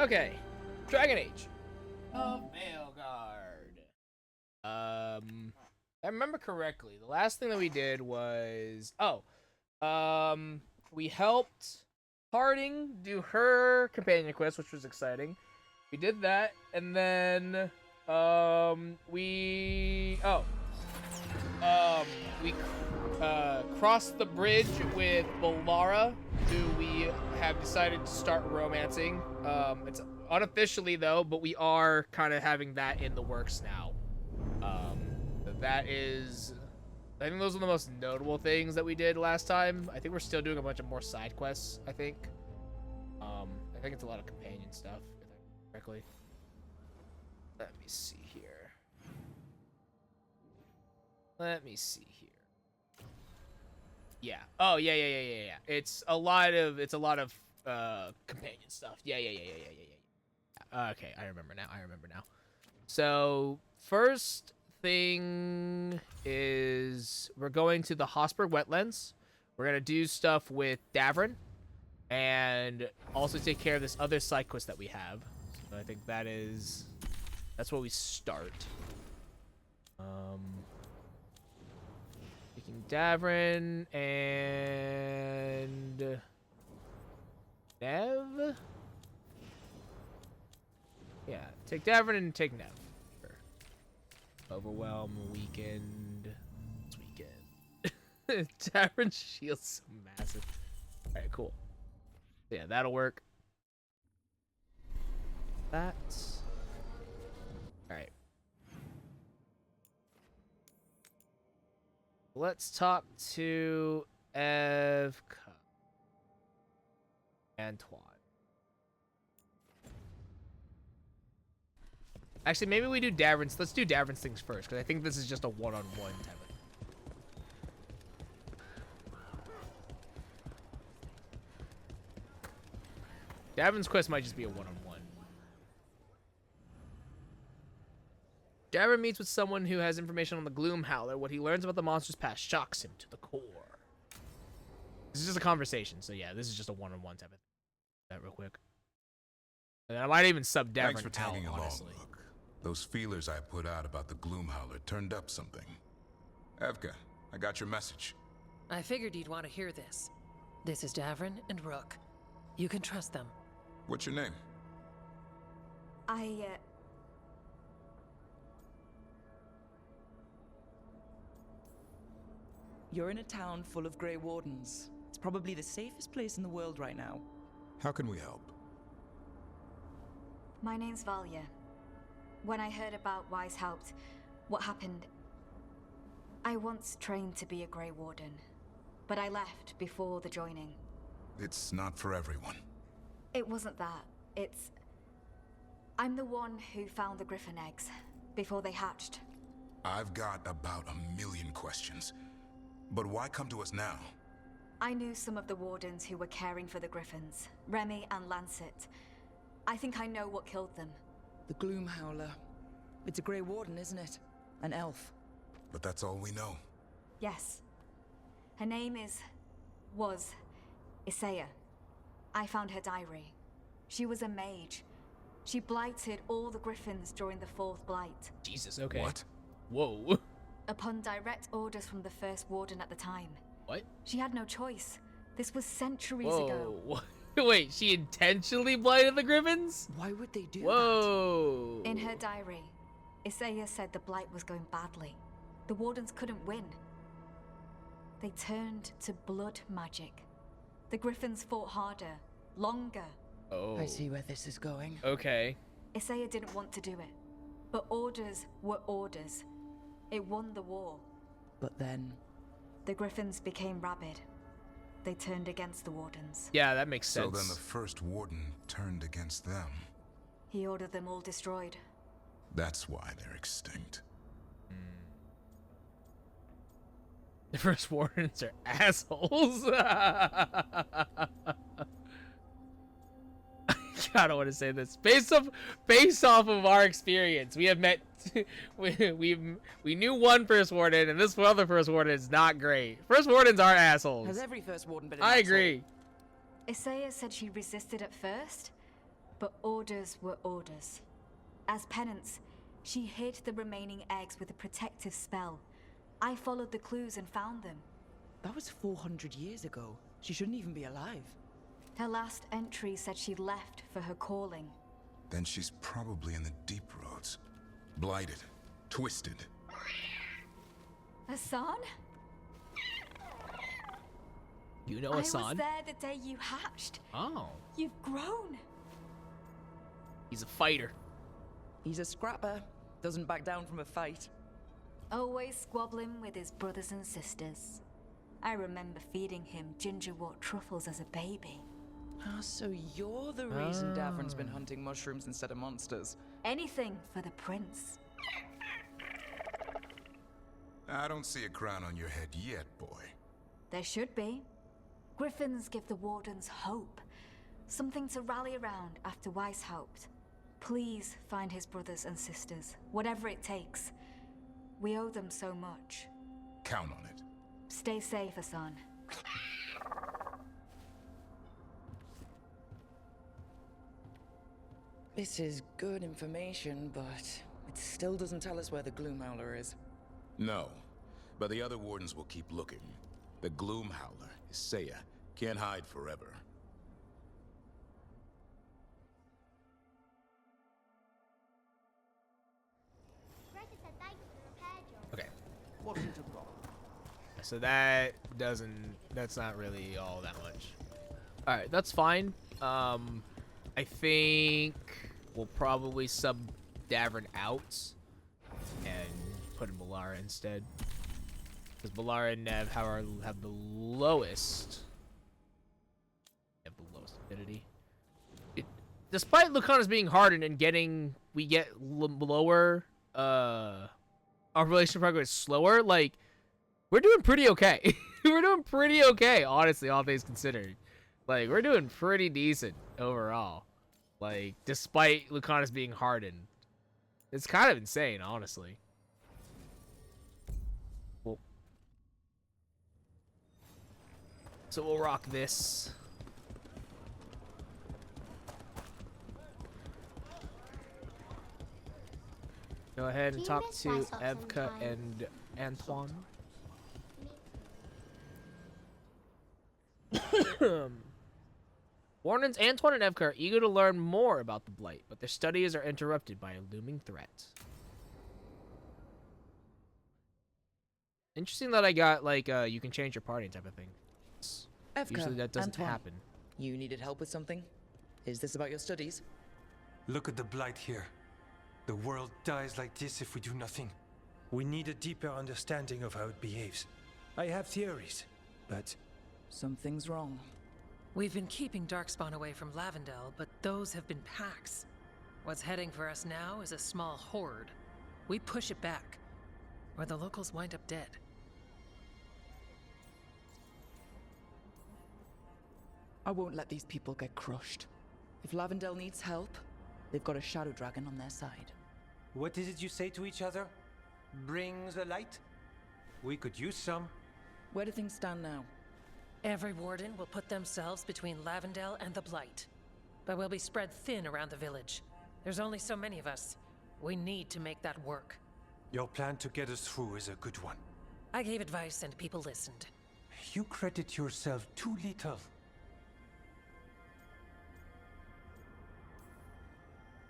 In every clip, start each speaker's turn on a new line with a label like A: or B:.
A: Okay. Dragon Age of Veilguard. I remember correctly. The last thing that we did was we helped Harding do her companion quest, which was exciting. We did that, and then we crossed the bridge with Bolara, who we have decided to start romancing. It's unofficially though, but we are kind of having that in the works now. That is, I think those are the most notable things that we did last time. I think we're still doing a bunch of more side quests. I think it's a lot of companion stuff, if I remember correctly. Let me see here. Yeah. Oh, yeah. It's a lot of companion stuff. Yeah. Okay, I remember now. So, first thing is we're going to the Hosberg wetlands. We're going to do stuff with Davrin and also take care of this other side quest that we have. So I think that's where we start. Taking Davrin and Nev. Yeah, take Davrin and take Nev. Sure. Overwhelm weekend. This weekend. Davrin's shield's so massive. Alright, cool. Yeah, that'll work. That's alright. Let's talk to Evka. Antoine. Actually, maybe we do Davrin's. Let's do Davrin's things first, because I think this is just a one-on-one type of thing. Davrin's quest might just be a one-on-one. Davrin meets with someone who has information on the Gloom Howler. What he learns about the monster's past shocks him to the core. This is just a conversation, so yeah, this is just a one-on-one type of thing. That real quick. And I might even sub Davrin.
B: Thanks for tagging along,
A: honestly.
B: Look. Those feelers I put out about the Gloom Howler turned up something. Evka, I got your message.
C: I figured you'd want to hear this. This is Davrin and Rook. You can trust them.
B: What's your name?
D: You're in a town full of Grey Wardens. It's probably the safest place in the world right now.
B: How can we help?
E: My name's Valia. When I heard about Wise Helped, what happened... I once trained to be a Grey Warden, but I left before the joining.
B: It's not for everyone.
E: It wasn't that. It's... I'm the one who found the Griffin eggs, before they hatched.
B: I've got about 1,000,000 questions. But why come to us now?
E: I knew some of the Wardens who were caring for the Griffins, Remy and Lancet. I think I know what killed them.
D: The Gloom Howler. It's a Grey Warden, isn't it? An elf.
B: But that's all we know.
E: Yes. Her name was Isaiah. I found her diary. She was a mage. She blighted all the Griffins during the Fourth Blight.
A: Jesus, okay.
B: What?
A: Whoa.
E: Upon direct orders from the First Warden at the time.
A: What?
E: She had no choice. This was centuries ago.
A: Whoa. Wait, she intentionally blighted the Griffins?
D: Why would they do that?
A: Whoa.
E: In her diary, Isaiah said the Blight was going badly. The Wardens couldn't win. They turned to blood magic. The Griffins fought harder, longer.
A: Oh.
D: I see where this is going.
A: Okay.
E: Isaiah didn't want to do it. But orders were orders. It won the war.
D: But then...
E: The Griffins became rabid. They turned against the Wardens.
A: Yeah, that makes sense.
B: So then the First Warden turned against them.
E: He ordered them all destroyed.
B: That's why they're extinct.
A: The First Wardens are assholes. I don't want to say this. Based off of our experience, we have met. We knew one First Warden, and this other First Warden is not great. First Wardens are assholes.
D: Has every First Warden been an
A: I
D: asshole?
A: agree.
E: Isaiah said she resisted at first, But orders were orders. As penance, she hid the remaining eggs with a protective spell. I followed the clues and found them.
D: That was 400 years ago. She shouldn't even be alive.
E: Her last entry said she left for her calling.
B: Then she's probably in the deep roads. Blighted. Twisted.
E: Hassan?
A: You know
E: I was
A: Hassan?
E: there the day you hatched.
A: Oh.
E: You've grown.
A: He's a fighter.
D: He's a scrapper. Doesn't back down from a fight.
E: Always squabbling with his brothers and sisters. I remember feeding him gingerwort truffles as a baby.
D: Ah, so you're the reason Davron's been hunting mushrooms instead of monsters.
E: Anything for the prince.
B: I don't see a crown on your head yet, boy.
E: There should be. Griffins give the Wardens hope. Something to rally around after Weishaupt. Please find his brothers and sisters, whatever it takes. We owe them so much.
B: Count on it.
E: Stay safe, Hassan.
D: This is good information, but it still doesn't tell us where the Gloomhowler is.
B: No, but the other wardens will keep looking. The Gloomhowler, Isaiah, can't hide forever.
A: Okay.
F: Wasn't a problem.
A: So that's not really all that much. Alright, that's fine. I think we'll probably sub Davron out and put in Balara instead. Because Balara and Nev have the lowest affinity. Despite Lucana's being hardened and we get lower, our relation progress slower, like, we're doing pretty okay. We're doing pretty okay, honestly, all things considered. Like, we're doing pretty decent overall. Like, despite Lucana's being hardened. It's kind of insane, honestly. Cool. So we'll rock this. Go ahead and talk to Evka and Antoine. Warnens, Antoine and Evka are eager to learn more about the Blight, but their studies are interrupted by a looming threat. Interesting that I got, like, you can change your party type of thing.
D: Evka,
A: Usually that doesn't
D: Antoine,
A: happen.
D: You needed help with something? Is this about your studies?
F: Look at the blight here. The world dies like this if we do nothing. We need a deeper understanding of how it behaves. I have theories, but
D: Something's wrong.
C: We've been keeping Darkspawn away from Lavendel, but those have been packs. What's heading for us now is a small horde. We push it back, or the locals wind up dead.
D: I won't let these people get crushed. If Lavendel needs help, they've got a shadow dragon on their side.
F: what is it you say to each other? Brings the light? We could use some.
D: Where do things stand now?
C: Every warden will put themselves between Lavendel and the Blight. But we'll be spread thin around the village. There's only so many of us. We need to make that work.
F: Your plan to get us through is a good one.
C: I gave advice and people listened.
F: You credit yourself too little.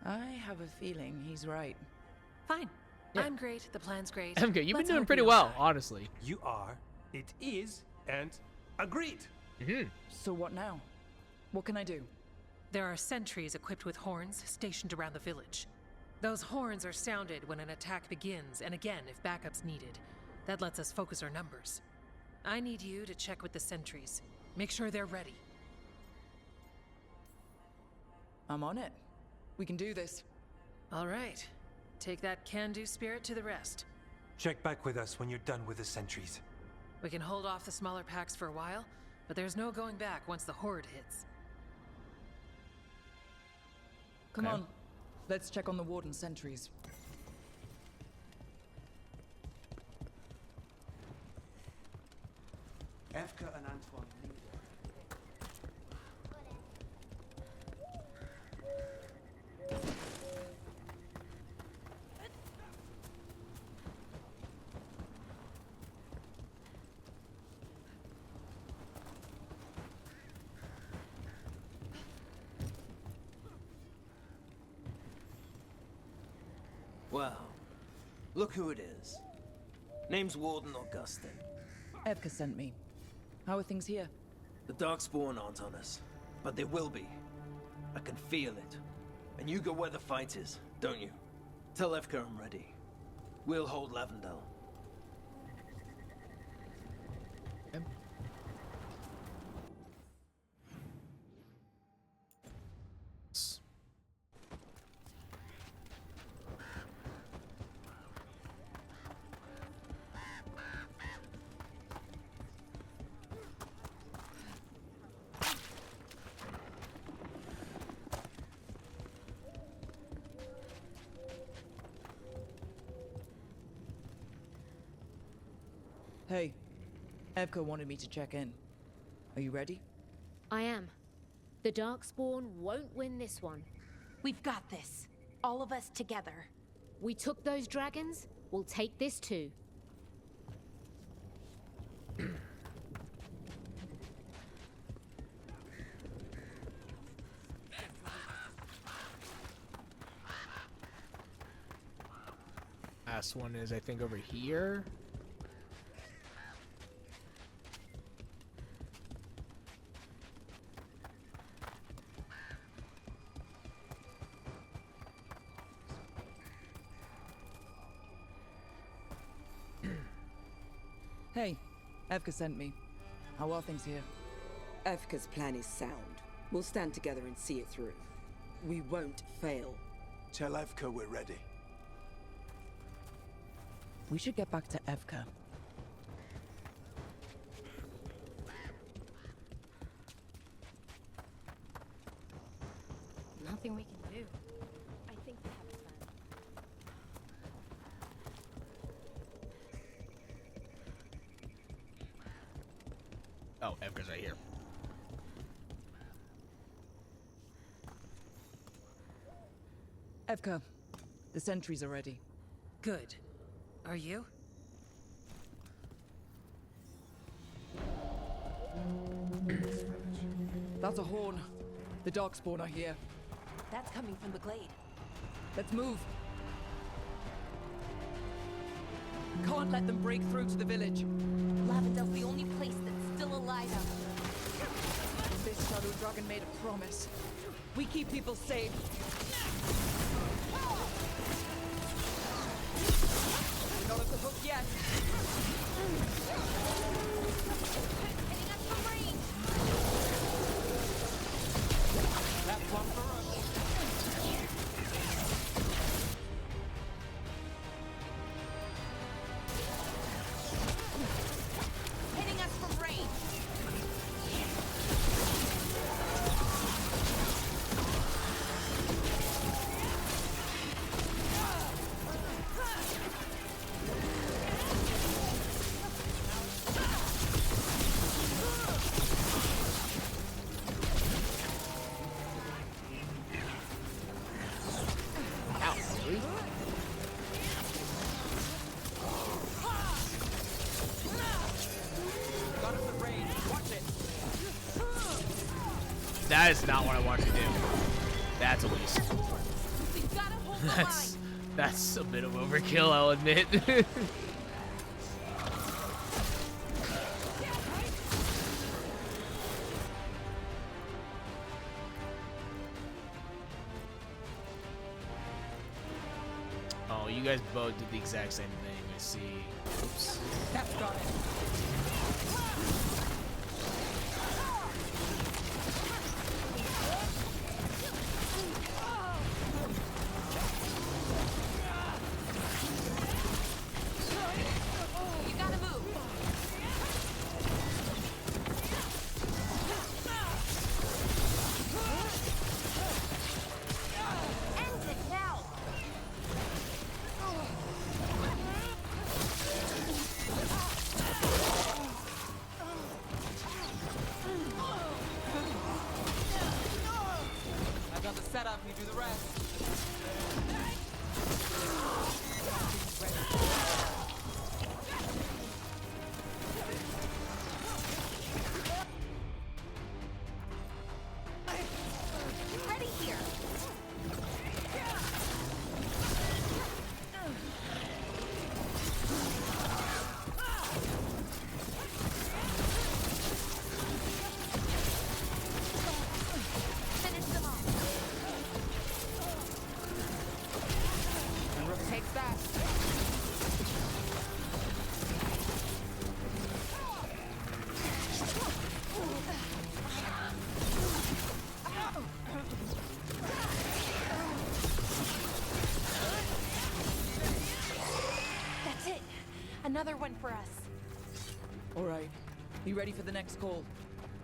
D: I have a feeling he's right.
C: Fine.
A: Yeah.
C: I'm great, the plan's great.
A: MK, you've been
C: Let's
A: doing
C: hope
A: pretty
C: we
A: well,
C: all die.
A: honestly.
F: You are, it is, and agreed.
D: So what now? What can I do?
C: There are sentries equipped with horns stationed around the village. Those horns are sounded when an attack begins, and again if backup's needed. That lets us focus our numbers. I need you to check with the sentries. Make sure they're ready.
D: I'm on it. We can do this.
C: All right. Take that can-do spirit to the rest.
F: Check back with us when you're done with the sentries.
C: We can hold off the smaller packs for a while, but there's no going back once the horde hits.
D: Come
A: Okay.
D: on. Let's check on the warden sentries.
F: Evka and Antoine lead.
G: Look who it is. Name's Warden Augustin.
D: Evka sent me. How are things here?
G: The Darkspawn aren't on us, but they will be. I can feel it. And you go where the fight is, don't you? Tell Evka I'm ready. We'll hold Lavendel.
D: Hey, Evka wanted me to check in. Are you ready?
H: I am. The Darkspawn won't win this one.
I: We've got this. All of us together.
H: We took those dragons, we'll take this too.
A: Last one is, I think, over here.
D: Hey, Evka sent me. How are things here?
J: Evka's plan is sound. We'll stand together and see it through. We won't fail.
F: Tell Evka we're ready.
D: We should get back to Evka.
H: Nothing we can do. I think we have a plan.
A: Oh, Evka's right here.
D: Evka, the sentries are ready.
C: Good. Are you?
D: That's a horn. The Darkspawn are here.
I: That's coming from the glade.
D: Let's move. Can't let them break through to the village.
I: Lavendel's the only place that's still alive out there.
D: This Shadow Dragon made a promise. We keep people safe. We're not at the hook yet.
I: Hitting us from range!
F: That's one for us.
I: Hitting us from range!
A: That is not what I wanted to do. That's a waste.
I: We've gotta hold the line!
A: That's a bit of overkill, I'll admit. Oh, you guys both did the exact same thing. I see. Oops.
D: That's got it.
I: You gotta move! End it now!
D: I got the setup, you do the rest.
I: Ready here! Another one for us.
D: All right. Be ready for the next call.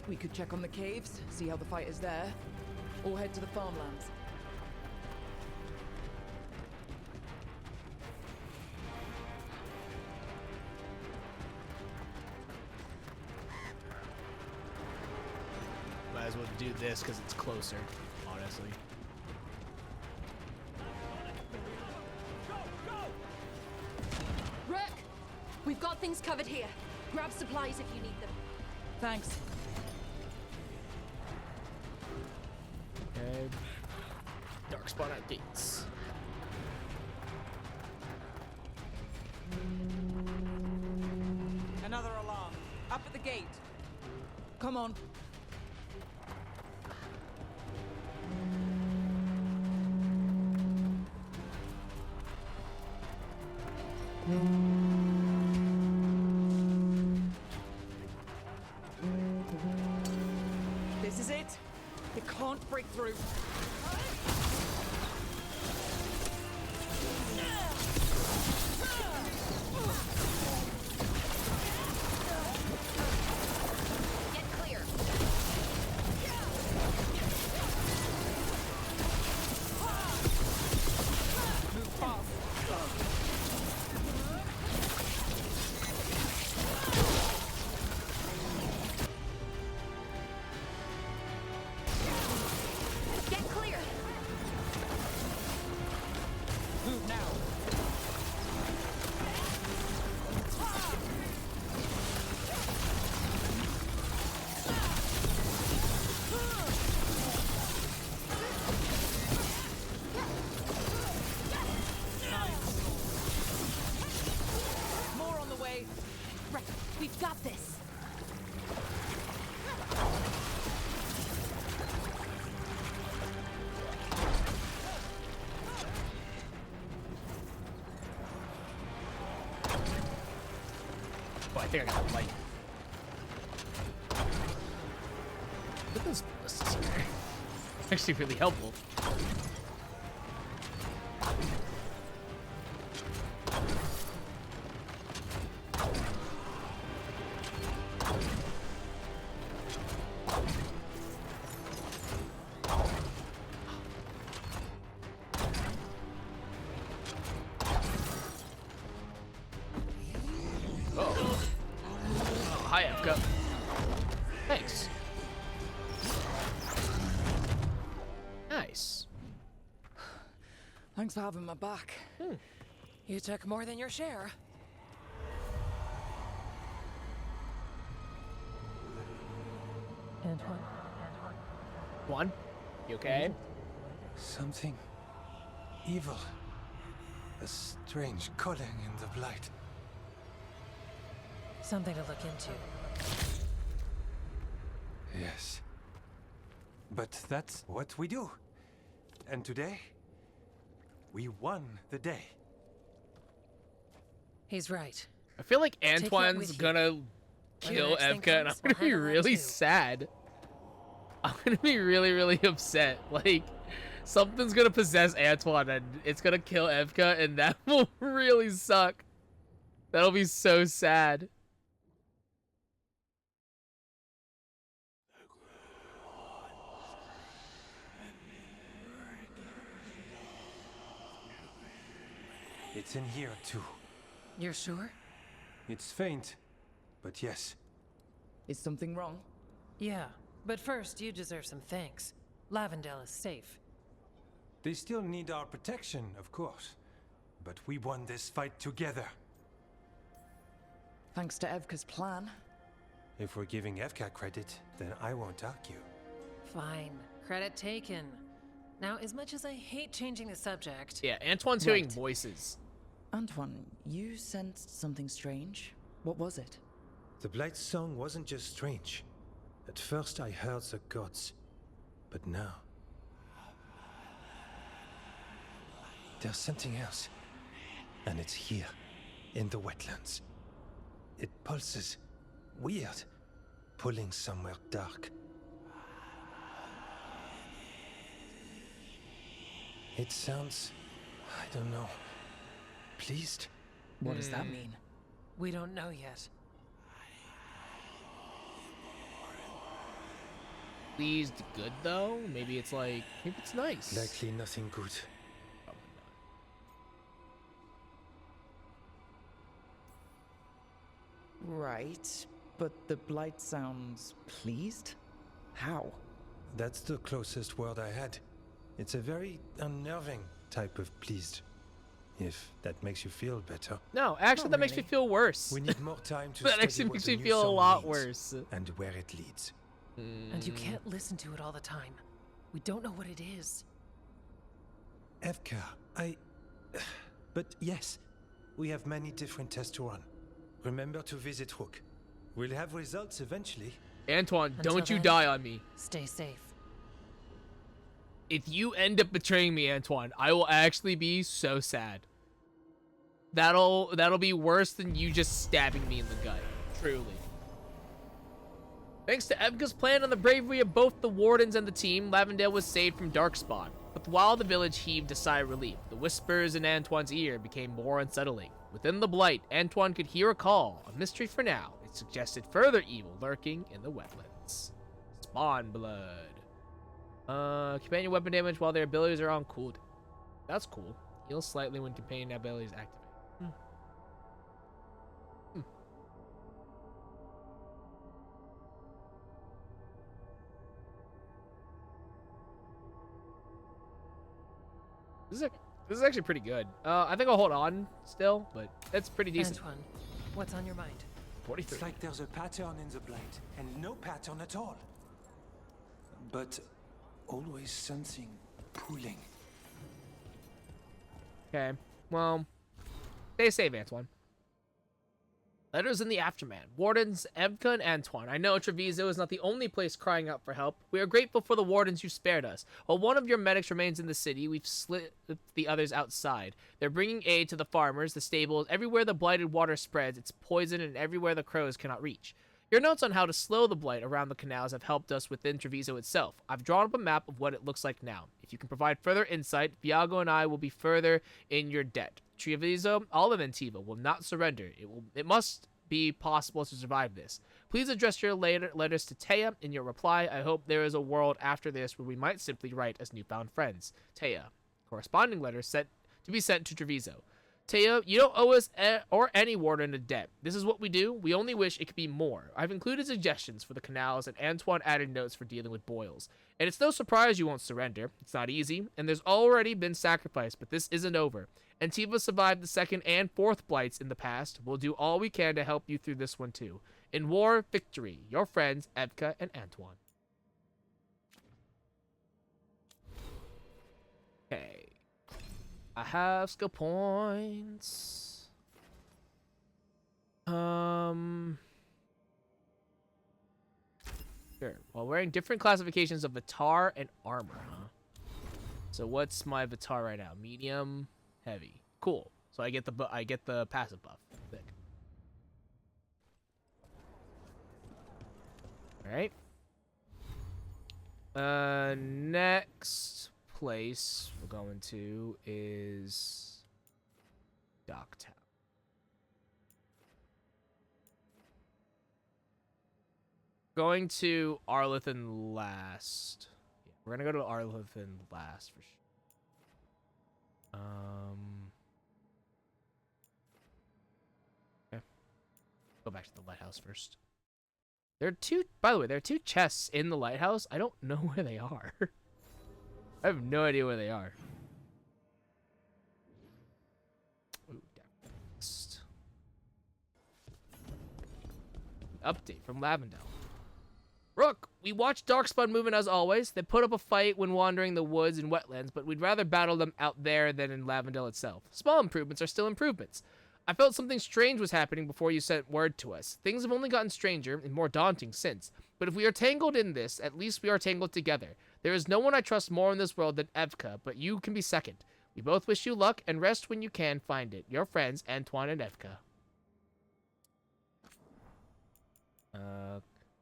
D: We could check on the caves, see how the fight is there, or head to the farmlands.
A: Might as well do this because it's closer, honestly.
I: Rook! We've got things covered here. Grab supplies if you need them.
D: Thanks.
A: Okay. Darkspawn at gates.
D: Another alarm. Up at the gate. Come on. This is it. They can't break through.
I: Get clear.
D: Move fast.
I: Get clear.
D: Move now. More on the way.
I: Right, we've got this.
A: Oh, I think I got the light. Look at those ballistics here. Actually really helpful. Oh, hi, Efka. Thanks. Nice.
D: Thanks for having my back.
C: You took more than your share. Antoine.
A: One, you okay?
F: Something evil. A strange calling in the blight.
C: Something to look into.
F: Yes. But that's what we do. And today, we won the day.
C: He's right.
A: I feel like
C: that
A: Antoine's
C: with you.
A: gonna
C: When the
A: kill
C: next thing
A: Evka, and I'm
C: comes, we'll
A: gonna be
C: handle that
A: really
C: too.
A: sad. I'm gonna be really, really upset. Like, something's gonna possess Antoine, and it's gonna kill Evka, and that will really suck. That'll be so sad.
F: It's in here too.
C: You're sure?
F: It's faint, but yes.
D: Is something wrong?
C: Yeah. But first, you deserve some thanks. Lavendel is safe.
F: They still need our protection, of course. But we won this fight together.
D: Thanks to Evka's plan.
F: If we're giving Evka credit, then I won't argue.
C: Fine. Credit taken. Now, as much as I hate changing the subject...
A: Yeah, Antoine's hearing
D: Right.
A: voices.
D: Antoine, you sensed something strange. What was it?
F: The Blight's song wasn't just strange. At first I heard the gods. But now... there's something else. And it's here, in the wetlands. It pulses. Weird. Pulling somewhere dark. It sounds... I don't know... pleased?
D: What does that mean?
C: We don't know yet.
A: Pleased good though? Maybe it's like, maybe it's nice.
F: Likely nothing good.
D: Right, but the blight sounds pleased? How?
F: That's the closest word I had. It's a very unnerving type of pleased. If that makes you feel better.
A: No, actually,
D: Not
A: that makes me
D: really.
A: feel worse.
F: We need more time to
A: That
F: study
A: actually
F: what
A: makes
F: the
A: me
F: new
A: feel a
F: song
A: lot
F: means
A: worse.
F: and where it leads.
C: And you can't listen to it all the time. We don't know what it is.
F: Evka, But yes, we have many different tests to run. Remember to visit Rook. We'll have results eventually.
A: Antoine,
C: Until
A: don't you
C: then,
A: die on me.
C: Stay safe.
A: If you end up betraying me, Antoine, I will actually be so sad. That'll be worse than you just stabbing me in the gut. Truly. Thanks to Evka's plan and the bravery of both the Wardens and the team, Lavendale was saved from Darkspawn. But while the village heaved a sigh of relief, the whispers in Antoine's ear became more unsettling. Within the Blight, Antoine could hear a call, a mystery for now. It suggested further evil lurking in the wetlands. Spawn blood. Companion weapon damage while their abilities are on cooldown. That's cool. Heal slightly when companion abilities activate. This is actually pretty good. I think I'll hold on still, but it's pretty decent.
C: Antoine, what's on your mind?
A: 43.
F: It's like there's a pattern in the blight, and no pattern at all. But always something pulling.
A: Okay, well, stay safe, Antoine. Letters in the Aftermath. Wardens, Evka and Antoine. I know Treviso is not the only place crying out for help. We are grateful for the Wardens you spared us. While one of your medics remains in the city, we've slit the others outside. They're bringing aid to the farmers, the stables, everywhere the blighted water spreads. It's poison and everywhere the crows cannot reach. Your notes on how to slow the blight around the canals have helped us within Treviso itself. I've drawn up a map of what it looks like now. If you can provide further insight, Viago and I will be further in your debt. Treviso, all of Antiva, will not surrender. It must be possible to survive this. Please address your letters to Taya in your reply. I hope there is a world after this where we might simply write as newfound friends. Taya. Corresponding letter to be sent to Treviso. Taya, you don't owe us or any warden a debt. This is what we do. We only wish it could be more. I've included suggestions for the canals, and Antoine added notes for dealing with boils. And it's no surprise you won't surrender. It's not easy, and there's already been sacrifice, but this isn't over. Antiva survived the second and fourth blights in the past. We'll do all we can to help you through this one too. In war, victory. Your friends, Evka and Antoine. Okay. I have skill points. Sure. While wearing different classifications of Vitar and armor, huh? So what's my Vitar right now? Medium, heavy. Cool. So I get the passive buff. Thick. All right. Next place we're going to is Docktown. Going to Arlithan last. Yeah, we're gonna go to Arlithan last for sure. Okay. Go back to the lighthouse first. There are two, by the way, there are two chests in the lighthouse. I don't know where they are. I have no idea where they are. Ooh, next. Update from Lavendale. Rook, we watched Darkspawn moving as always. They put up a fight when wandering the woods and wetlands, but we'd rather battle them out there than in Lavendale itself. Small improvements are still improvements. I felt something strange was happening before you sent word to us. Things have only gotten stranger and more daunting since. But if we are tangled in this, at least we are tangled together. There is no one I trust more in this world than Evka, but you can be second. We both wish you luck, and rest when you can find it. Your friends, Antoine and Evka.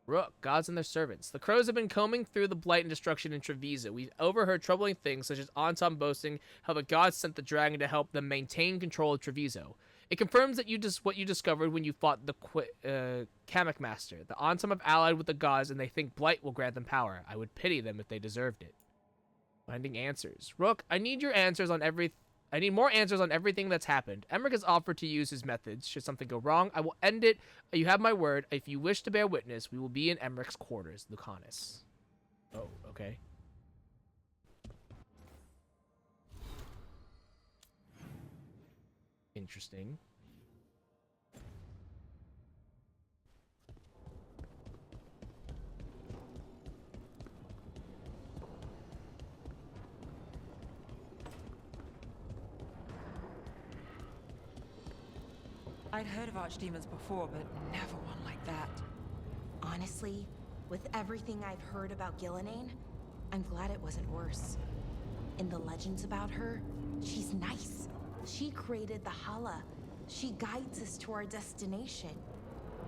A: Rook, gods and their servants. The crows have been combing through the blight and destruction in Treviso. We've overheard troubling things, such as Anton boasting how the gods sent the dragon to help them maintain control of Treviso. It confirms that what you discovered when you fought the Kamek Master. The Ansem have allied with the gods, and they think Blight will grant them power. I would pity them if they deserved it. Finding answers. Rook, I need more answers on everything that's happened. Emmerich has offered to use his methods. Should something go wrong, I will end it. You have my word. If you wish to bear witness, we will be in Emmerich's quarters. Lucanus. Oh, okay. Interesting.
D: I'd heard of archdemons before, but never one like that.
I: Honestly, with everything I've heard about Gillenane, I'm glad it wasn't worse. In the legends about her, she's nice. She created the Hala. She guides us to our destination.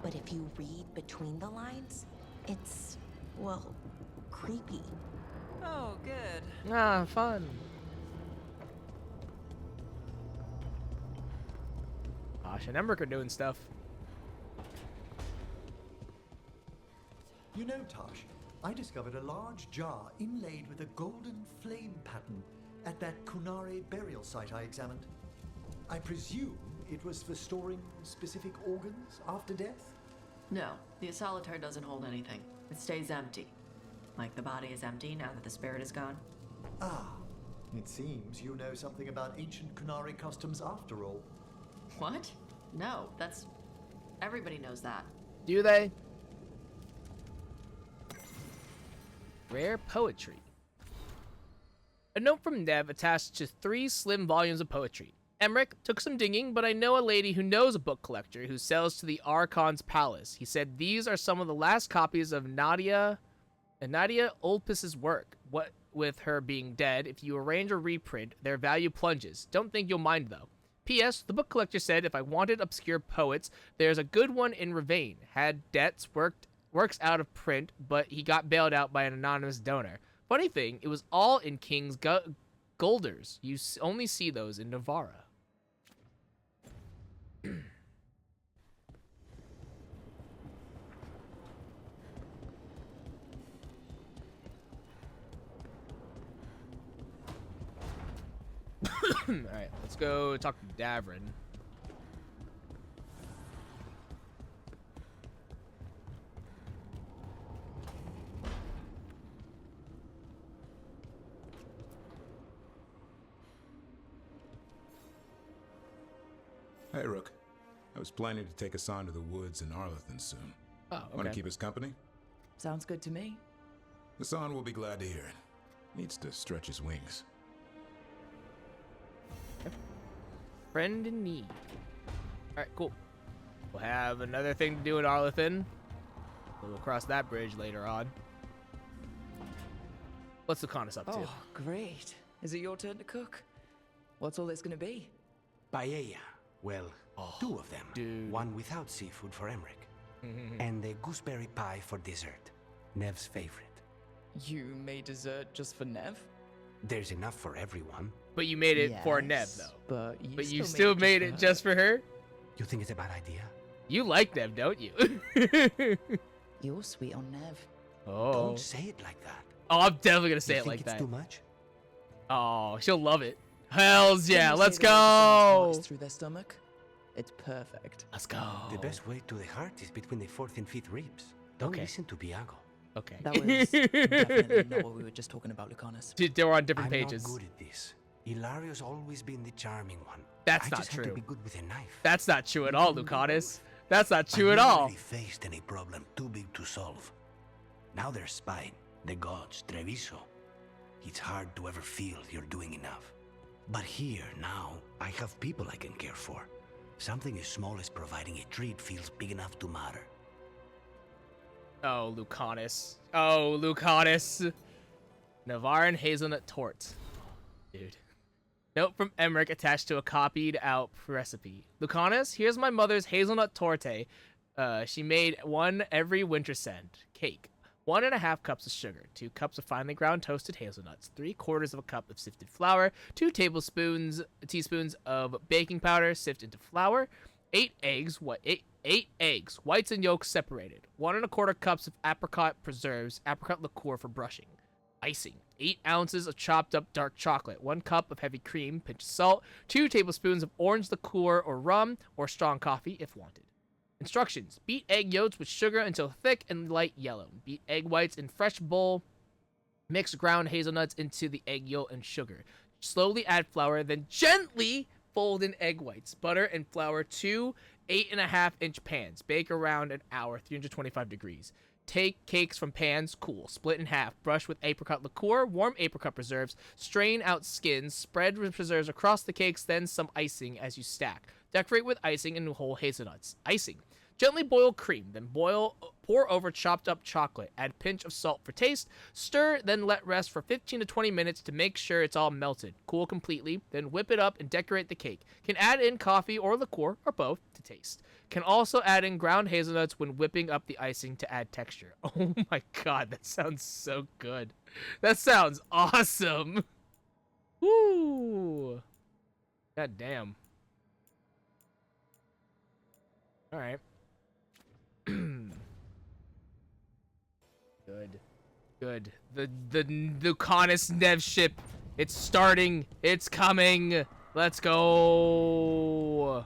I: But if you read between the lines, it's, well, creepy.
D: Oh, good.
A: Ah, fun. Gosh, and Emmerich are doing stuff.
K: You know, Tosh, I discovered a large jar inlaid with a golden flame pattern at that Kunare burial site I examined. I presume it was for storing specific organs after death?
L: No, the Asolitar doesn't hold anything. It stays empty. Like the body is empty now that the spirit is gone.
K: Ah, it seems you know something about ancient Kunare customs after all.
L: What? No, that's... Everybody knows that.
A: Do they? Rare poetry. A note from Nev attached to 3 slim volumes of poetry. Emmerich took some digging, but I know a lady who knows a book collector who sells to the Archon's palace. He said these are some of the last copies of Nadia Olpus's work. What with her being dead, if you arrange a reprint, their value plunges. Don't think you'll mind though. P.S. The book collector said if I wanted obscure poets, there's a good one in Ravane. Had debts, works out of print, but he got bailed out by an anonymous donor. Funny thing, it was all in King's Guilders. You only see those in Navarra. Alright, let's go talk to Davrin.
B: Hey, Rook. I was planning to take us on to the woods in Arlethan soon.
A: Oh, okay.
B: Want to keep us company?
D: Sounds good to me.
B: Hassan will be glad to hear it. Needs to stretch his wings.
A: Friend in need. Alright, cool. We'll have another thing to do in Arlethan. We'll cross that bridge later on. What's Lucanus up to?
D: Oh, great. Is it your turn to cook? What's all this gonna be?
M: Paella. Well, 2 of them.
A: Dude.
M: One without seafood for Emmerich. And the gooseberry pie for dessert. Nev's favorite.
D: You made dessert just for Nev?
M: There's enough for everyone.
A: But you made it for Nev, though.
D: But
A: you still made it just for her?
M: You think it's a bad idea?
A: You like Nev, don't you?
D: You're sweet on Nev.
A: Oh.
M: Don't say it like that.
A: Oh, I'm definitely gonna say
M: You
A: it
M: think
A: like
M: it's
A: that.
M: too much?
A: Oh, she'll love it. Hells yeah,
D: Didn't you
A: let's
D: say they like to
A: go.
D: slice through their stomach? It's perfect.
A: Let's go.
M: The best way to the heart is between the 4th and 5th ribs. Don't listen to Biago.
A: Okay.
D: That was definitely not what we were just talking about, Lucanus.
A: They were on different
M: I'm
A: pages.
M: not good at this. Hilario's always been the charming one.
A: That's
M: I
A: not
M: just have
A: true.
M: to be good with a knife.
A: That's not true at all, Lucanus. That's not true
M: I've
A: at
M: never
A: all.
M: really faced any problem too big to solve. Now there's Spine, the gods, Treviso. It's hard to ever feel you're doing enough. But here, now, I have people I can care for. Something as small as providing a treat feels big enough to matter.
A: Oh, Lucanus. Oh, Lucanus. Navaran hazelnut tort. Dude. Note from Emmerich attached to a copied out recipe. Lucanus, here's my mother's hazelnut torte. She made one every winter send. Cake. 1.5 cups of sugar, 2 cups of finely ground toasted hazelnuts, 3/4 of a cup of sifted flour, 2 teaspoons of baking powder sifted into flour, 8 eggs, eight eggs, whites and yolks separated, 1 1/4 cups of apricot preserves, apricot liqueur for brushing, icing, 8 ounces of chopped up dark chocolate, 1 cup of heavy cream, pinch of salt, 2 tablespoons of orange liqueur or rum, or strong coffee if wanted. Instructions: beat egg yolks with sugar until thick and light yellow. Beat egg whites in fresh bowl. Mix ground hazelnuts into the egg yolk and sugar. Slowly add flour, then gently fold in egg whites. Butter and flour 2 8.5-inch pans. Bake around an hour, 325 degrees. Take cakes from pans, cool, split in half, brush with apricot liqueur, warm apricot preserves, strain out skins, spread with preserves across the cakes, then some icing as you stack. Decorate with icing and whole hazelnuts. Icing. Gently boil cream, then pour over chopped up chocolate. Add pinch of salt for taste. Stir, then let rest for 15 to 20 minutes to make sure it's all melted. Cool completely, then whip it up and decorate the cake. Can add in coffee or liqueur, or both, to taste. Can also add in ground hazelnuts when whipping up the icing to add texture. Oh my god, that sounds so good. That sounds awesome. Woo! God damn. Alright. Good. The Nukanis Nev ship. It's starting. It's coming. Let's go.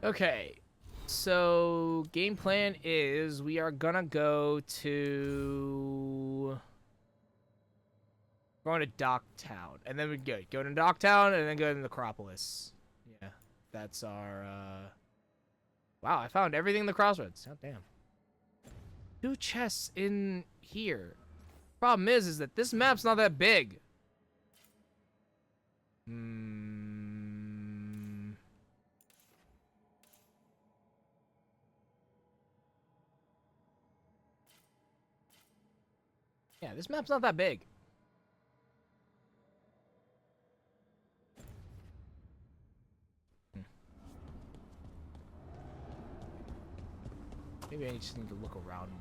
A: Okay, so game plan is we are gonna go to... We're going to Docktown, and then we go to Docktown, and then go to the Necropolis. Yeah, that's our, Wow, I found everything in the crossroads. Oh, damn. 2 chests in here. Problem is that this map's not that big. Yeah, this map's not that big. Maybe I just need to look around more.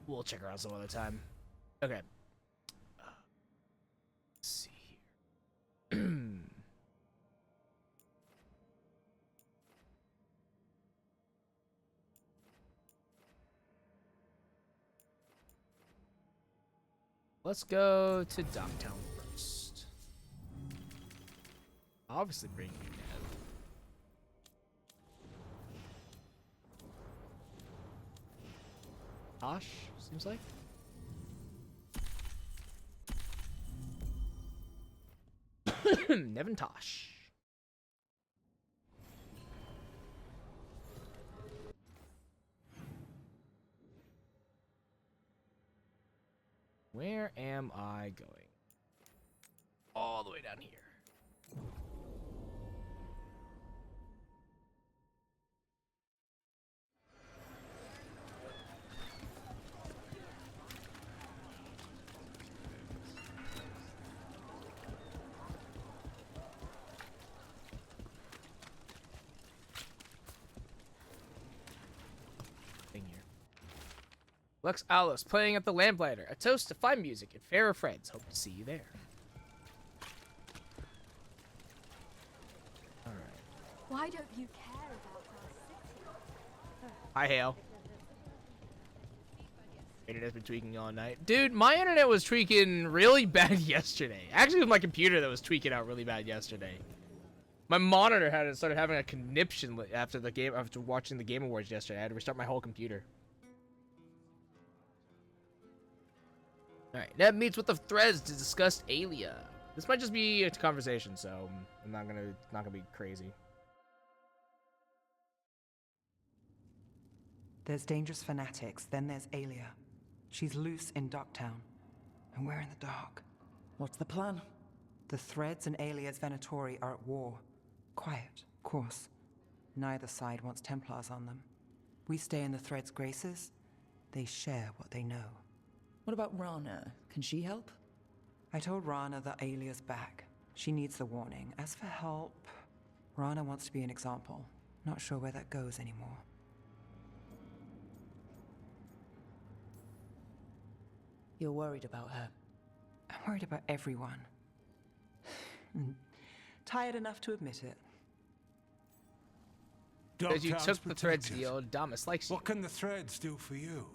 A: We'll check her out some other time. Okay. Let's see here. Let's go to Docktown first. Obviously bring you Nev. Tosh, seems like. Nevin Tosh. Where am I going? All the way down here. Lux Aulus playing at the Lamplighter. A toast to fine music and fairer friends. Hope to see you there. Alright.
E: Why don't you care about our city?
A: Hi, Hale. Internet's been tweaking all night. Dude, my internet was tweaking really bad yesterday. Actually, it was my computer that was tweaking out really bad yesterday. My monitor started having a conniption after the game. After watching the Game Awards yesterday, I had to restart my whole computer. All right, Ned meets with the Threads to discuss Alia. This might just be a conversation, so I'm not gonna be crazy.
N: There's dangerous fanatics, then there's Alia. She's loose in Docktown, and we're in the dark.
D: What's the plan?
N: The Threads and Alia's Venatori are at war. Quiet, of course. Neither side wants Templars on them. We stay in the Threads' graces. They share what they know.
D: What about Rana? Can she help?
N: I told Rana that Alia's back. She needs the warning. As for help, Rana wants to be an example. Not sure where that goes anymore.
D: You're worried about her.
N: I'm worried about everyone. Tired enough to admit it.
A: Because you took the Threads deal, Damas likes you.
O: What can the Threads do for you?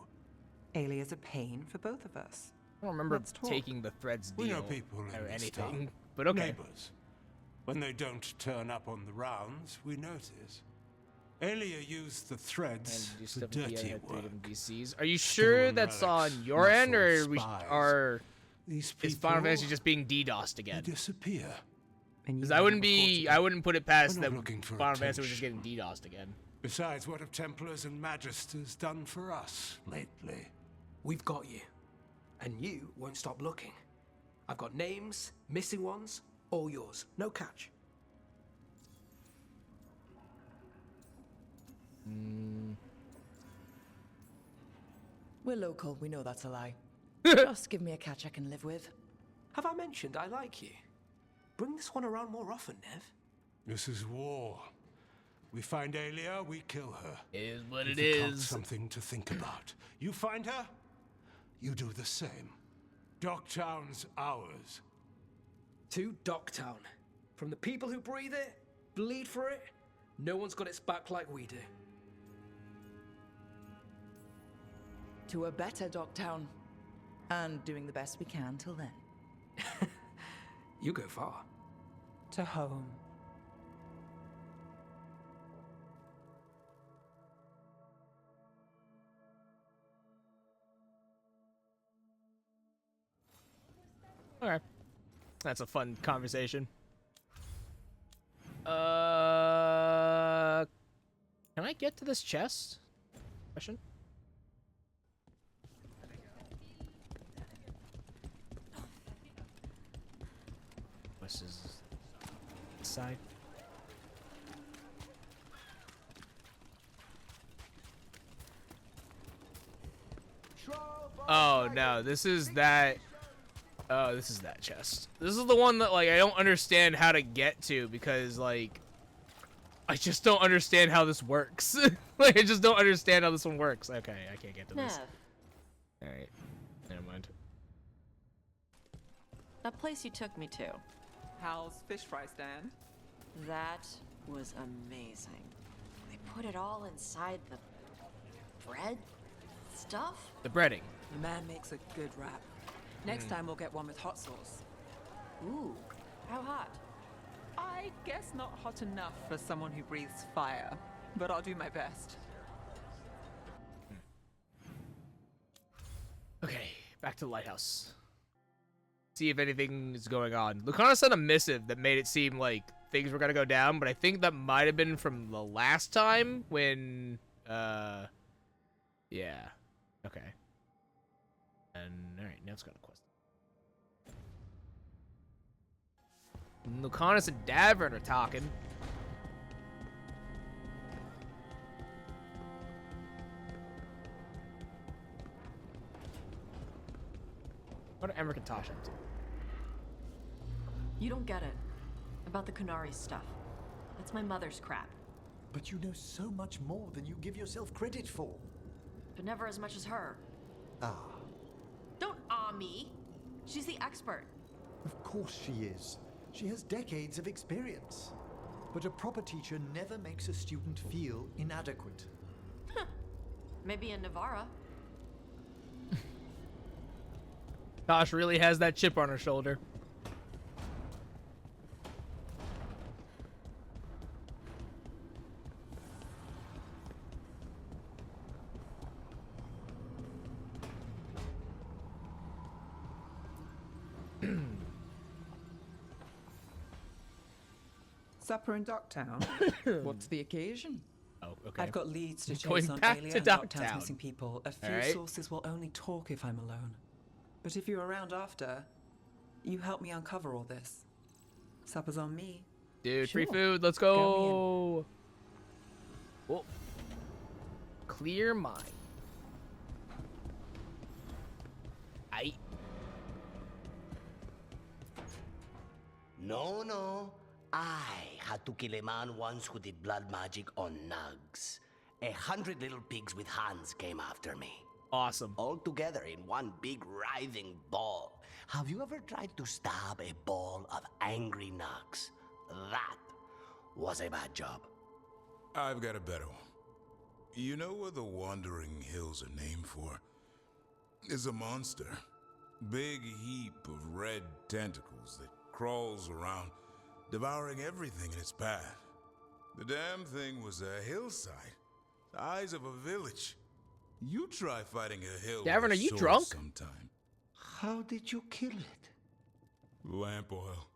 N: Alia's a pain for both of us.
A: I don't remember taking the Threads deal
O: We know people
A: or
O: in this
A: anything,
O: town.
A: but okay.
O: Neighbors. When they don't turn up on the rounds, we notice. Alia used the Threads for dirty work.
A: NPCs. Are you sure that's on your end, or is Final Fantasy just being DDoSed again?
O: They disappear.
A: Because I wouldn't put it past that Final Fantasy was just getting DDoSed again.
O: Besides, what have Templars and Magisters done for us lately?
P: We've got you. And you won't stop looking. I've got names, missing ones, all yours. No catch.
D: We're local, we know that's a lie. Just give me a catch I can live with.
P: Have I mentioned I like you? Bring this one around more often, Nev.
O: This is war. We find Alia, we kill her.
A: It is what it
O: Give the cult
A: is.
O: something to think about. You find her, you do the same. Docktown's ours.
P: To Docktown. From the people who breathe it, bleed for it, no one's got its back like we do.
D: To a better Docktown. And doing the best we can till then.
P: You go far.
N: To home.
A: Okay. That's a fun conversation. Can I get to this chest? Question? This is this side. Oh no, this is that. Oh, this is that chest. This is the one that, like, I don't understand how to get to because, like, I just don't understand how this works. Like, I just don't understand how this one works. Okay, I can't get to this. Alright. Never mind.
L: That place you took me to.
Q: Hal's fish fry stand.
L: That was amazing. They put it all inside the bread stuff?
A: The breading.
Q: The man makes a good wrap. Next time we'll get one with hot sauce.
L: Ooh, how hot?
Q: I guess not hot enough for someone who breathes fire, but I'll do my best.
A: Okay, back to the lighthouse. See if anything is going on. Lucana sent a missive that made it seem like things were gonna go down, but I think that might have been from the last time when, yeah. Okay. And, alright, now it's got a quest. Lucanus and Davern are talking. What are Emmerich and Tasha up to?
L: You don't get it. About the Kunari stuff. That's my mother's crap.
K: But you know so much more than you give yourself credit for.
L: But never as much as her.
K: Ah.
L: Don't me. She's the expert.
K: Of course she is. She has decades of experience. But a proper teacher never makes a student feel inadequate.
L: Maybe in Navarra.
A: Tosh really has that chip on her shoulder.
D: supper in Docktown? What's the occasion?
A: Oh, okay.
N: I've got leads to
A: Going
N: chase on
A: back
N: Aelia
A: to
N: and Docktown's
A: Docktown.
N: missing people. A few
A: Alright.
N: sources will only talk if I'm alone. But if you're around after, you help me uncover all this. Supper's on me.
A: Dude,
N: Sure.
A: free food. Let's go. Oh. Clear mind.
M: No. I had to kill a man once who did blood magic on nugs. 100 little pigs with hands came after me.
A: Awesome.
M: All together in one big writhing ball. Have you ever tried to stab a ball of angry nugs? That was a bad job.
B: I've got a better one. You know what the Wandering Hills are named for? Is a monster. Big heap of red tentacles that crawls around, devouring everything in its path. The damn thing was a hillside, the size of a village. You try fighting a hill
A: Davern,
B: with
A: are
B: a
A: you
B: sword
A: drunk?
B: sometime.
M: How did you kill it?
B: Lamp oil.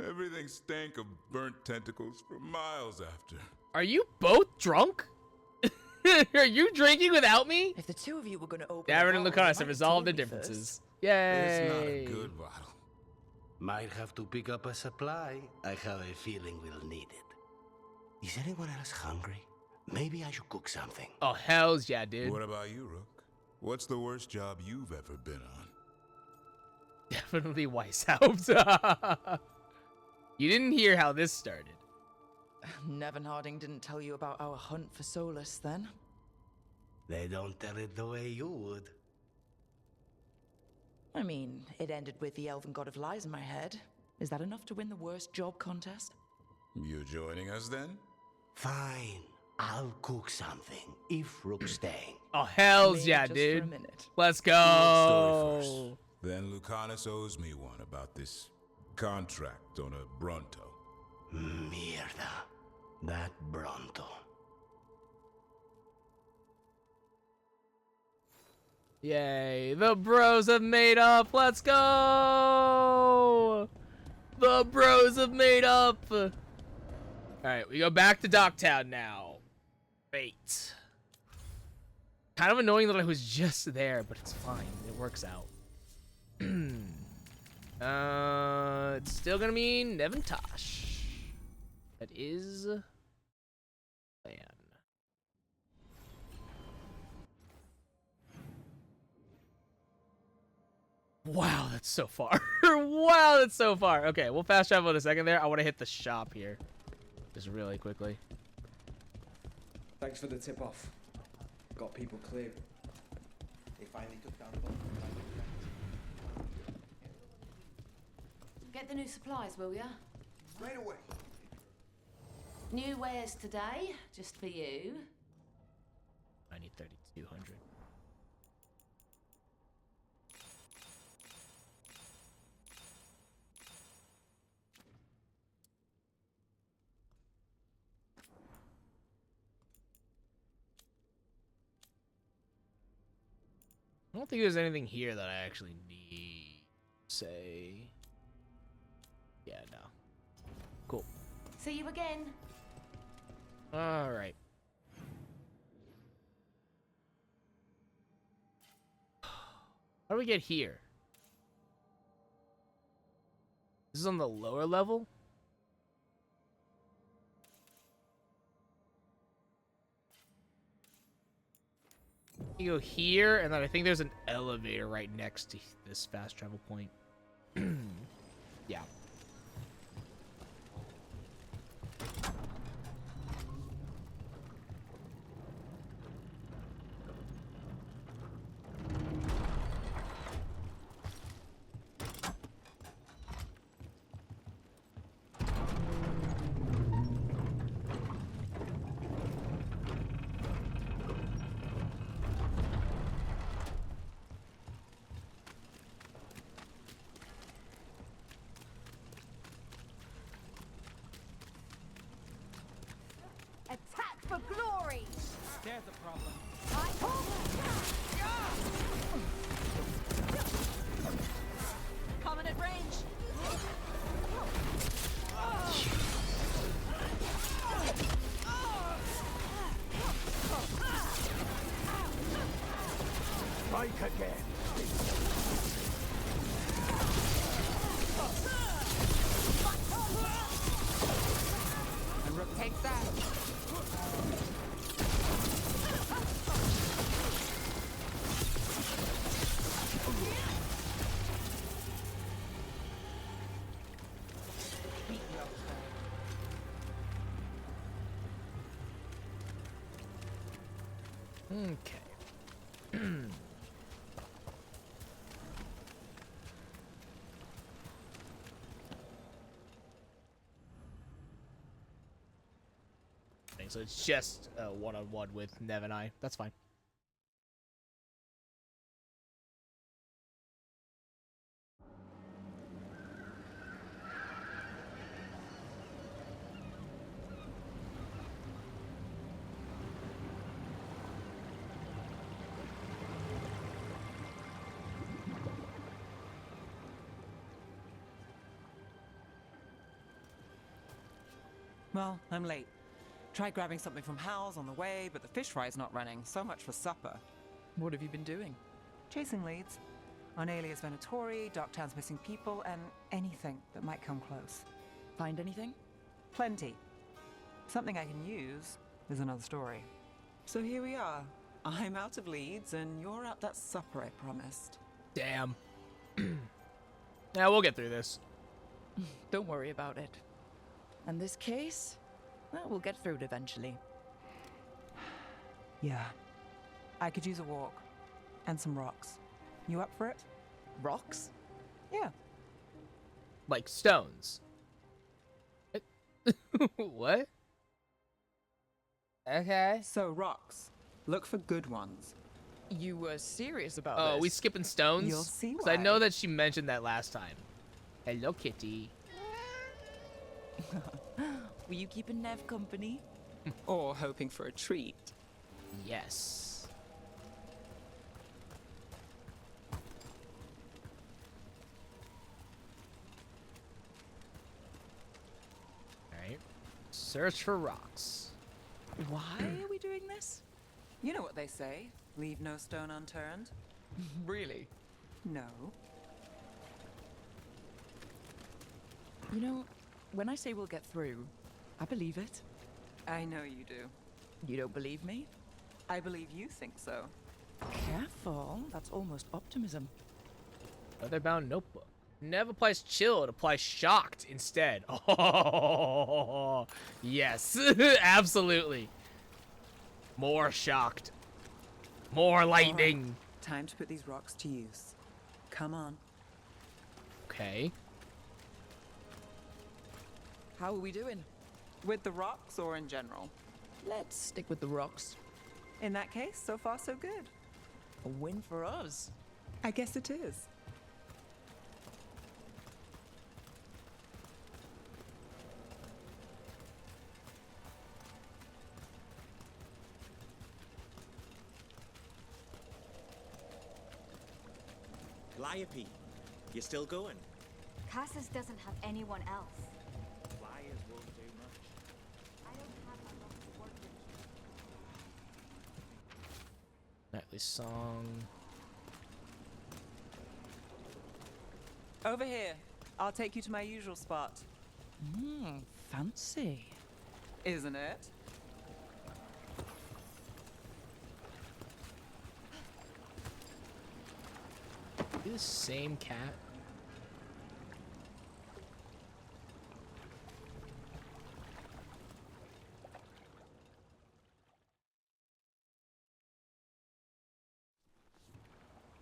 B: Everything stank of burnt tentacles for miles after.
A: Are you both drunk? Are you drinking without me?
D: If the two of you were going to open
A: Davern
D: a
A: and
D: bottle,
A: Lucanus
D: you
A: have
D: might
A: resolved their
D: told me
A: differences.
D: first.
A: Yay!
B: It's not a good bottle.
M: Might have to pick up a supply. I have a feeling we'll need it. Is anyone else hungry? Maybe I should cook something.
A: Oh, hells yeah, dude.
B: What about you, Rook? What's the worst job you've ever been on?
A: Definitely Weishaupt. You didn't hear how this started.
D: Nevin Harding didn't tell you about our hunt for Solus, then?
M: They don't tell it the way you would.
D: I mean, it ended with the elven god of lies in my head. Is that enough to win the worst job contest?
B: You joining us then?
M: Fine. I'll cook something, if Rook's staying.
A: Oh, hells
D: Maybe
A: yeah,
D: just for a
A: dude.
D: minute.
A: Let's
B: Long story first.
A: go.
B: Then Lucanus owes me one about this contract on a Bronto.
M: Mierda. That Bronto.
A: Yay, the bros have made up. Let's go. The bros have made up. All right, we go back to Docktown now. Wait. Kind of annoying that I was just there, but it's fine. It works out. It's still gonna be Nevintosh. That is plan. Wow, that's so far. Wow, that's so far. Okay, we'll fast travel in a second there. I want to hit the shop here. Just really quickly.
R: Thanks for the tip off. Got people clear. They finally took down the bomb.
L: Get the new supplies, will ya?
R: Right away.
L: New wares today, just for you.
A: I need 3,200. I don't think there's anything here that I actually need. Say. Yeah, no. Cool.
L: See you again.
A: All right. How do we get here? This is on the lower level? You go here, and then I think there's an elevator right next to this fast travel point. Yeah.
S: Attack for glory!
T: There's a problem.
S: Coming at range.
R: again.
Q: And Rook takes that.
A: Okay. So it's just a one-on-one with Nev and I. That's fine.
N: Well, I'm late. Tried grabbing something from Hal's on the way, but the fish fry's not running. So much for supper.
D: What have you been doing?
N: Chasing leads. On Alias Venatori, Darktown's missing people, and anything that might come close.
D: Find anything?
N: Plenty. Something I can use is another story. So here we are. I'm out of leads, and you're at that supper I promised.
A: Damn. Yeah, we'll get through this.
D: Don't worry about it. And this case? Well, we'll get through it eventually.
N: Yeah. I could use a walk. And some rocks. You up for it?
D: Rocks?
N: Yeah.
A: Like stones. What? Okay.
N: So, rocks. Look for good ones.
D: You were serious about
A: Oh,
D: this?
A: we skipping stones?
N: You'll see
A: 'Cause
N: why.
A: I know that she mentioned that last time. Hello, kitty.
D: Were you keeping Nev company?
N: Or hoping for a treat?
A: Yes. Alright. Search for rocks.
D: Why are we doing this?
N: You know what they say. Leave no stone unturned.
D: Really?
N: No.
D: You know, when I say we'll get through, I believe it.
N: I know you do.
D: You don't believe me?
N: I believe you think so.
D: Careful, that's almost optimism.
A: Leatherbound notebook. Never applies chill, it applies shocked instead. Oh, yes. Absolutely. More shocked. More lightning.
N: All right. Time to put these rocks to use. Come on.
A: Okay.
D: How are we doing?
N: With the rocks or in general?
D: Let's stick with the rocks.
N: In that case, so far so good.
D: A win for us.
N: I guess it is.
T: Calliope, you still going?
E: Cassis doesn't have anyone else.
T: Flyers won't do much.
E: I don't have a lot of work with you.
A: Nightly song.
N: Over here. I'll take you to my usual spot.
D: Fancy.
N: Isn't it?
A: The same cat.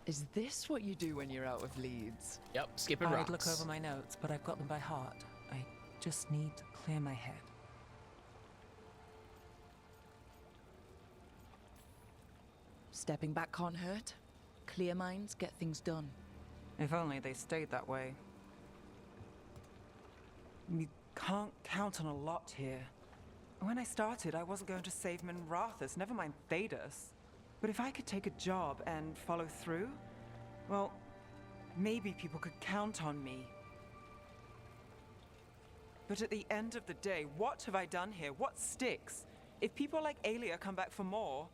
D: Is this what you do when you're out of leads?
A: Yep, skipping
N: I'd
A: rocks.
N: look over my notes, but I've got them by heart. I just need to clear my head.
D: Stepping back can't hurt. Clear minds get things done.
N: If only they stayed that way. You can't count on a lot here. When I started, I wasn't going to save Minrathus, never mind Thedas. But if I could take a job and follow through, well, maybe people could count on me. But at the end of the day, what have I done here? What sticks? If people like Aelia come back for more...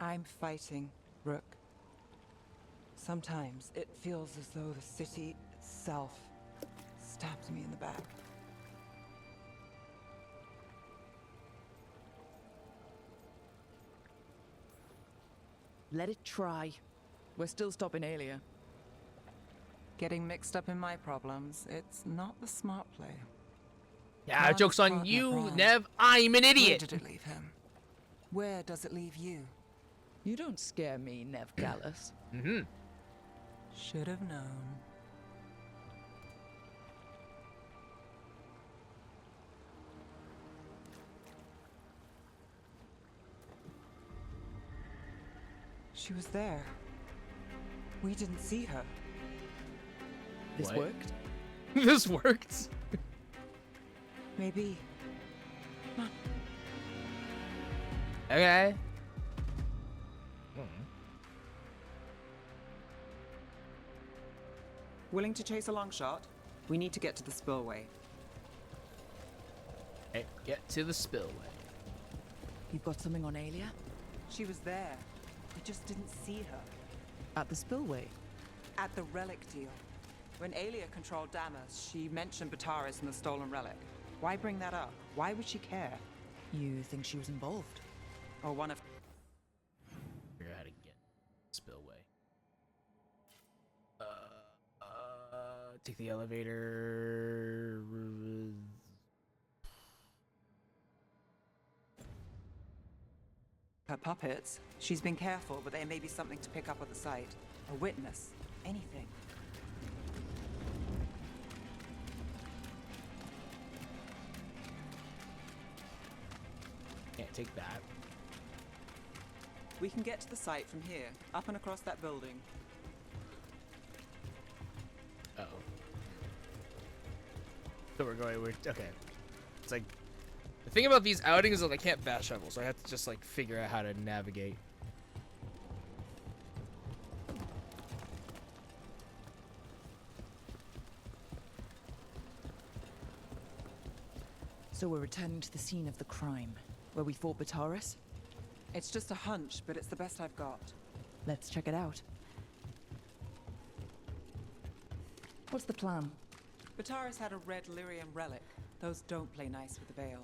N: I'm fighting, Rook. Sometimes it feels as though the city itself stabs me in the back.
D: Let it try. We're still stopping Aelia.
N: Getting mixed up in my problems, it's not the smart play.
A: Yeah,
N: One's
A: joke's on
N: partner
A: you,
N: Bran.
A: Nev. I'm an
N: Where
A: idiot.
N: did it leave him? Where does it leave you?
D: You don't scare me, Nev Gallus.
A: Mm-hmm.
N: Should have known. She was there. We didn't see her.
D: This
A: What?
D: worked?
A: This worked?
N: Maybe. Come on.
A: Okay.
N: Willing to chase a long shot? We need to get to the spillway.
A: Hey, get to the spillway.
D: You've got something on Aelia?
N: She was there. We just didn't see her.
D: At the spillway?
N: At the relic deal. When Aelia controlled Damas, she mentioned Bataris and the stolen relic. Why bring that up? Why would she care?
D: You think she was involved?
N: Or one of...
A: Figure out how to get spillway. Take the elevator.
N: Her puppets. She's been careful, but there may be something to pick up at the site. A witness. Anything.
A: Can't take that.
N: We can get to the site from here, up and across that building.
A: Uh-oh. So we're okay. It's like the thing about these outings is that I can't bat shovel, so I have to just like figure out how to navigate.
D: So we're returning to the scene of the crime, where we fought Bataris?
N: It's just a hunch, but it's the best I've got.
D: Let's check it out. What's the plan?
N: Bataris had a red lyrium relic. Those don't play nice with the Veil.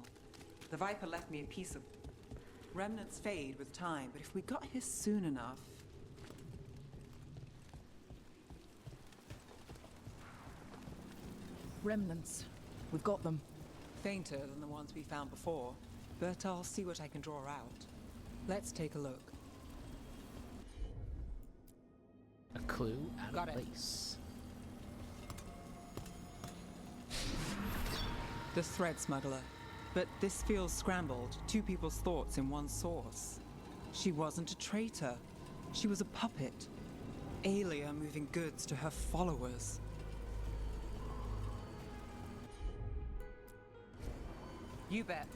N: The Viper left me a piece of... Remnants fade with time, but if we got here soon enough...
D: Remnants. We've got them.
N: Fainter than the ones we found before, but I'll see what I can draw out. Let's take a look.
A: A clue out
N: Got
A: of
N: it.
A: place.
N: The thread smuggler. But this feels scrambled. Two people's thoughts in one source. She wasn't a traitor. She was a puppet. Aelia moving goods to her followers. You bet.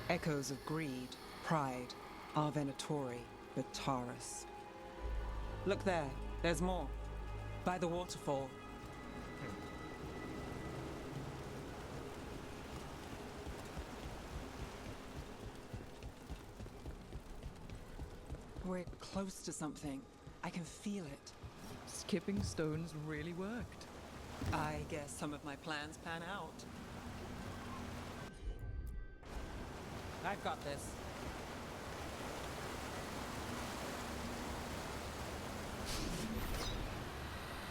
N: Echoes of greed, pride, our Venatori, Bataris. Look there, there's more. By the waterfall. We're close to something. I can feel it.
D: Skipping stones really worked.
N: I guess some of my plans pan out. I've got this.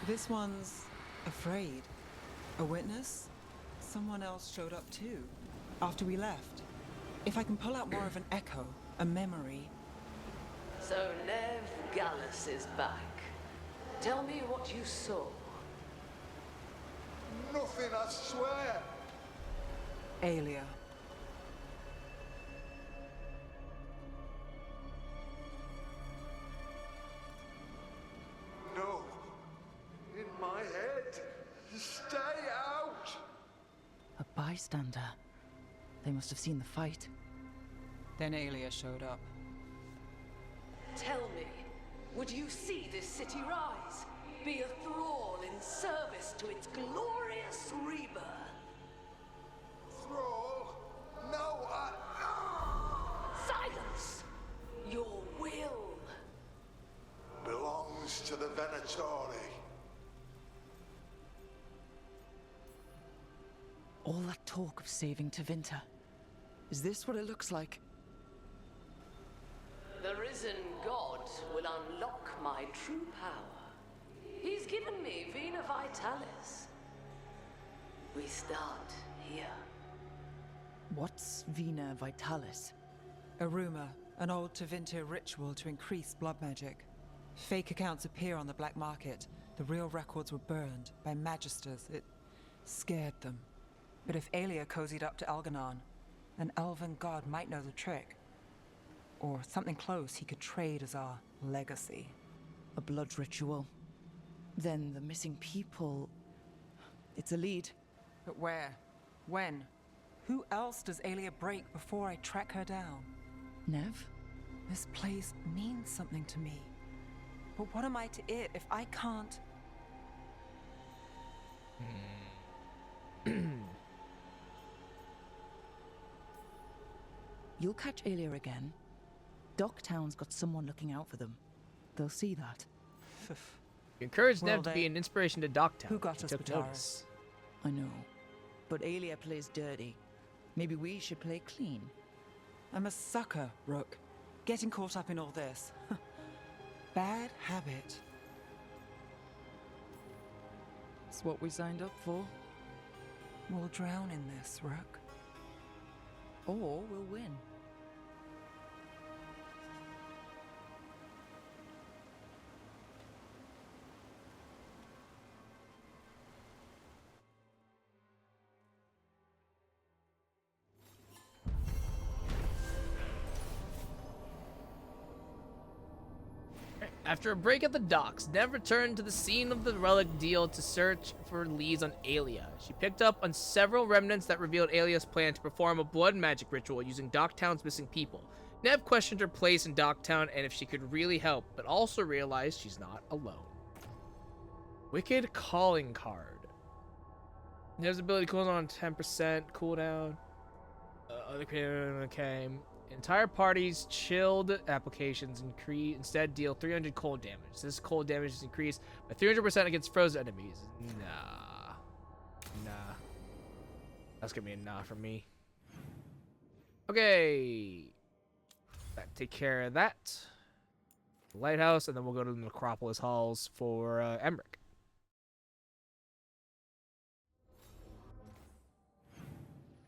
N: This one's afraid. A witness? Someone else showed up too, after we left. If I can pull out more of an echo, a memory.
U: So Nev Gallus is back. Tell me what you saw.
V: Nothing, I swear.
N: Aelia.
V: No. In my head. Stay out.
D: A bystander. They must have seen the fight.
N: Then Aelia showed up.
U: Tell me, would you see this city rise? Be a thrall in service to its glorious rebirth?
V: Thrall? Charlie.
D: All that talk of saving Tevinter. Is this what it looks like?
U: The risen god will unlock my true power. He's given me Vena Vitalis. We start here.
D: What's Vena Vitalis?
N: A rumor, an old Tevinter ritual to increase blood magic. Fake accounts appear on the black market. The real records were burned by magisters. It scared them. But if Aelia cozied up to Algernon, an elven god might know the trick. Or something close he could trade as our legacy.
D: A blood ritual. Then the missing people... It's a lead.
N: But where? When? Who else does Aelia break before I track her down?
D: Nev?
N: This place means something to me. But what am I to it if I can't...
D: You'll catch Aelia again. Docktown's got someone looking out for them. They'll see that.
A: You encouraged
N: Well,
A: them to be an inspiration to Docktown.
N: Who got
A: She
N: us
A: took
N: Bataris?
A: notice.
D: I know. But Aelia plays dirty. Maybe we should play clean.
N: I'm a sucker, Rook. Getting caught up in all this. Bad habit.
D: It's what we signed up for.
N: We'll drown in this, Rook.
D: Or we'll win.
A: After a break at the docks, Nev returned to the scene of the relic deal to search for leads on Aelia. She picked up on several remnants that revealed Aelia's plan to perform a blood magic ritual using Docktown's missing people. Nev questioned her place in Docktown and if she could really help, but also realized she's not alone. Wicked Calling Card. Nev's ability cools on 10% cooldown. Okay. Entire party's chilled applications instead deal 300 cold damage. This cold damage is increased by 300% against frozen enemies. Nah. That's gonna be a nah for me. Okay. That take care of that. Lighthouse, and then we'll go to the Necropolis Halls for Emmerich.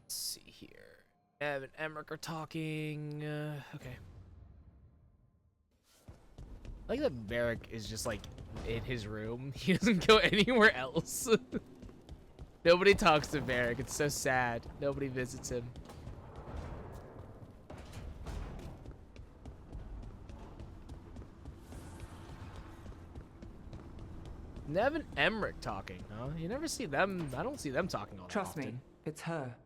A: Let's see here. Ev and Emmerich are talking. Okay. I like that Varric is just like in his room. He doesn't go anywhere else. Nobody talks to Varric. It's so sad. Nobody visits him. Nev and Emmerich talking, huh? You never see them. I don't see them talking all that
N: Trust
A: often.
N: me, it's her.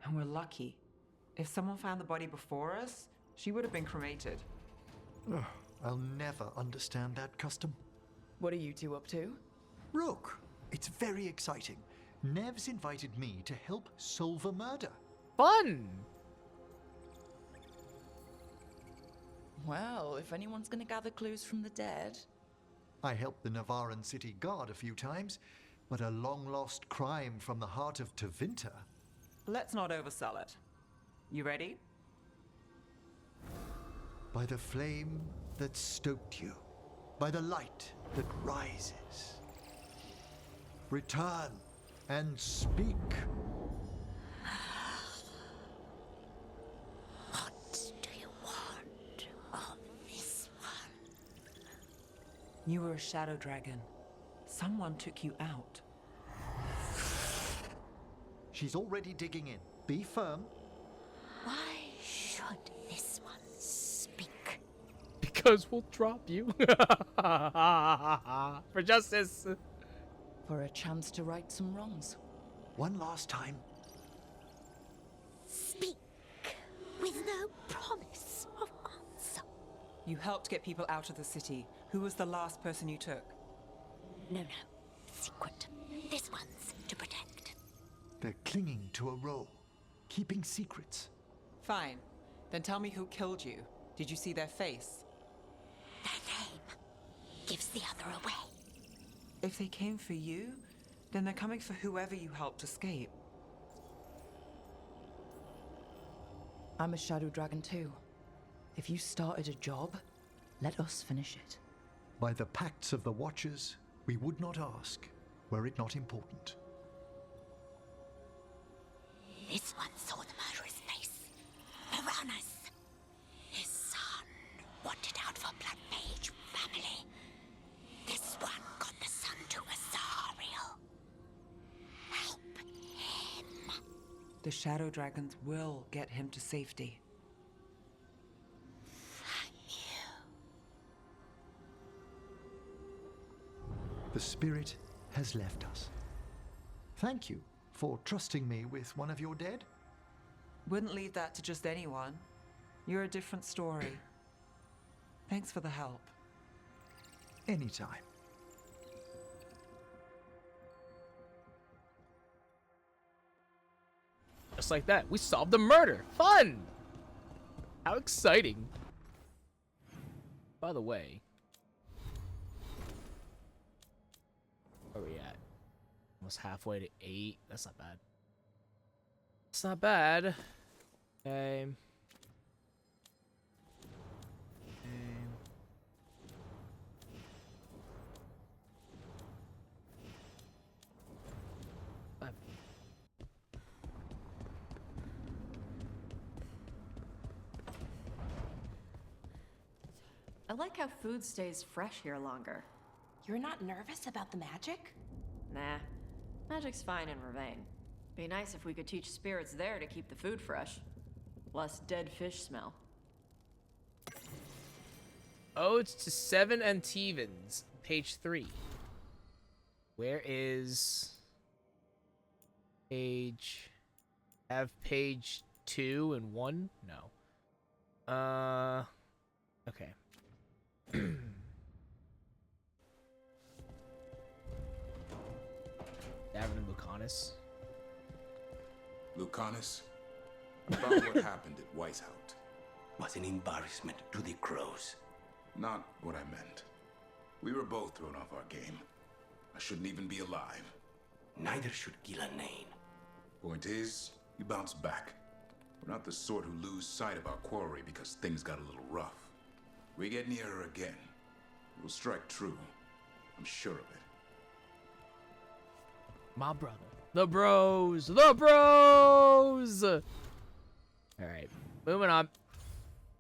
N: And we're lucky. If someone found the body before us, she would have been cremated.
K: Ugh, I'll never understand that custom.
D: What are you two up to?
K: Rook, it's very exciting. Nev's invited me to help solve a murder.
A: Fun!
D: Well, if anyone's gonna gather clues from the dead...
K: I helped the Navaran city guard a few times, but a long-lost crime from the heart of Tevinter.
N: Let's not oversell it. You ready?
K: By the flame that stoked you, by the light that rises. Return and speak.
H: What do you want of this one?
N: You were a shadow dragon. Someone took you out.
K: She's already digging in. Be firm.
H: Why should this one speak?
A: Because we'll drop you. For justice.
D: For a chance to right some wrongs.
K: One last time.
H: Speak with no promise of answer.
N: You helped get people out of the city. Who was the last person you took?
H: No. Secret. This one's to protect.
K: They're clinging to a role, keeping secrets.
N: Fine. Then tell me who killed you. Did you see their face?
H: Their name gives the other away.
N: If they came for you, then they're coming for whoever you helped escape.
D: I'm a Shadow Dragon too. If you started a job, let us finish it.
K: By the pacts of the Watchers, we would not ask, were it not important.
I: This one saw the murderer's face. Piranhas. His son wanted out for Blood Mage family. This one got the son to Asariel. Help him.
N: The Shadow Dragons will get him to safety.
K: The spirit has left us. Thank you for trusting me with one of your dead.
N: Wouldn't leave that to just anyone. You're a different story. Thanks for the help.
K: Anytime.
A: Just like that, we solved the murder. Fun! How exciting. By the way, where are we at? Almost halfway to 8. That's not bad. It's not bad. Okay.
L: I like how food stays fresh here longer.
I: You're not nervous about the magic?
L: Nah. Magic's fine in Ravane. Be nice if we could teach spirits there to keep the food fresh. Less dead fish smell.
A: Odes to 7 Antevans, page 3. Where is page? Have page 2 and 1? No. Okay. Davin and Lucanus.
B: Lucanus, about what happened at Weishout.
M: Was an embarrassment to the crows.
B: Not what I meant. We were both thrown off our game. I shouldn't even be alive.
M: Neither should Gillenane.
B: Point is, we bounced back. We're not the sort who lose sight of our quarry because things got a little rough. We get near her again. We'll strike true. I'm sure of it.
A: My brother. The bros! The bros! Alright, moving on.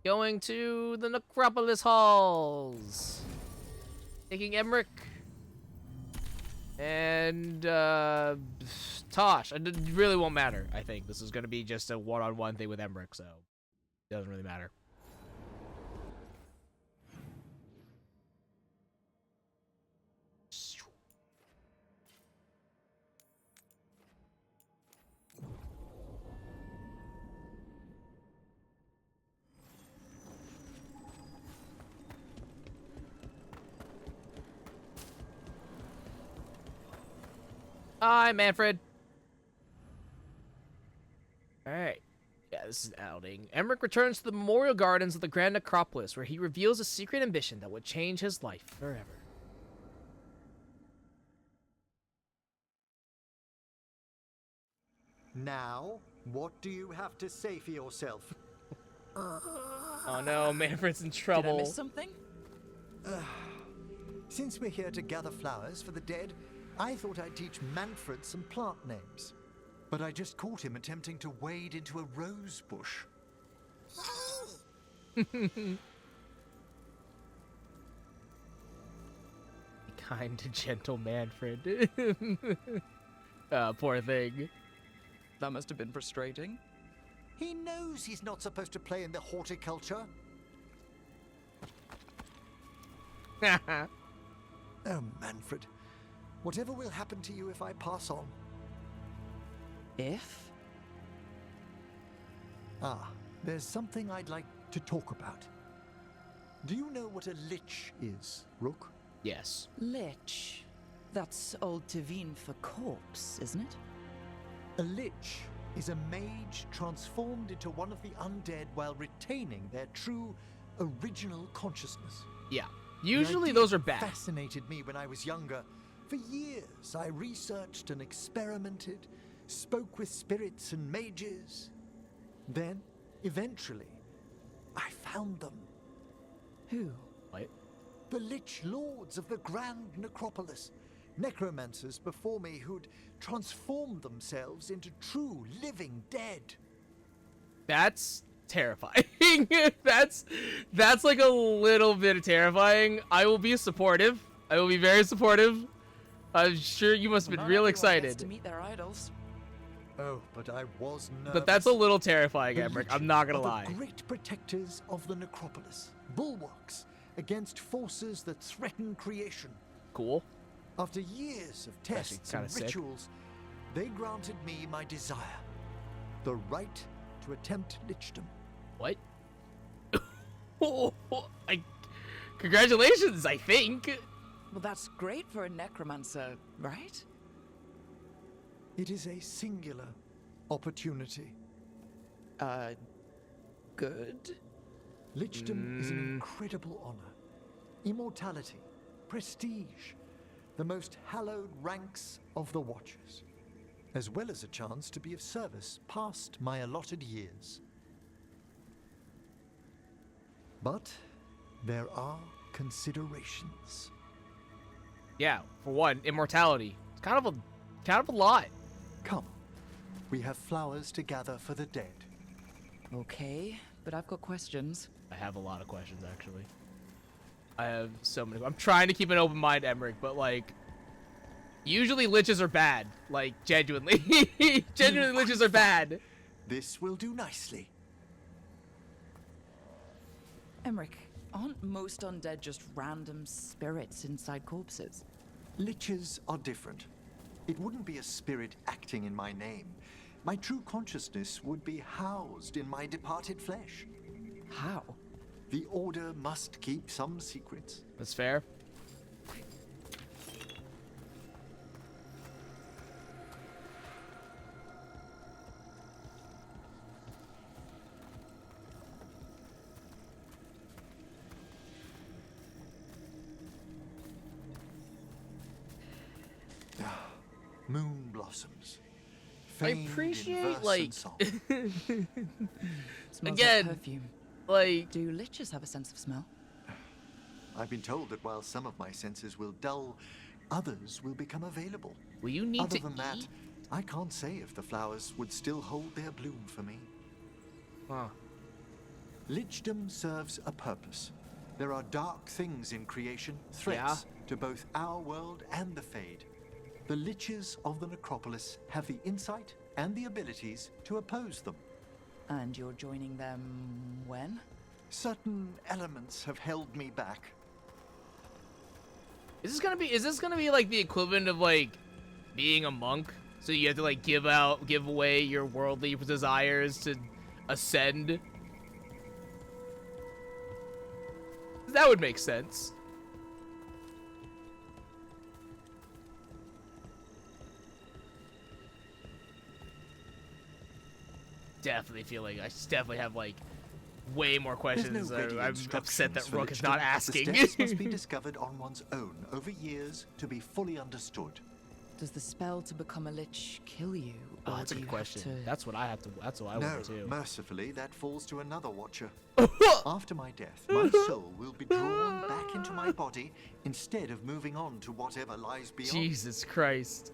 A: Going to the Necropolis Halls. Taking Emmerich. And, Tosh. It really won't matter, I think. This is going to be just a one-on-one thing with Emmerich, so it doesn't really matter. Hi, Manfred. Alright. Yeah, this is an outing. Emmerich returns to the Memorial Gardens of the Grand Necropolis, where he reveals a secret ambition that would change his life forever.
K: Now, what do you have to say for yourself?
A: Oh no, Manfred's in trouble.
D: Did I miss something?
K: Since we're here to gather flowers for the dead, I thought I'd teach Manfred some plant names. But I just caught him attempting to wade into a rose bush.
A: Kind and gentle Manfred. Poor thing.
D: That must have been frustrating.
K: He knows he's not supposed to play in the horticulture. Oh, Manfred. Whatever will happen to you if I pass on?
D: If?
K: Ah, there's something I'd like to talk about. Do you know what a lich is, Rook?
A: Yes.
D: Lich. That's Old Tevin for corpse, isn't it?
K: A lich is a mage transformed into one of the undead while retaining their true, original consciousness.
A: Yeah. Usually those are bad.
K: Fascinated me when I was younger, For years, I researched and experimented, spoke with spirits and mages. Then, eventually, I found them.
D: Who?
A: What?
K: The Lich Lords of the Grand Necropolis. Necromancers before me who'd transformed themselves into true living dead.
A: That's terrifying. that's like a little bit terrifying. I will be supportive. I will be very supportive. I'm sure you must have been real excited.
D: To meet their idols.
K: Oh, but I was nervous.
A: But that's a little terrifying,
K: The
A: Emmerich.
K: Liches
A: I'm not gonna
K: are
A: lie.
K: The great protectors of the necropolis, bulwarks against forces that threaten creation.
A: Cool.
K: After years of
A: Actually
K: tests
A: kinda
K: and
A: sick.
K: rituals, they granted me my desire, the right to attempt lichdom.
A: What? Congratulations, I think.
D: Well, that's great for a necromancer, right?
K: It is a singular opportunity.
D: Good?
K: Lichdom is an incredible honor. Immortality, prestige, the most hallowed ranks of the Watchers, as well as a chance to be of service past my allotted years. But there are considerations.
A: Yeah, for one, immortality. It's kind of a lot.
K: Come, we have flowers to gather for the dead.
D: Okay, but I've got questions.
A: I have a lot of questions, actually. I have so many. I'm trying to keep an open mind, Emmerich, but like, usually liches are bad. Like, genuinely. Genuinely, liches are bad.
K: This will do nicely.
D: Emmerich, aren't most undead just random spirits inside corpses?
K: Liches are different. It wouldn't be a spirit acting in my name. My true consciousness would be housed in my departed flesh.
D: How?
K: The Order must keep some secrets.
A: That's fair.
K: Moon blossoms.
A: I
K: famed in
A: appreciate,
K: verse
A: like,
K: and song.
D: Smells
A: again,
D: like perfume.
A: like,
D: do liches have a sense of smell?
K: I've been told that while some of my senses will dull, others will become available.
A: Will you need
K: Other
A: to
K: than that,
A: eat?
K: I can't say if the flowers would still hold their bloom for me.
A: Huh.
K: Lichdom serves a purpose. There are dark things in creation, threats to both our world and the Fade. The Liches of the Necropolis have the insight and the abilities to oppose them.
D: And you're joining them when?
K: Certain elements have held me back.
A: Is this gonna be like the equivalent of like being a monk? So you have to like give away your worldly desires to ascend? That would make sense. Definitely feel like I definitely have like way more questions.
K: There's no ready
A: I'm upset that
K: instructions for
A: Rook is
K: Lichdom.
A: not
K: The
A: asking.
K: steps must be discovered on one's own over years to be fully understood.
D: Does the spell to become a lich kill you?
A: Oh,
D: or
A: that's a
D: do
A: good
D: you
A: question.
D: have to...
A: That's what I have to. That's what I
K: No,
A: want to do.
K: mercifully, that falls to another Watcher. After my death, my soul will be drawn back into my body instead of moving on to whatever lies beyond.
A: Jesus Christ.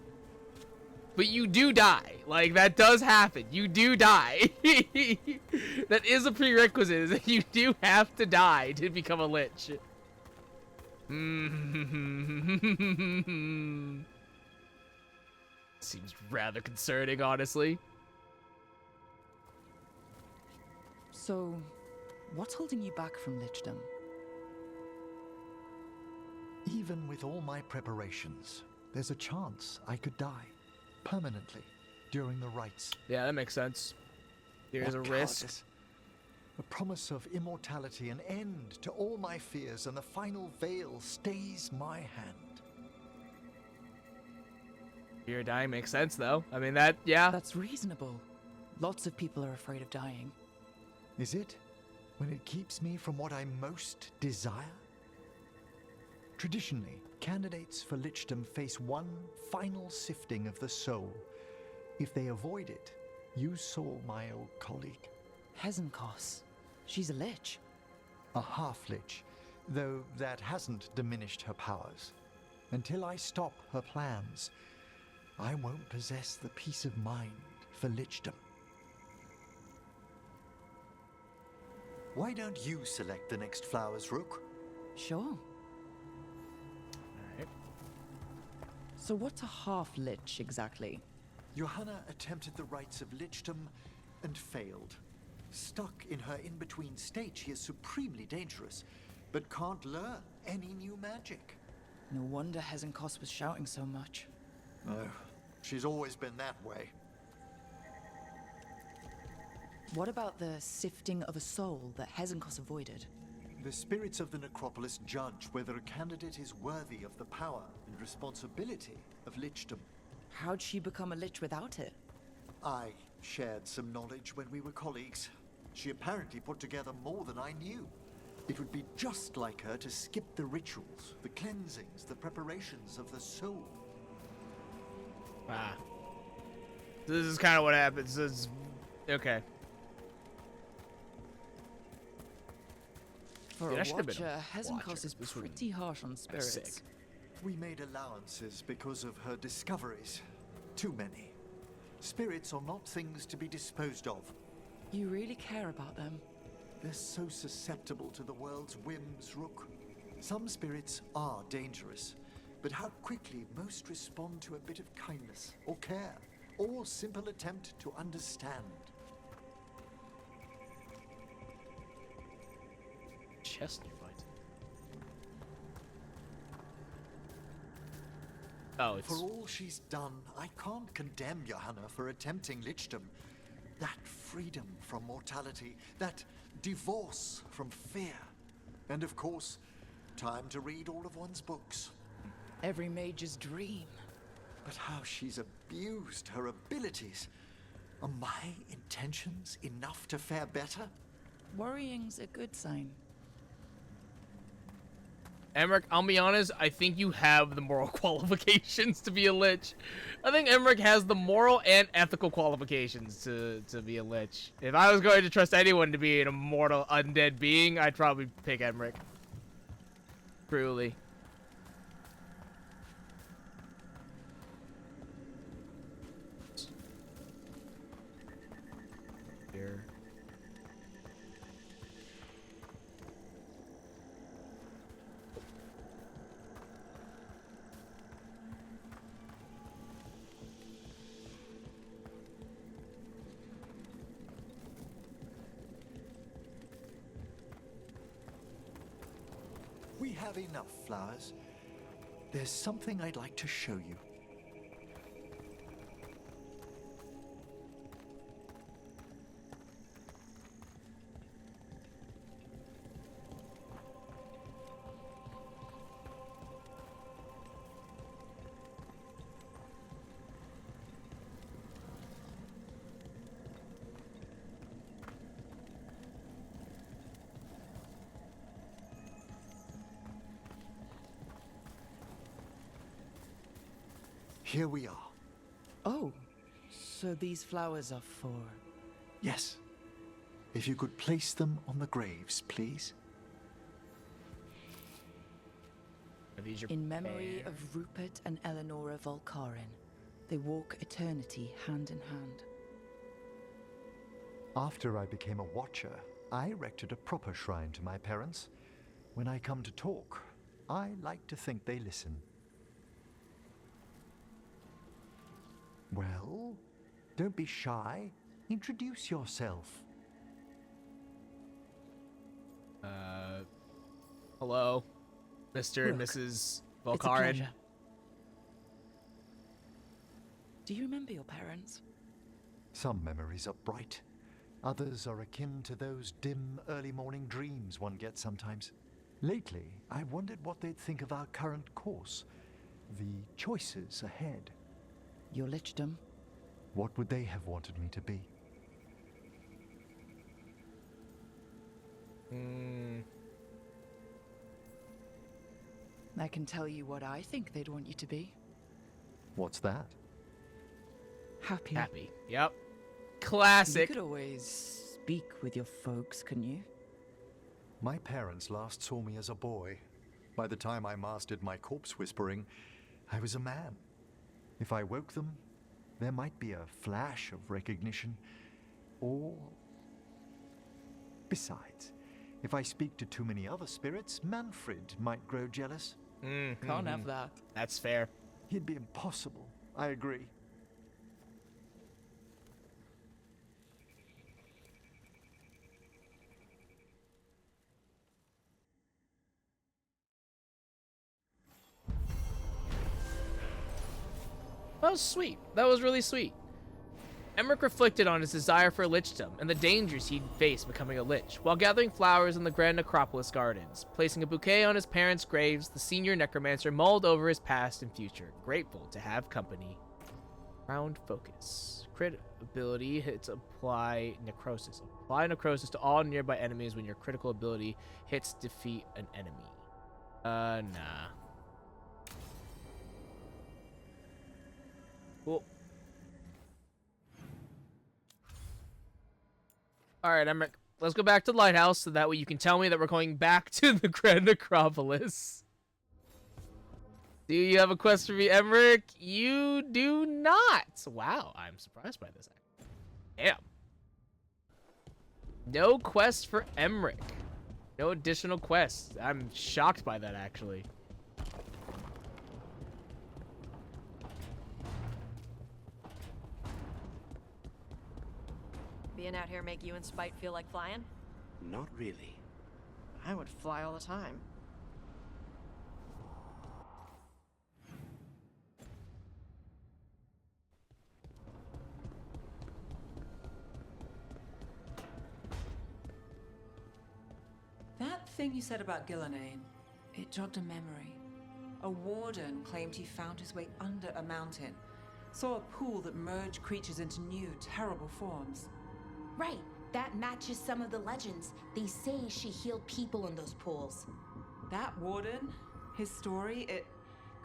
A: But you do die. Like, that does happen. You do die. That is a prerequisite, is that you do have to die to become a lich. Seems rather concerning, honestly.
D: So, what's holding you back from lichdom?
K: Even with all my preparations, there's a chance I could die permanently during the rites.
A: Yeah, that makes sense. There's a
K: What
A: risk.
K: cowardice. A promise of immortality, an end to all my fears, and the final veil stays my hand.
A: Fear of dying makes sense, though. I mean, that, yeah.
D: That's reasonable. Lots of people are afraid of dying.
K: Is it? When it keeps me from what I most desire? Traditionally, candidates for lichdom face one final sifting of the soul. If they avoid it, you saw my old colleague.
D: Hezenkos. She's a lich.
K: A half-lich, though that hasn't diminished her powers. Until I stop her plans, I won't possess the peace of mind for lichdom. Why don't you select the next flowers, Rook?
D: Sure.
A: Alright.
D: So what's a half-lich exactly?
K: Johanna attempted the rites of lichdom and failed. Stuck in her in-between state, she is supremely dangerous, but can't learn any new magic.
D: No wonder Hezenkos was shouting so much.
K: No, she's always been that way.
D: What about the sifting of a soul that Hezenkos avoided?
K: The spirits of the necropolis judge whether a candidate is worthy of the power and responsibility of lichdom.
D: How'd she become a lich without it?
K: I shared some knowledge when we were colleagues. She apparently put together more than I knew. It would be just like her to skip the rituals, the cleansings, the preparations of the soul.
A: Ah. This is kind of what happens. Okay.
D: For
A: Dude, I
D: a
A: should have been
D: watcher,
A: a
D: Hezenkos
A: watcher.
D: is
A: This would've
D: pretty harsh on spirits.
A: sick.
K: We made allowances because of her discoveries. Too many. Spirits are not things to be disposed of.
D: You really care about them?
K: They're so susceptible to the world's whims, Rook. Some spirits are dangerous, but how quickly most respond to a bit of kindness or care, or simple attempt to understand.
A: Chest fight. Oh, it's...
K: For all she's done, I can't condemn Johanna for attempting lichdom. That freedom from mortality, that divorce from fear. And of course, time to read all of one's books.
D: Every mage's dream.
K: But how she's abused her abilities. Are my intentions enough to fare better?
D: Worrying's a good sign.
A: Emmerich, I'll be honest, I think you have the moral qualifications to be a lich. I think Emmerich has the moral and ethical qualifications to be a lich. If I was going to trust anyone to be an immortal undead being, I'd probably pick Emmerich. Truly. Here.
K: We have enough flowers. There's something I'd like to show you. Here we are.
D: Oh, so these flowers are for...
K: Yes. If you could place them on the graves, please.
A: Are these your
D: In memory of Rupert and Eleonora Volkarin, they walk eternity hand in hand.
K: After I became a watcher, I erected a proper shrine to my parents. When I come to talk, I like to think they listen. Well, don't be shy. Introduce yourself.
A: Hello, Mr. and
D: Look,
A: Mrs.
D: It's a
A: Volkarin.
D: pleasure. Do you remember your parents?
K: Some memories are bright. Others are akin to those dim early morning dreams one gets sometimes. Lately, I wondered what they'd think of our current course, the choices ahead.
D: Your lichdom?
K: What would they have wanted me to be?
D: I can tell you what I think they'd want you to be.
G: What's that?
D: Happy.
A: Happy. Yep. Classic.
D: You could always speak with your folks, couldn't you?
G: My parents last saw me as a boy. By the time I mastered my corpse whispering, I was a man. If I woke them, there might be a flash of recognition, or... Besides, if I speak to too many other spirits, Manfred might grow jealous.
D: Can't have that.
A: That's fair.
G: He'd be impossible. I agree.
A: That was sweet. That was really sweet. Emmerich reflected on his desire for lichdom and the dangers he'd face becoming a lich, while gathering flowers in the Grand Necropolis gardens. Placing a bouquet on his parents' graves, the senior necromancer mulled over his past and future, grateful to have company. Round focus. Crit ability hits apply necrosis. Apply necrosis to all nearby enemies when your critical ability hits defeat an enemy. Nah. Cool. Alright, Emmerich, let's go back to the lighthouse so that way you can tell me that we're going back to the Grand Necropolis. Do you have a quest for me, Emmerich? You do not. Wow, I'm surprised by this. Damn. No quest for Emmerich. No additional quests. I'm shocked by that, actually.
L: Being out here make you and Spite feel like flying?
M: Not really.
L: I would fly all the time.
N: That thing you said about Gillenane, it jogged a memory. A warden claimed he found his way under a mountain, saw a pool that merged creatures into new, terrible forms.
I: Right, that matches some of the legends. They say she healed people in those pools.
N: That warden, his story, it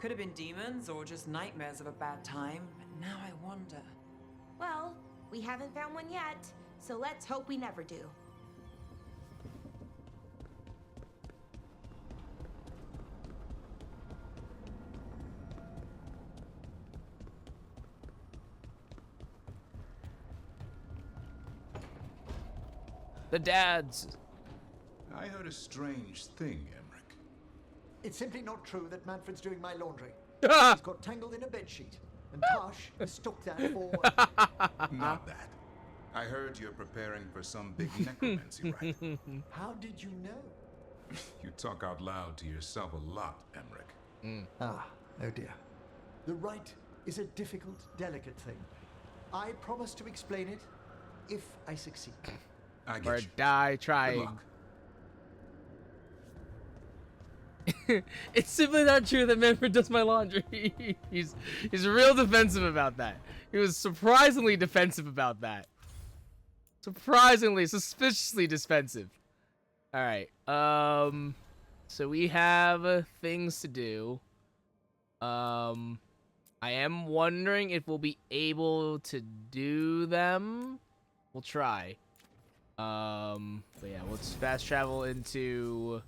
N: could have been demons or just nightmares of a bad time, but now I wonder.
I: Well, we haven't found one yet, so let's hope we never do.
A: The dads.
B: I heard a strange thing, Emmerich.
K: It's simply not true that Manfred's doing my laundry. He's got tangled in a bedsheet, and Tosh mistook that for...
B: Not that. I heard you're preparing for some big necromancy rite.
K: How did you know?
B: You talk out loud to yourself a lot, Emmerich.
K: Ah, oh dear. The rite is a difficult, delicate thing. I promise to explain it if I succeed.
B: I get
A: Or
B: you.
A: die
B: Good
A: trying.
B: luck.
A: It's simply not true that Manfred does my laundry. he's real defensive about that. He was surprisingly defensive about that. Surprisingly, suspiciously defensive. All right. So we have things to do. I am wondering if we'll be able to do them. We'll try. But yeah, let's fast travel into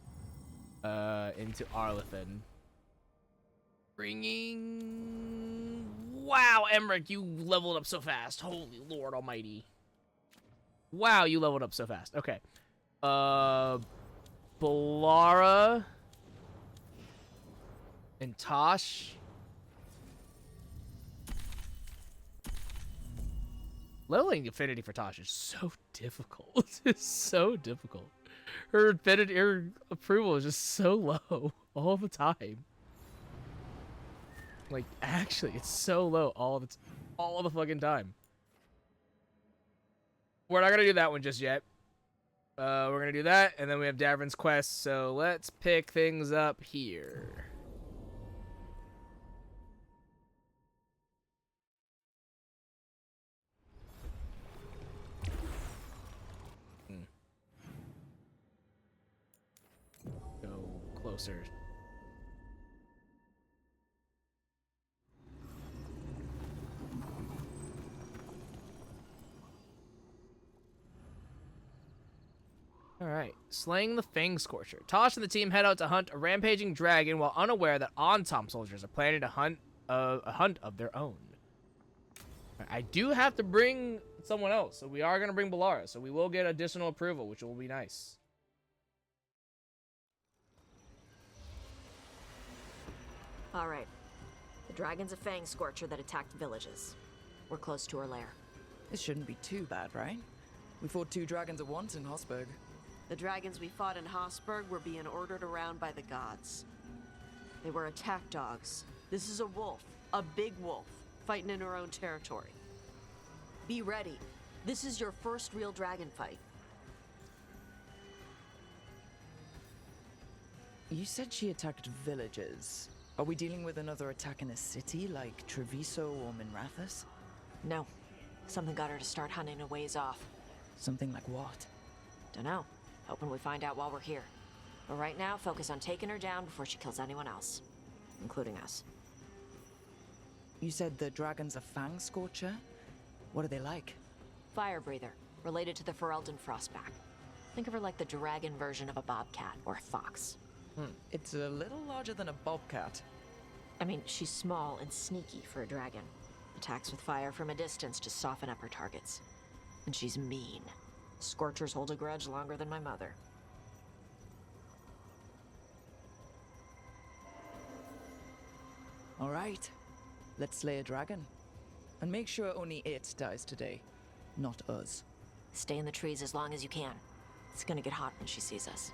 A: Arlethan. Bringing... Wow, Emmerich, you leveled up so fast. Holy Lord Almighty. Wow, you leveled up so fast. Okay. Bellara and Tosh. Leveling affinity for Tosh is so difficult. It's so difficult. Her affinity, her approval is just so low all the time. Like, actually, it's so low all the fucking time. We're not gonna do that one just yet. We're gonna do that, and then we have Davrin's quest. So let's pick things up here. Go closer. Alright, slaying the Fang Scorcher. Tosh and the team head out to hunt a rampaging dragon while unaware that Antom soldiers are planning a hunt of their own. I do have to bring someone else, so we are going to bring Balara, so we will get additional approval, which will be nice.
L: All right. The dragon's a Fang Scorcher that attacked villages. We're close to her lair.
D: This shouldn't be too bad, right? We fought 2 dragons at once in Hossberg.
L: The dragons we fought in Hossberg were being ordered around by the gods. They were attack dogs. This is a wolf, a big wolf, fighting in her own territory. Be ready. This is your first real dragon fight.
D: You said she attacked villages. Are we dealing with another attack in a city like Treviso or Minrathous?
L: No. Something got her to start hunting a ways off.
D: Something like what?
L: Dunno. Hoping we find out while we're here. But right now, focus on taking her down before she kills anyone else. Including us.
D: You said the dragon's a Fang Scorcher? What are they like?
L: Fire breather, related to the Ferelden Frostback. Think of her like the dragon version of a bobcat or a fox.
D: It's a little larger than a bobcat.
L: I mean, she's small and sneaky for a dragon. Attacks with fire from a distance to soften up her targets. And she's mean. Scorchers hold a grudge longer than my mother.
D: All right, let's slay a dragon. And make sure only it dies today, not us.
L: Stay in the trees as long as you can. It's gonna get hot when she sees us.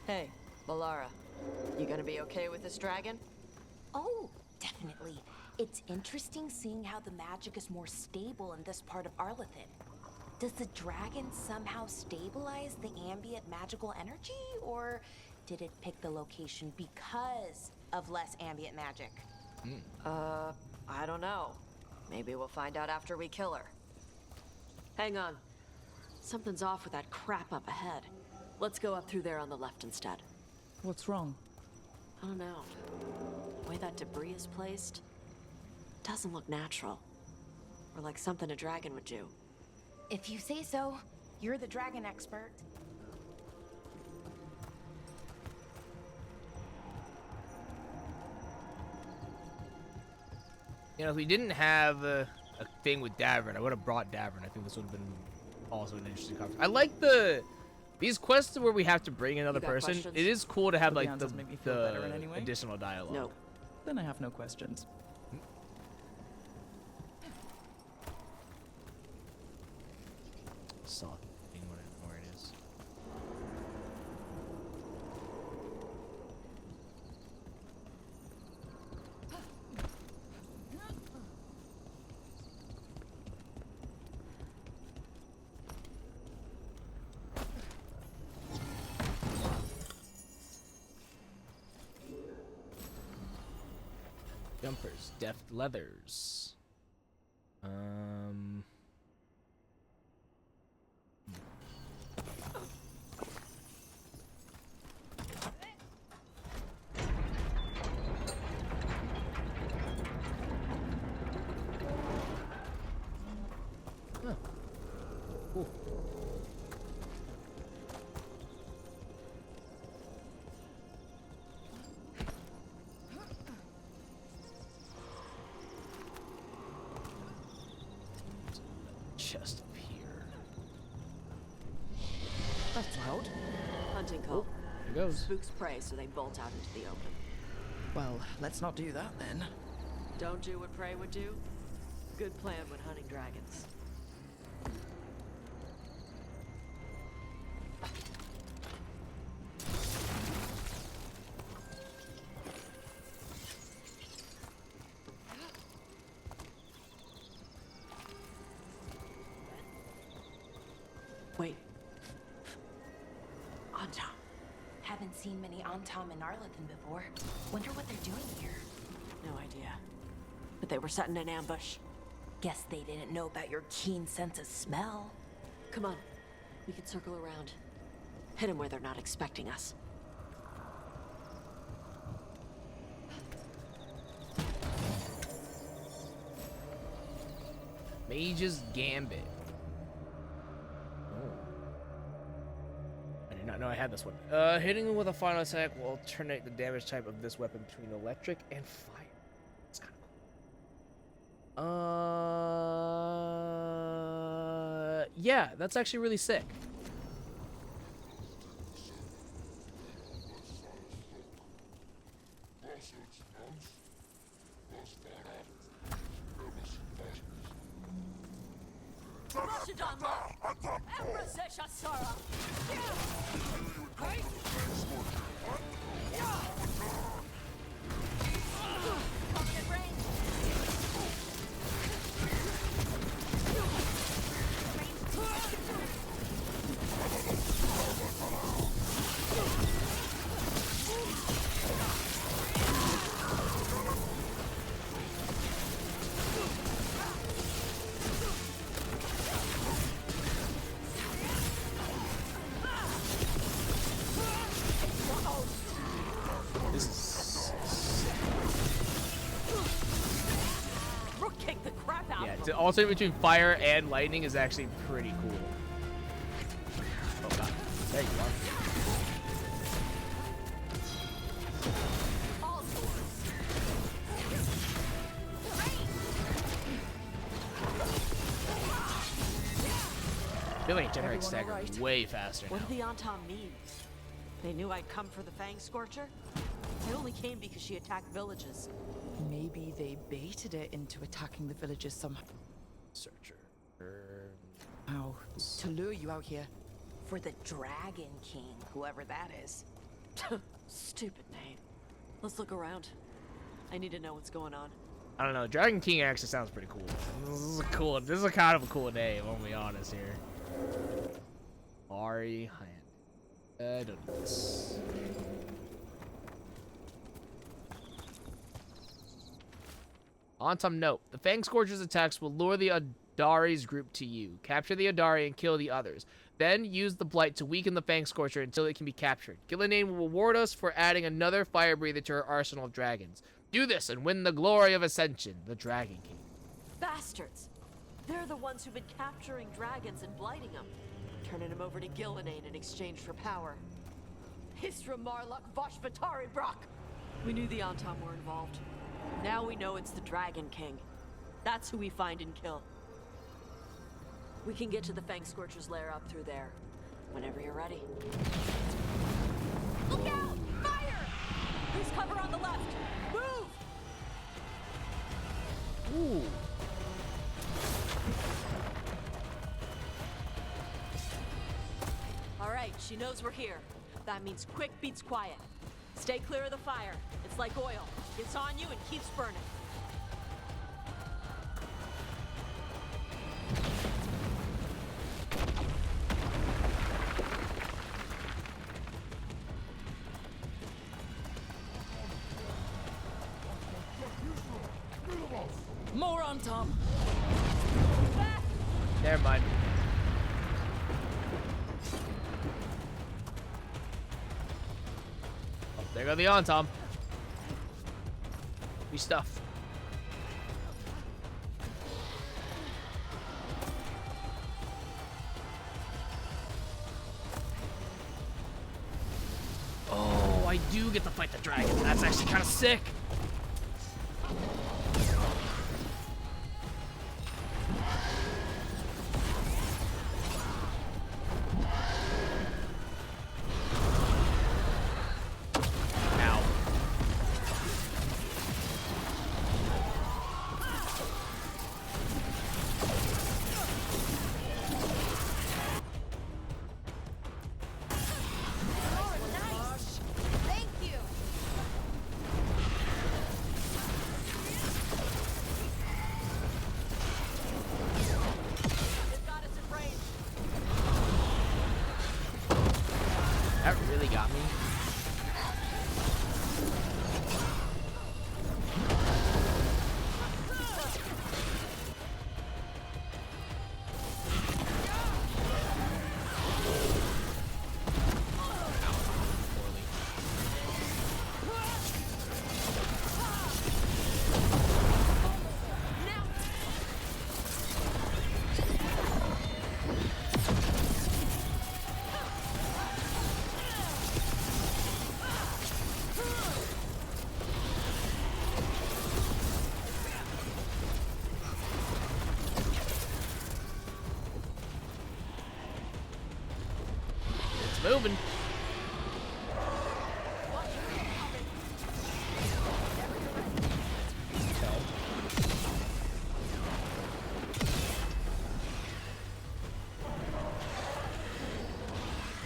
L: Hey, Balara. You gonna be okay with this dragon?
I: Oh, definitely. It's interesting seeing how the magic is more stable in this part of Arlathan. Does the dragon somehow stabilize the ambient magical energy, or did it pick the location because of less ambient magic?
L: I don't know. Maybe we'll find out after we kill her. Hang on. Something's off with that crap up ahead. Let's go up through there on the left instead.
D: What's wrong?
L: I don't know. The way that debris is placed doesn't look natural. Or like something a dragon would do.
I: If you say so, you're the dragon expert.
A: You know, if we didn't have a thing with Davern, I would have brought Davern. I think this would have been also an interesting conversation. I like these quests where we have to bring another person.
L: Questions?
A: It is cool to have like
D: Answers make me feel better in any way?
A: additional dialogue.
L: No.
D: Then I have no questions.
A: Saw where it is. Jumpers, deft leathers. Huh. Cool. Chest up here.
D: That's loud.
L: Hunting call.
A: Here goes.
L: Spooks prey, so they bolt out into the open.
D: Well, let's not do that then.
L: Don't do what prey would do? Good plan when hunting dragons. Wait.
I: Antom. Haven't seen many Antom in Arlathan before. Wonder what they're doing here.
L: No idea. But they were setting an ambush.
I: Guess they didn't know about your keen sense of smell.
L: Come on. We can circle around. Hit them where they're not expecting us.
A: Mage's Gambit. Oh. I did not know I had this one. Hitting with a final attack will alternate the damage type of this weapon between electric and fire. It's kind of cool. Yeah, that's actually really sick. To alternate between fire and lightning is actually pretty cool. Oh god. There you are. I feel like it generates stagger way faster now.
L: What did the Antam mean? They knew I'd come for the Fang Scorcher? I only came because she attacked villages.
D: Maybe they baited it into attacking the villages somehow.
A: Searcher.
D: How to lure you out here?
I: For the Dragon King, whoever that is.
L: Stupid name. Let's look around. I need to know what's going on.
A: I don't know. Dragon King actually sounds pretty cool. This is a kind of a cool name, I'll be honest here. Ari Hyand. I don't know this. Antam note. The Fang Scorcher's attacks will lure the Adari's group to you. Capture the Adari and kill the others. Then use the Blight to weaken the Fang Scorcher until it can be captured. Gillenane will reward us for adding another fire breather to her arsenal of dragons. Do this and win the glory of Ascension, the Dragon King.
L: Bastards! They're the ones who've been capturing dragons and blighting them. Turning them over to Gillenane in exchange for power. Hisra Marluk Vashvatari Brock! We knew the Antam were involved. Now we know it's the Dragon King. That's who we find and kill. We can get to the Fang Scorcher's lair up through there. Whenever you're ready. Look out! Fire! There's cover on the left! Move!
A: Ooh.
L: Alright, she knows we're here. That means quick beats quiet. Stay clear of the fire. It's like oil. It's on you and keeps burning.
D: More on Tom.
A: Never mind. Oh, there go the Antam. We stuff. Oh, I do get to fight the dragon. That's actually kind of sick. That really got me. It's moving.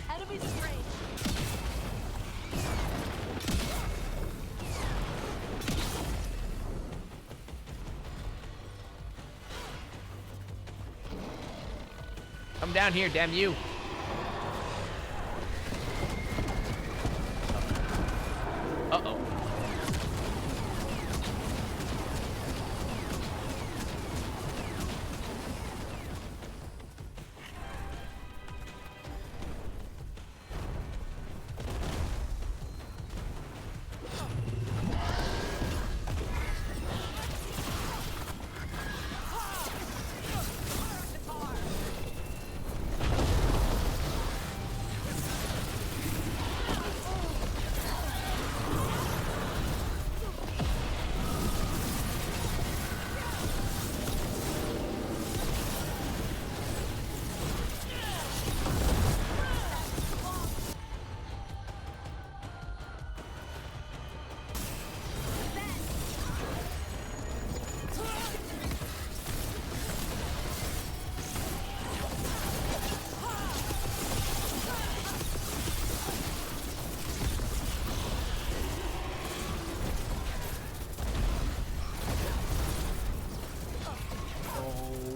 L: Enemies in range.
A: Come down here, damn you. Uh-oh.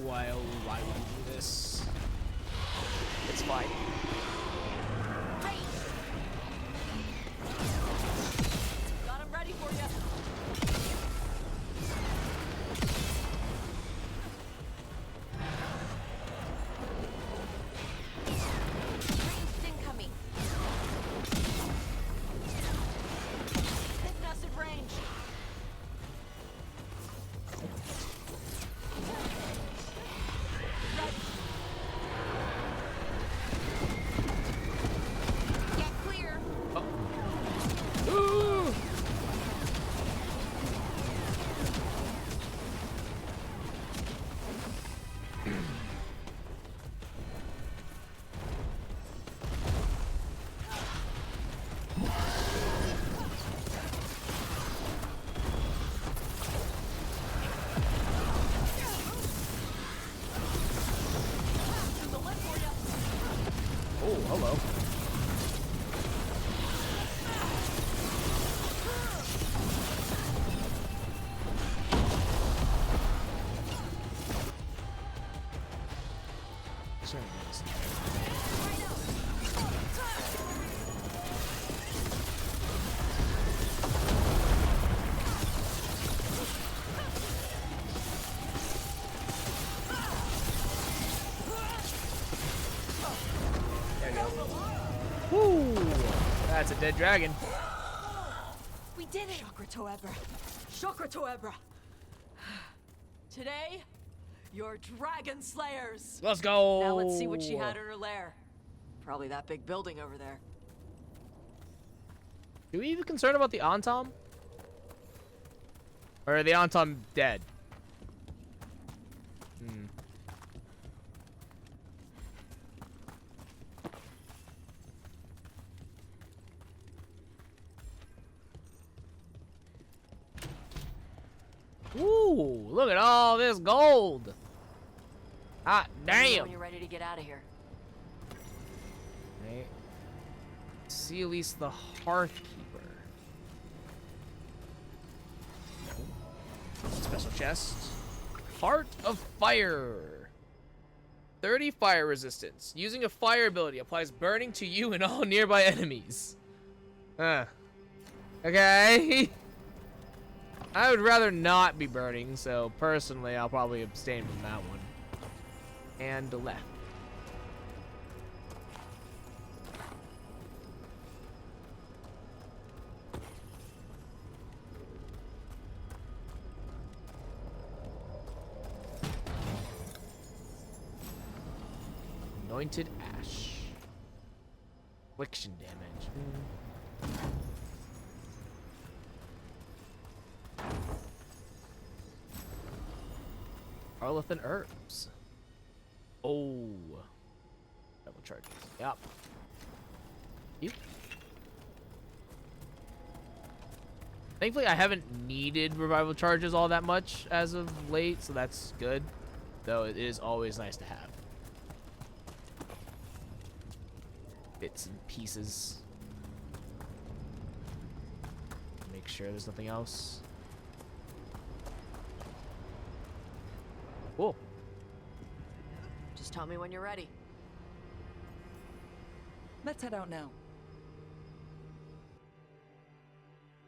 A: Why would you do this? It's fine.
L: Got him ready for you.
I: Ranged incoming.
L: Hitting us at range.
I: Get clear.
A: Ooh. Oh, hello. Sorry, guys. There you go. Woo! That's a dead dragon.
L: We did it! Chakra Toebra. Chakra Toebra. Today, you're dragon slayers.
A: Let's go.
L: Now let's see what she had in her lair. Probably that big building over there.
A: Do we even concerned about the Antom? Or are the Antom dead? Hmm. Ooh, look at all this gold. Ah,
L: Let me know
A: damn.
L: when you're ready to get out of here.
A: Right. See at least the Hearthkeeper. Special chest. Heart of Fire. 30 fire resistance. Using a fire ability applies burning to you and all nearby enemies. Okay. I would rather not be burning, so personally I'll probably abstain from that one. And left. Anointed Ash. Affliction damage. Arlethan Herbs. Oh. Double charges. Yep. You. Thankfully, I haven't needed revival charges all that much as of late, so that's good. Though it is always nice to have. Bits and pieces. Make sure there's nothing else. Cool.
L: Just tell me when you're ready.
D: Let's head out now.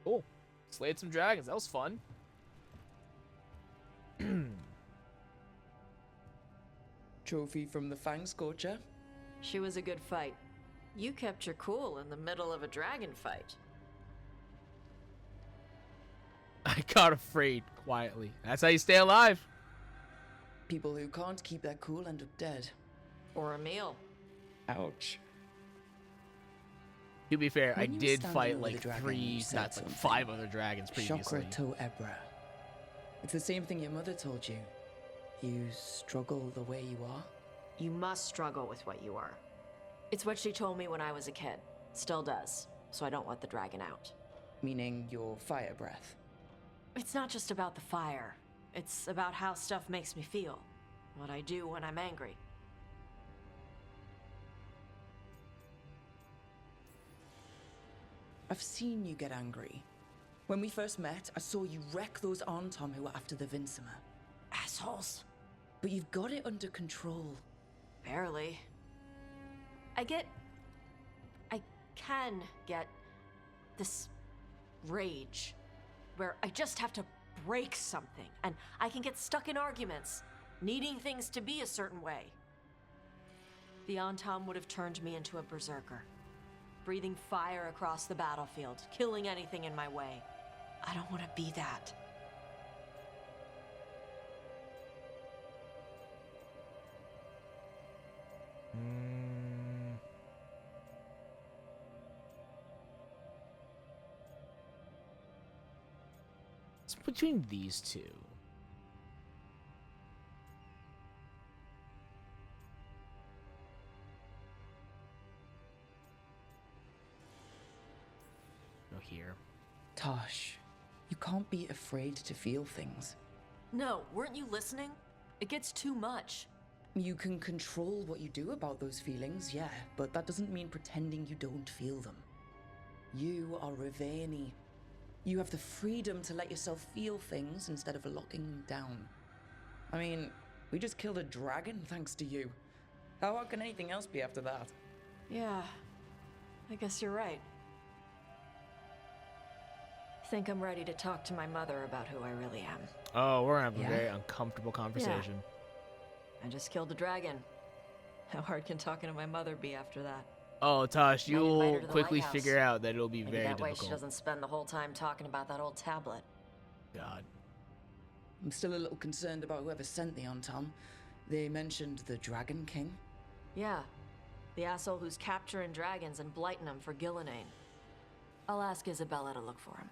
A: Cool. Slayed some dragons. That was fun.
D: Trophy from the Fang Scorcher.
L: She was a good fight. You kept your cool in the middle of a dragon fight.
A: I got afraid quietly. That's how you stay alive.
D: People who can't keep their cool end up dead.
L: Or a meal.
D: Ouch.
A: To be fair, I
D: When you were
A: did
D: standing
A: fight
D: over
A: like
D: the dragon,
A: three,
D: you said
A: not like
D: something.
A: 5 other dragons previously.
D: Chakra to Ebra. It's the same thing your mother told you. You struggle the way you are.
L: You must struggle with what you are. It's what she told me when I was a kid. Still does. So I don't let the dragon out.
D: Meaning your fire breath.
L: It's not just about the fire. It's about how stuff makes me feel. What I do when I'm angry.
D: I've seen you get angry. When we first met, I saw you wreck those Arntom who were after the Vincimer.
L: Assholes.
D: But you've got it under control.
L: Barely. I can get this rage where I just have to break something and I can get stuck in arguments, needing things to be a certain way. The Antom would have turned me into a berserker, breathing fire across the battlefield, killing anything in my way. I don't want to be that.
A: It's between these two. Go here.
D: Tosh, you can't be afraid to feel things.
L: No, weren't you listening? It gets too much.
D: You can control what you do about those feelings, yeah, but that doesn't mean pretending you don't feel them. You are Riveni. You have the freedom to let yourself feel things instead of locking them down. I mean, we just killed a dragon thanks to you. How hard can anything else be after that?
L: Yeah, I guess you're right. I think I'm ready to talk to my mother about who I really am.
A: Oh, we're gonna have a very uncomfortable conversation.
L: I just killed a dragon. How hard can talking to my mother be after that?
A: Oh, Tosh,
L: Might invite her
A: you'll
L: to the
A: quickly
L: lighthouse.
A: figure out that it'll be
L: Maybe
A: very
L: that way
A: difficult.
L: she doesn't spend the whole time talking about that old tablet.
A: God.
D: I'm still a little concerned about whoever sent the Antom. They mentioned the Dragon King.
L: Yeah, the asshole who's capturing dragons and blighting them for Gillenane. I'll ask Isabella to look for him.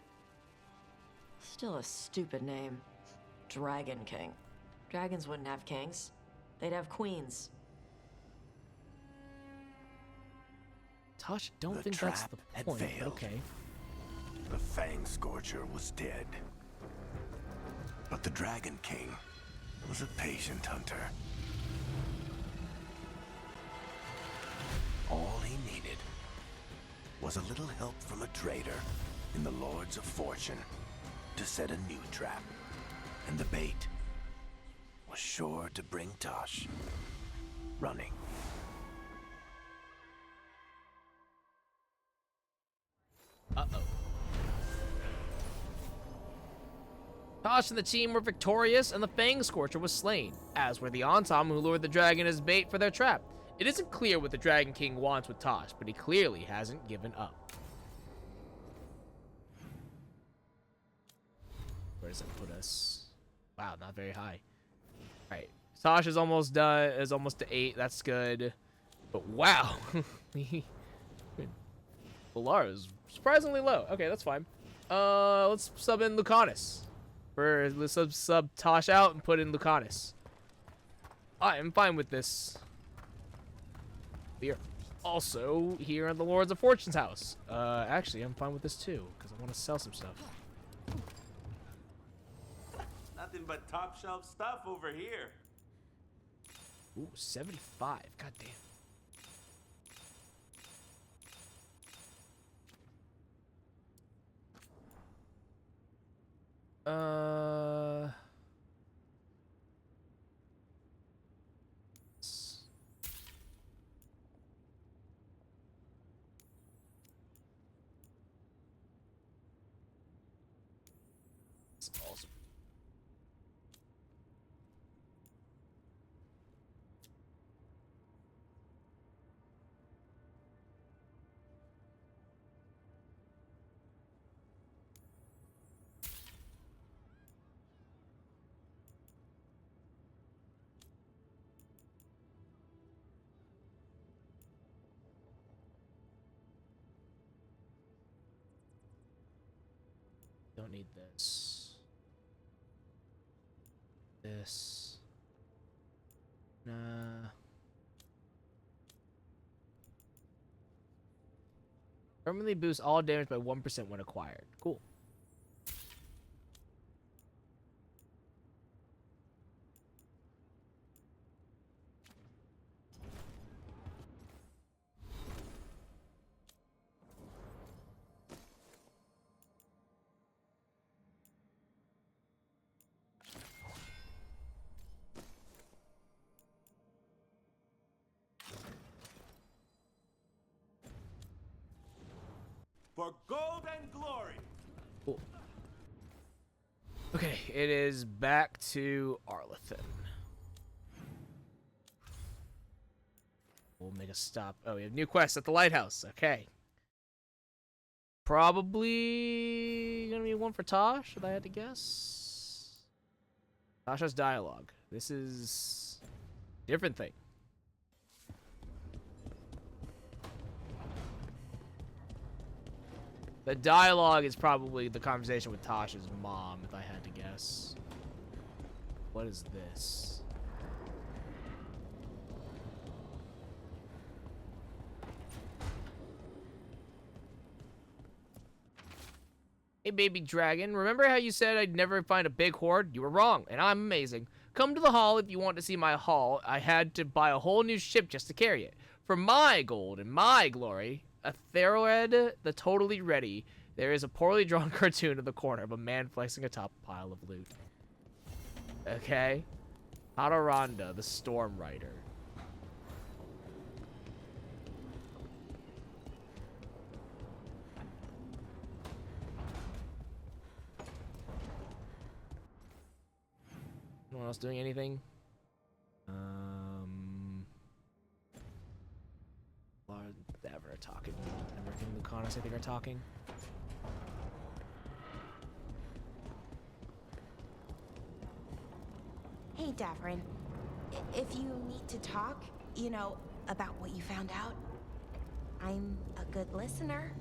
L: Still a stupid name. Dragon King. Dragons wouldn't have kings. They'd have queens.
A: Tosh, don't
M: The
A: think that's
M: trap
A: the
M: had
A: point. but
M: failed.
A: Okay.
M: The Fang Scorcher was dead. But the Dragon King was a patient hunter. All he needed was a little help from a trader in the Lords of Fortune to set a new trap. And the bait was sure to bring Tosh running.
A: Uh-oh. Tosh and the team were victorious, and the Fang Scorcher was slain, as were the Antom who lured the dragon as bait for their trap. It isn't clear what the Dragon King wants with Tosh, but he clearly hasn't given up. Where does that put us? Wow, not very high. Alright. Tosh is almost done, is almost to 8. That's good. But wow. Valar is surprisingly low. Okay, that's fine. Let's sub in Lucanus. Let's sub Tosh out and put in Lucanus. I am fine with this. Here. Also, here at the Lords of Fortune's house. Actually, I'm fine with this too, because I want to sell some stuff.
C: Nothing but top shelf stuff over here.
A: Ooh, 75. God damn. That's awesome. Don't need this. This. Nah. Permanently boosts all damage by 1% when acquired. Cool.
C: For gold and glory.
A: Cool. Okay, it is back to Arlethan. We'll make a stop. Oh, we have new quests at the lighthouse. Okay. Probably gonna be one for Tosh, if I had to guess. Tasha's dialogue. This is a different thing. The dialogue is probably the conversation with Tasha's mom, if I had to guess. What is this? Hey, baby dragon. Remember how you said I'd never find a big hoard? You were wrong, and I'm amazing. Come to the hall if you want to see my haul. I had to buy a whole new ship just to carry it. For my gold and my glory, a Theroed the Totally Ready. There is a poorly drawn cartoon in the corner of a man flexing atop a pile of loot. Okay. Hadaranda, the Storm Rider. No one else doing anything? Ever talking. Everything Lucanus, I think, are talking.
I: Hey, Davrin. If you need to talk, you know, about what you found out, I'm a good listener.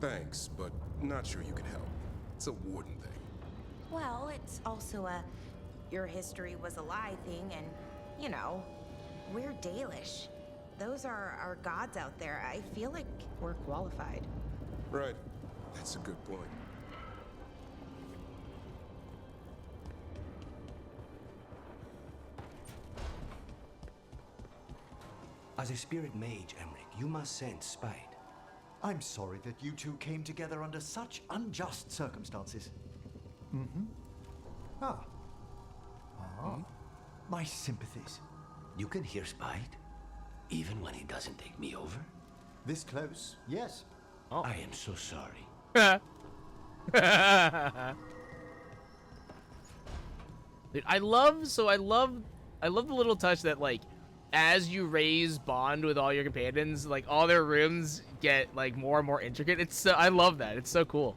J: Thanks, but not sure you can help. It's a warden thing.
I: Well, it's also a your history was a lie thing, and, you know, we're Dalish. Those are our gods out there. I feel like we're qualified.
J: Right. That's a good point.
M: As a spirit mage, Emmerich, you must sense spite.
G: I'm sorry that you two came together under such unjust circumstances. Mm-hmm. Ah. My sympathies.
M: You can hear spite, even when he doesn't take me over?
G: This close, yes.
M: Oh. I am so sorry.
A: Dude, I love the little touch that, like, as you raise bond with all your companions, like, all their rooms get, like, more and more intricate. It's so, I love that. It's so cool.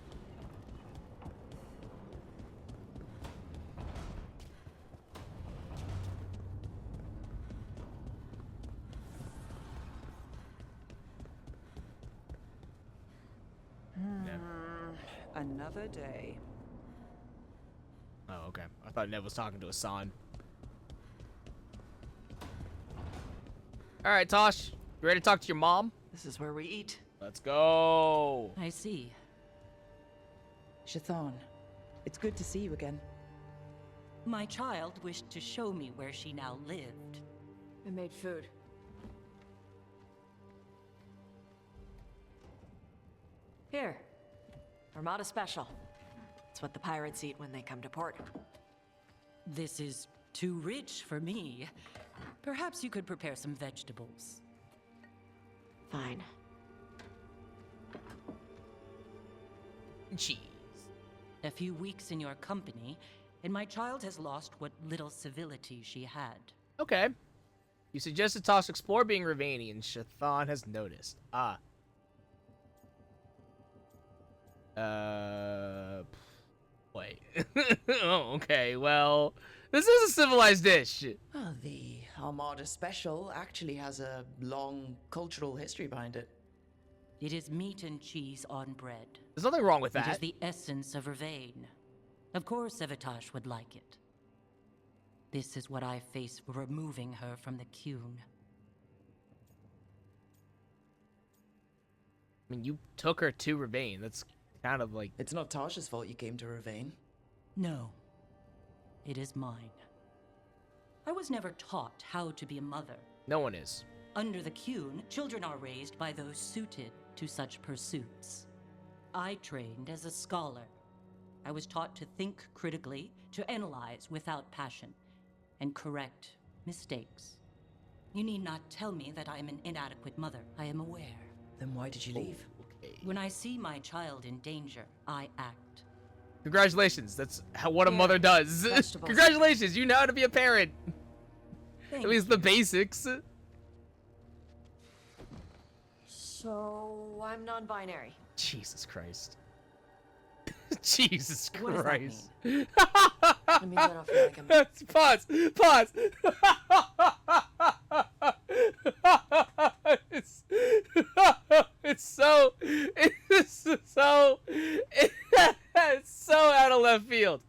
N: Another day.
A: Oh, okay. I thought Nev was talking to Hassan. All right, Tosh. You ready to talk to your mom?
L: This is where we eat.
A: Let's go.
D: I see. Shathan, it's good to see you again.
F: My child wished to show me where she now lived.
L: I made food. Here. Armada Special. It's what the pirates eat when they come to port.
F: This is too rich for me. Perhaps you could prepare some vegetables.
L: Fine.
A: Cheese.
F: A few weeks in your company, and my child has lost what little civility she had.
A: Okay. You suggested Tosh explore being Ravanian. Shathan has noticed. Ah. Wait. Oh, okay. Well, this is a civilized dish.
D: Well, the Armada Special actually has a long cultural history behind it.
F: It is meat and cheese on bread.
A: There's nothing wrong with
F: It
A: that.
F: is the essence of Ravane. Of course, Evitash would like it. This is what I face for removing her from the Qun.
A: I mean, you took her to Ravane. That's kind of like...
D: It's not Tasha's fault you came to Ravane.
F: No. It is mine. I was never taught how to be a mother.
A: No one is.
F: Under the Qun, children are raised by those suited to such pursuits. I trained as a scholar. I was taught to think critically, to analyze without passion, and correct mistakes. You need not tell me that I am an inadequate mother. I am aware.
D: Then why did you leave?
A: Okay.
F: When I see my child in danger, I act.
A: Congratulations. That's what a mother does. Congratulations. You know how to be a parent. At least the basics.
L: So, I'm non-binary.
A: Jesus Christ. Jesus
L: What does that
A: Christ.
L: mean? It means I don't feel like I'm...
A: Pause. Pause. It's so out of left field.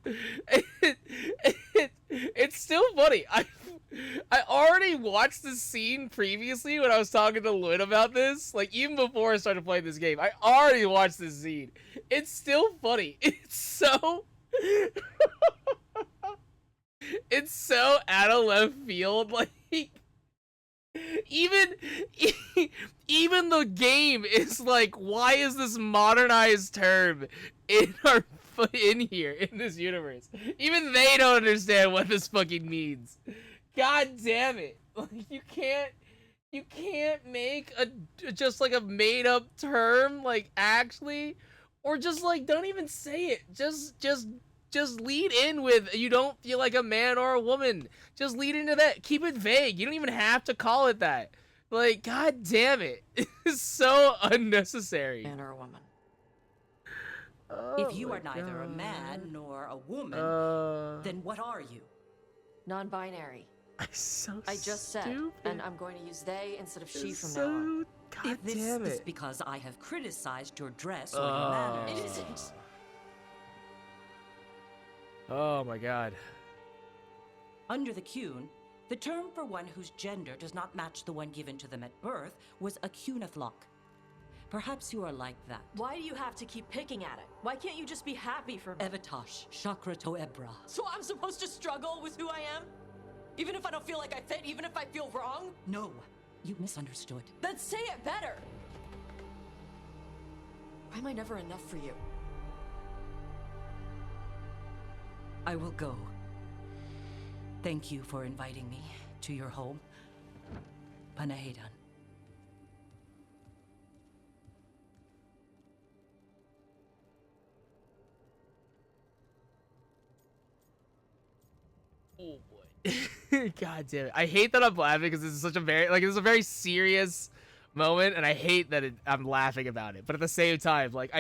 A: It's still funny. I already watched the scene previously when I was talking to Lynn about this. Like, even before I started playing this game, I already watched this scene. It's still funny. It's so... It's so out of left field. Like, even the game is like, why is this modernized term in here in this universe? Even they don't understand what this fucking means. God damn it! Like, you can't make just like a made up term, like, actually, or just like don't even say it. Just lead in with you don't feel like a man or a woman. Just lead into that. Keep it vague. You don't even have to call it that. Like, god damn it. It's so unnecessary.
L: Man or a woman.
F: If you are neither a man nor a woman, then what are you?
L: Non-binary.
A: I
L: just said, and I'm going to use they instead of she from now
A: so
L: on.
A: god
F: If this
A: damn
F: is
A: it.
F: because I have criticized your dress or your manners.
L: It isn't.
A: Oh my god.
F: Under the Qun, the term for one whose gender does not match the one given to them at birth was a Qunathlok. Perhaps you are like that.
L: Why do you have to keep picking at it? Why can't you just be happy for me?
F: Evitash, Chakra to Ebra.
L: So I'm supposed to struggle with who I am? Even if I don't feel like I fit, even if I feel wrong?
F: No, you misunderstood.
L: Then say it better! Why am I never enough for you?
F: I will go. Thank you for inviting me to your home. Panahedan.
A: Oh boy. God damn it. I hate that I'm laughing because this is such a it's a very serious moment, and I hate that I'm laughing about it. But at the same time, like,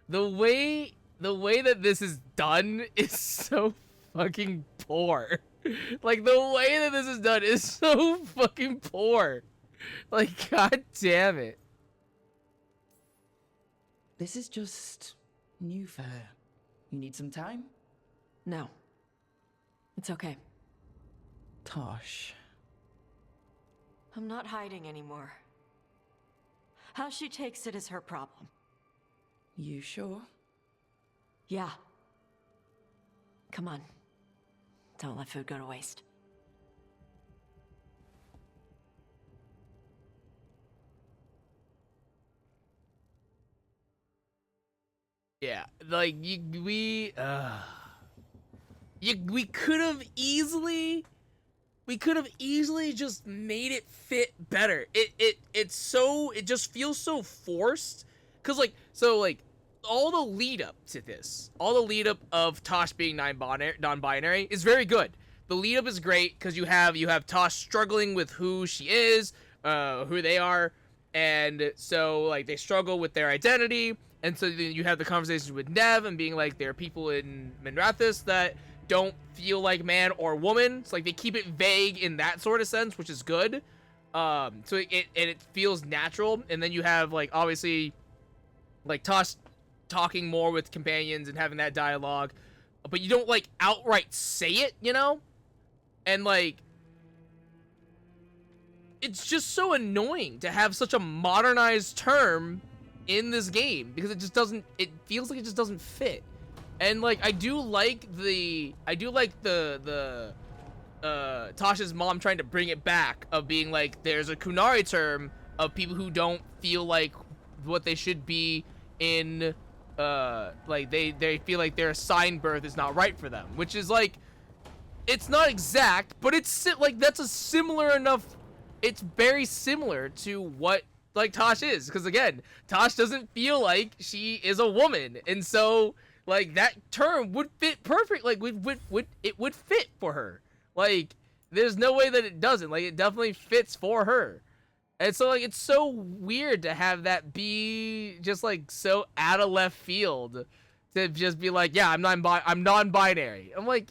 A: the way that this is done is so fucking poor. Like, the way that this is done is so fucking poor. Like, god damn it.
D: This is just new for her. You need some time?
L: No. It's okay.
D: Tosh.
L: I'm not hiding anymore. How she takes it is her problem.
D: You sure?
L: Yeah. Come on. Don't let food go to waste.
A: Yeah, like we could have easily just made it fit better. It just feels so forced. Cause like all the lead up to this, all the lead up of Tosh being non-binary is very good. The lead up is great because you have Tosh struggling with who she is, who they are, and so like they struggle with their identity, and so then you have the conversations with Nev and being like there are people in Minrathous that don't feel like man or woman. It's like they keep it vague in that sort of sense, which is good. So it feels natural, and then you have like obviously like Tosh talking more with companions and having that dialogue, but you don't like outright say it, you know? And like it's just so annoying to have such a modernized term in this game because it feels like it just doesn't fit. And like I do like the Tasha's mom trying to bring it back of being like there's a Kunari term of people who don't feel like what they should be in like they feel like their assigned birth is not right for them, which is like it's not exact, but it's like that's a similar enough, it's very similar to what like Tosh is, because again Tosh doesn't feel like she is a woman, and so like that term would fit perfect, like it would fit for her. Like there's no way that it doesn't, like it definitely fits for her. And so like it's so weird to have that be just like so out of left field to just be like, yeah, I'm non-binary. I'm like,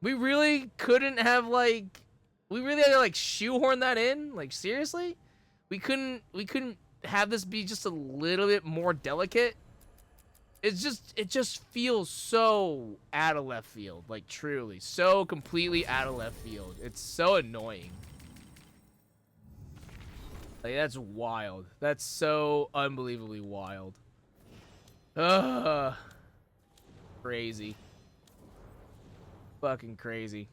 A: we really couldn't have like, we really had to like shoehorn that in? Like seriously? We couldn't have this be just a little bit more delicate? It just feels so out of left field, like truly, so completely out of left field. It's so annoying. Like that's wild. That's so unbelievably wild. Ugh. Crazy. Fucking crazy.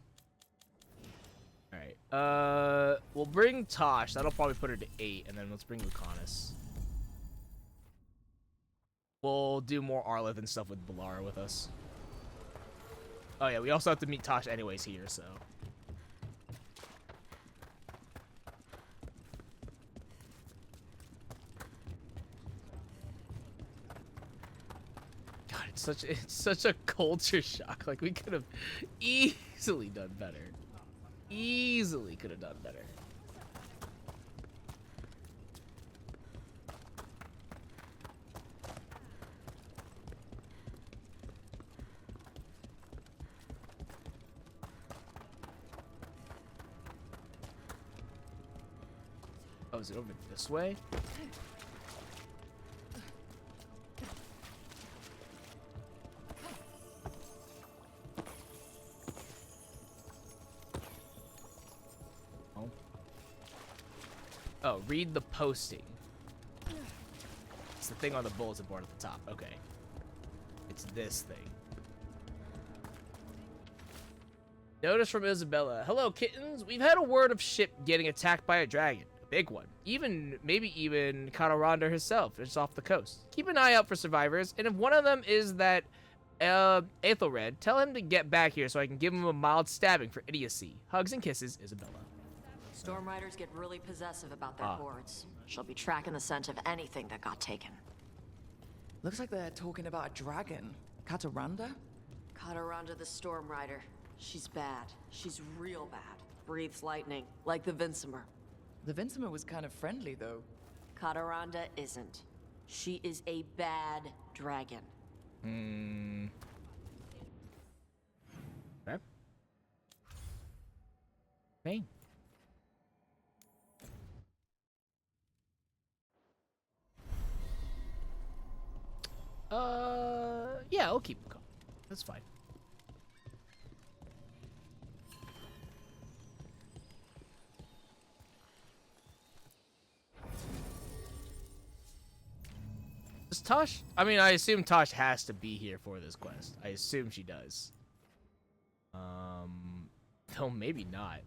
A: Alright. We'll bring Tosh. That'll probably put her to 8, and then let's bring Lucanus. We'll do more Arleth and stuff with Balara with us. Oh yeah, we also have to meet Tosh anyways here, so. God, it's such a culture shock. Like we could have easily done better. Easily could have done better. Oh, is it over this way? Oh. Oh, read the posting. It's the thing on the bulletin board at the top. Okay. It's this thing. Notice from Isabella. Hello, kittens. We've had a word of ship getting attacked by a dragon. Big one. Maybe even Kataranda herself is off the coast. Keep an eye out for survivors, and if one of them is that Aethelred, tell him to get back here so I can give him a mild stabbing for idiocy. Hugs and kisses, Isabella.
L: Storm Riders get really possessive about their hordes. She'll be tracking the scent of anything that got taken.
D: Looks like they're talking about a dragon. Kataranda?
L: Kataranda the Storm Rider. She's bad. She's real bad. Breathes lightning, like the Vincimer.
D: The Vincimer was kind of friendly, though.
L: Kataranda isn't. She is a bad dragon.
A: Okay. Okay. Yeah, I'll keep him calm. That's fine. Does Tosh? I mean, I assume Tosh has to be here for this quest. I assume she does. Though maybe not.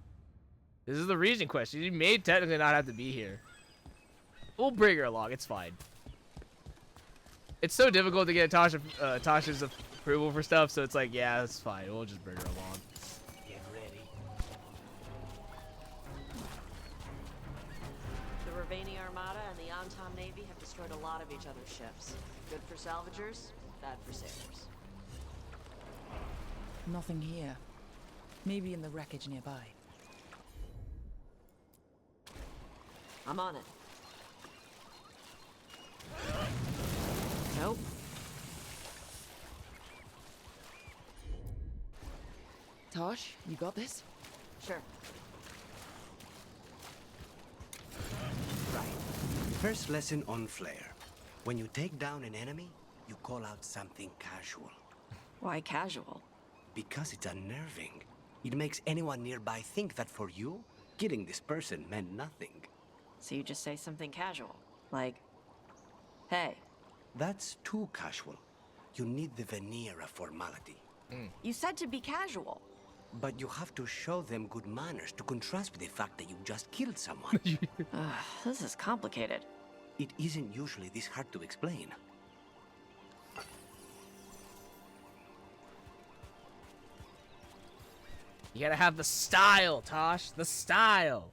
A: This is the region quest. She may technically not have to be here. We'll bring her along. It's fine. It's so difficult to get Tosh's approval for stuff, so it's like, yeah, it's fine. We'll just bring her along.
U: Get ready.
L: The Ravani Armada and the Anton Navy have destroyed a lot of each other's ships. Good for salvagers, bad for sailors.
D: Nothing here. Maybe in the wreckage nearby.
L: I'm on it. Nope.
D: Tosh, you got this?
L: Sure.
M: Right. First lesson on Flare. When you take down an enemy, you call out something casual.
L: Why casual?
M: Because it's unnerving. It makes anyone nearby think that for you, killing this person meant nothing.
L: So you just say something casual, like, hey.
M: That's too casual. You need the veneer of formality.
L: You said to be casual.
M: But you have to show them good manners to contrast with the fact that you just killed someone.
L: This is complicated.
M: It isn't usually this hard to explain.
A: You gotta have the style, Tosh. The style.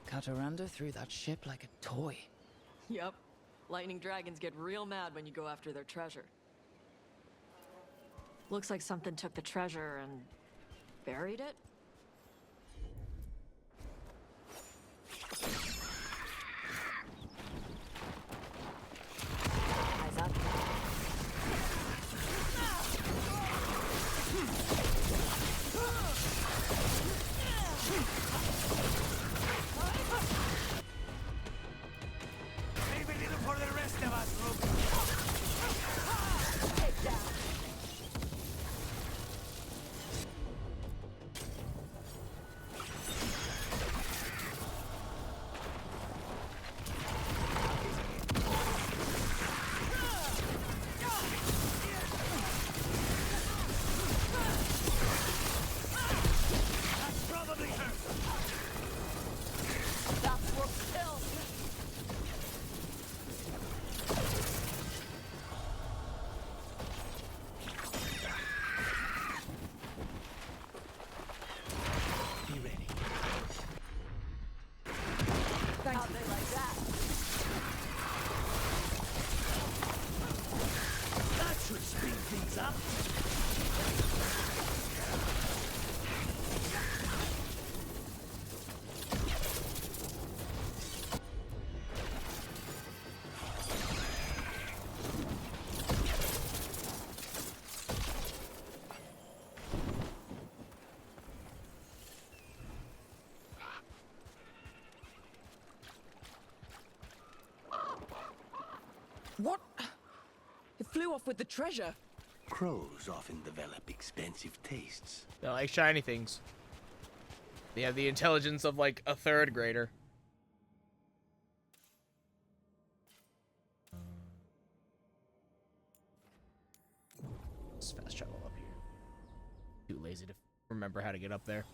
D: Cataranda threw that ship like a toy.
L: Yep. Lightning dragons get real mad when you go after their treasure. Looks like something took the treasure and buried it? Eyes up.
U: Leave a little for the rest of us, Luke.
S: Take down.
U: That's probably her.
S: That's what kills.
U: Be ready.
S: How'd they like that?
U: That should speed things up.
D: What? It flew off with the treasure.
M: Crows often develop expensive tastes.
A: They like shiny things. They have the intelligence of like a third grader. Let's fast travel up here. Too lazy to remember how to get up there.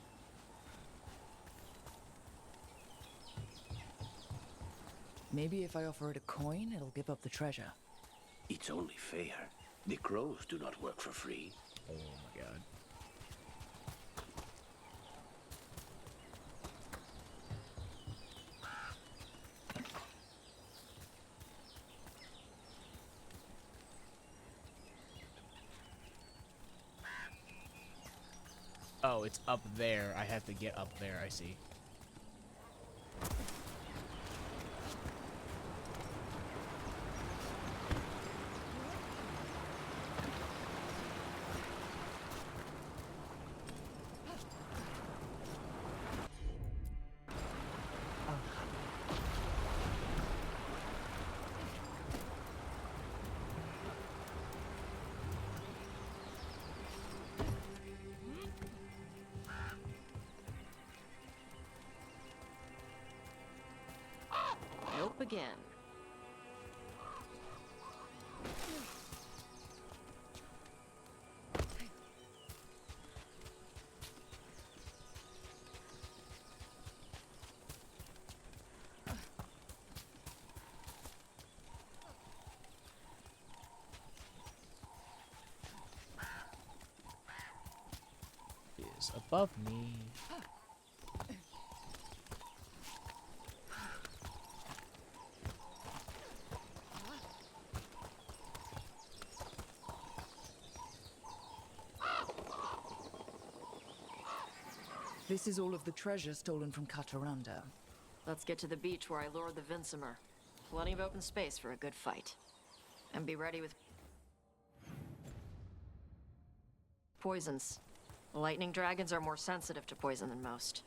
D: Maybe if I offer it a coin, it'll give up the treasure.
M: It's only fair. The crows do not work for free.
A: Oh my god. Oh, it's up there. I have to get up there, I see.
L: begin.
A: Is above me.
D: This is all of the treasure stolen from Kataranda.
L: Let's get to the beach where I lured the Vincimer. Plenty of open space for a good fight. And be ready with poisons. Lightning dragons are more sensitive to poison than most.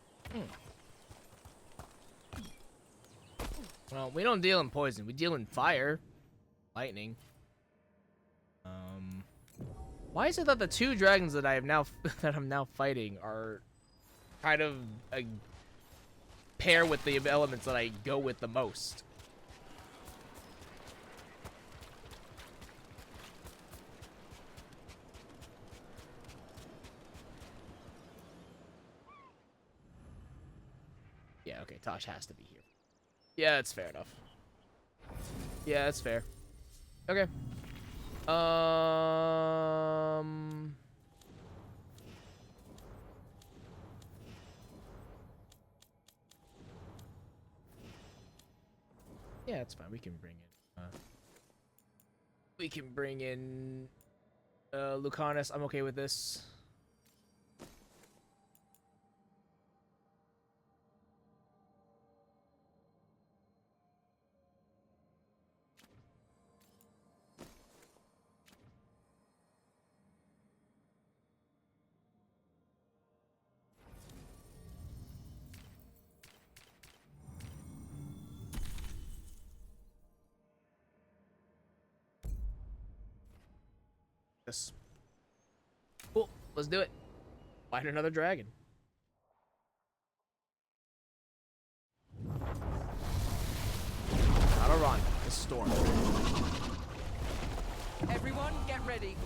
A: Well, we don't deal in poison. We deal in fire. Lightning. Why is it that the two dragons that I'm now fighting are kind of a pair with the elements that I go with the most? Yeah, okay, Tosh has to be here. Yeah, that's fair enough. Yeah, that's fair. Okay. Yeah, it's fine. We can bring in Lucanus. I'm okay with this. Yes. Cool. Let's do it. Fight another dragon. Gotta run. The storm.
Q: Everyone, get ready.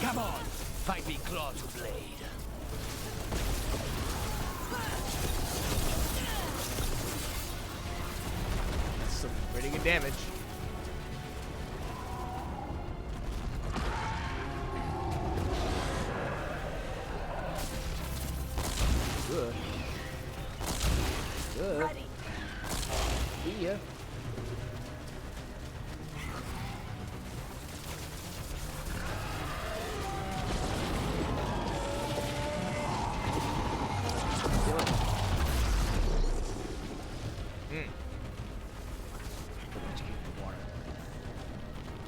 M: Come on, fight me claw to blade.
A: That's some pretty good damage. Good. Good.
S: Ready.
A: See ya.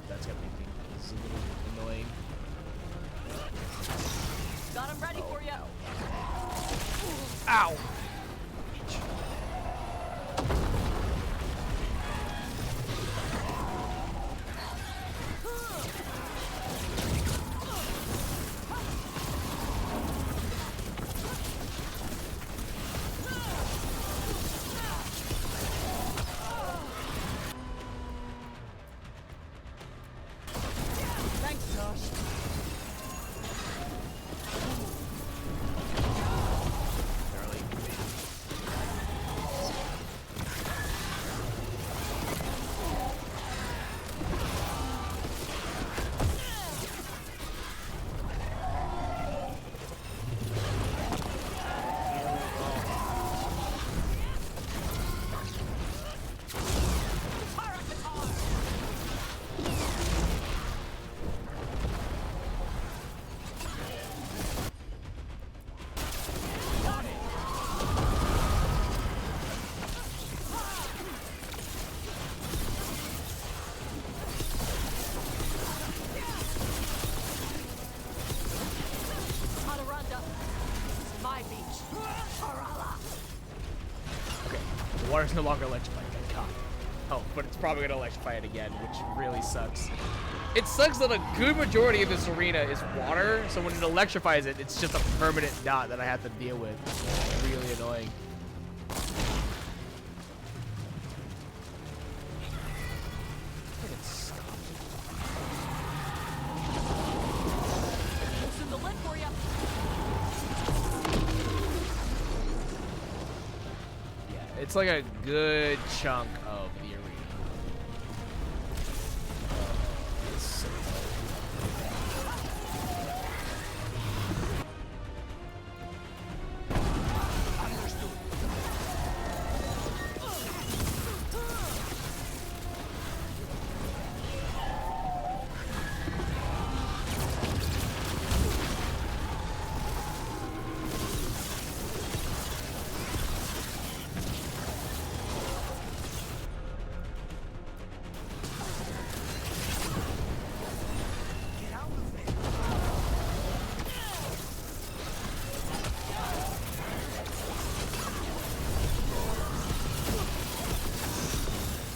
A: That's gonna make things a little annoying.
L: Got him ready for you.
A: Ow! water's no longer electrified, thank God. Oh, but it's probably gonna electrify it again, which really sucks. It sucks that a good majority of this arena is water, so when it electrifies it, it's just a permanent dot that I have to deal with. It's really annoying.
S: Loosen the lid for you.
A: Yeah, it's like a good chunk of the arena. It's so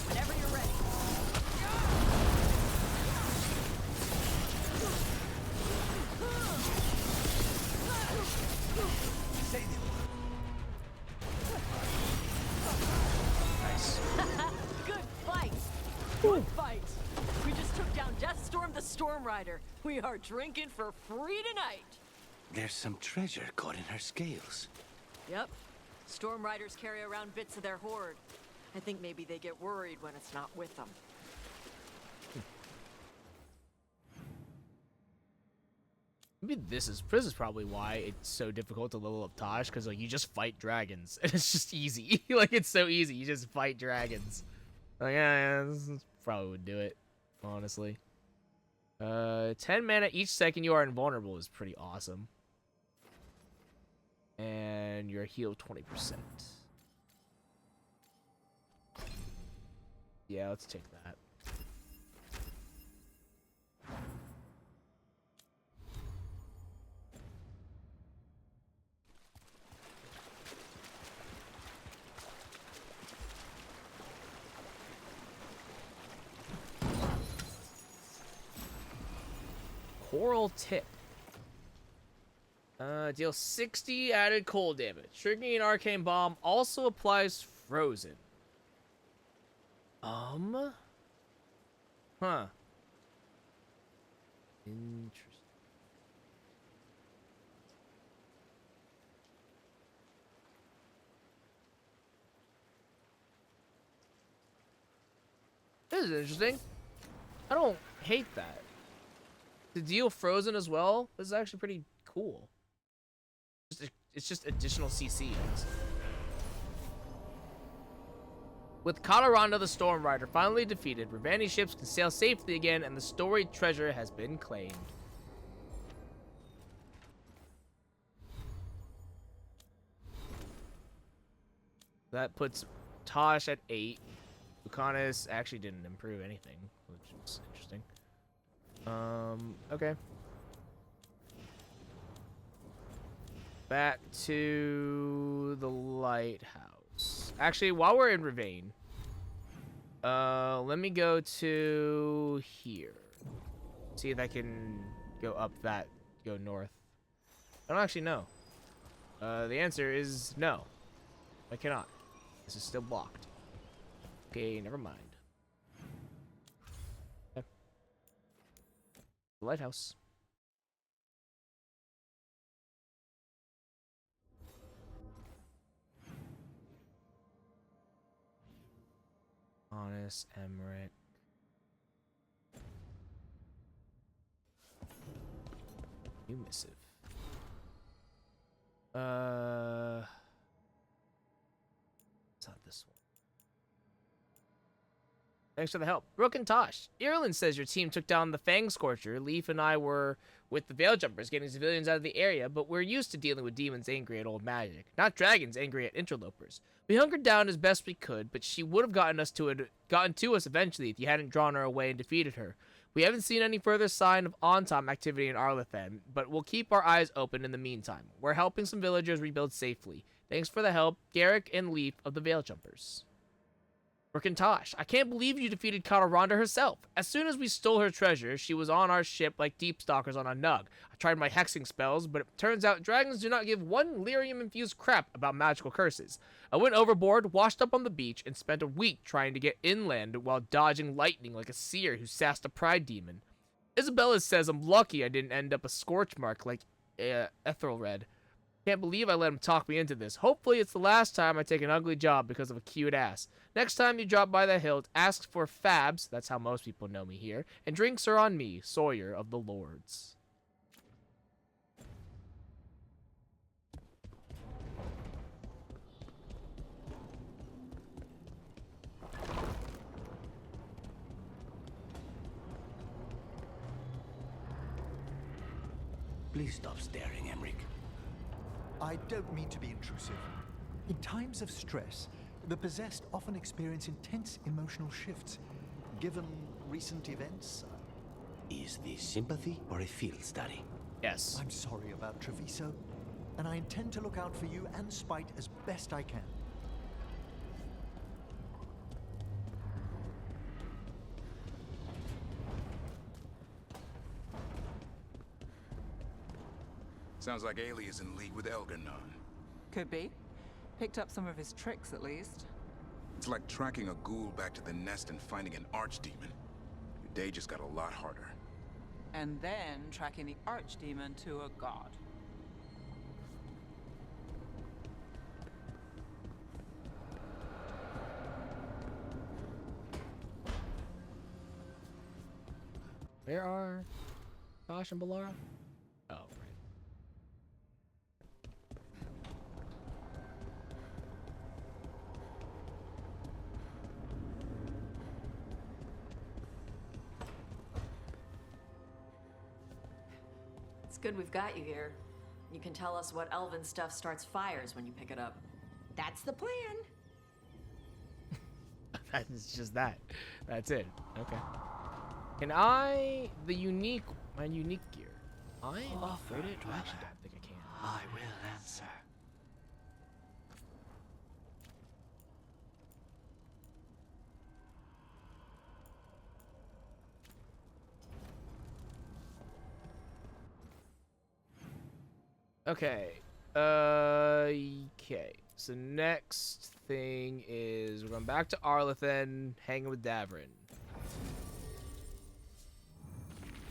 S: Whenever you're ready.
A: nice.
S: Good fight. Good fight. We just took down Deathstorm the Storm Rider. We are drinking for free tonight.
M: There's some treasure caught in her scales.
L: Yep. Storm Riders carry around bits of their hoard. I think maybe they get worried when it's not with them.
A: Maybe this is probably why it's so difficult to level up Tosh, because like you just fight dragons and it's just easy. Like it's so easy, you just fight dragons. Like yeah, this probably would do it, honestly. 10 mana each second you are invulnerable is pretty awesome. And you're healed 20%. Yeah, let's take that. Coral Tip. Deal 60 added cold damage. Triggering an arcane bomb also applies frozen. Huh. Interesting. This is interesting. I don't hate that. To deal frozen as well, this is actually pretty cool. It's just additional CC. With Colorado the Storm Rider finally defeated, Ravani ships can sail safely again, and the storied treasure has been claimed. That puts Tosh at 8. Lucanus actually didn't improve anything, which is interesting. Okay. Back to the lighthouse. Actually, while we're in Ravane, let me go to here. See if I can go up that, go north. I don't actually know. The answer is no. I cannot. This is still blocked. Okay, never mind. Okay. The lighthouse. Honest Emmerich. New missive. It's not this one. Thanks for the help. Brooke and Tosh. Ireland says your team took down the Fang Scorcher. Leaf and I were with the Veil Jumpers getting civilians out of the area, but we're used to dealing with demons angry at old magic, not dragons angry at interlopers. We hunkered down as best we could, but she would have gotten to us eventually if you hadn't drawn her away and defeated her. We haven't seen any further sign of on-time activity in Arlathan, but we'll keep our eyes open in the meantime. We're helping some villagers rebuild safely. Thanks for the help, Garrick and Leaf of the Veil Jumpers. Mercantosh, I can't believe you defeated Kataronda herself. As soon as we stole her treasure, she was on our ship like deep stalkers on a nug. I tried my hexing spells, but it turns out dragons do not give one lyrium-infused crap about magical curses. I went overboard, washed up on the beach, and spent a week trying to get inland while dodging lightning like a seer who sassed a pride demon. Isabella says I'm lucky I didn't end up a scorch mark like Ethelred. Can't believe I let him talk me into this. Hopefully it's the last time I take an ugly job because of a cute ass. Next time you drop by the hilt, ask for Fabs, that's how most people know me here, and drinks are on me, Sawyer of the Lords.
M: Please stop staring, Emmerich.
G: I don't mean to be intrusive. In times of stress, the possessed often experience intense emotional shifts. Given recent events...
M: Is this sympathy or a field study?
A: Yes.
G: I'm sorry about Treviso, and I intend to look out for you and Spite as best I can.
B: Sounds like Ailey is in league with Elgarnon.
N: Could be. Picked up some of his tricks, at least.
B: It's like tracking a ghoul back to the nest and finding an archdemon. Your day just got a lot harder.
N: And then tracking the archdemon to a god.
A: Where are Tosh and Balara? Oh, right.
L: It's good we've got you here. You can tell us what elven stuff starts fires when you pick it up.
I: That's the plan.
A: That's just that. That's it. Okay. Can I... my unique gear. I am upgraded? I actually don't think I can.
M: I will answer.
A: Okay. Okay. So next thing is we're going back to Arlathan, hanging with Davrin.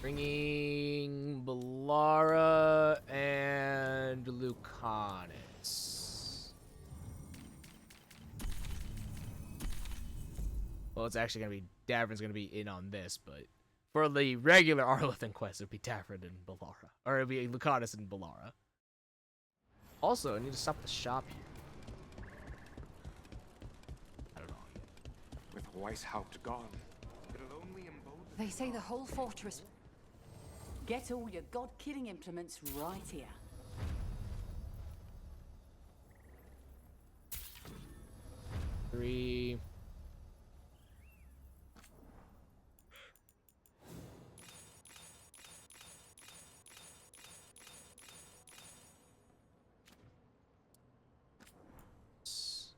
A: Bringing Balara and Lucanus. Well, it's actually going to be... Davrin's going to be in on this, but... For the regular Arlathan quest, it would be Davrin and Balara. Or it would be Lucanus and Balara. Also, I need to stop the shop here. I don't know.
J: With Weishaupt gone, it'll only embolden...
S: They say the whole fortress... Get all your god-killing implements right here.
A: Three.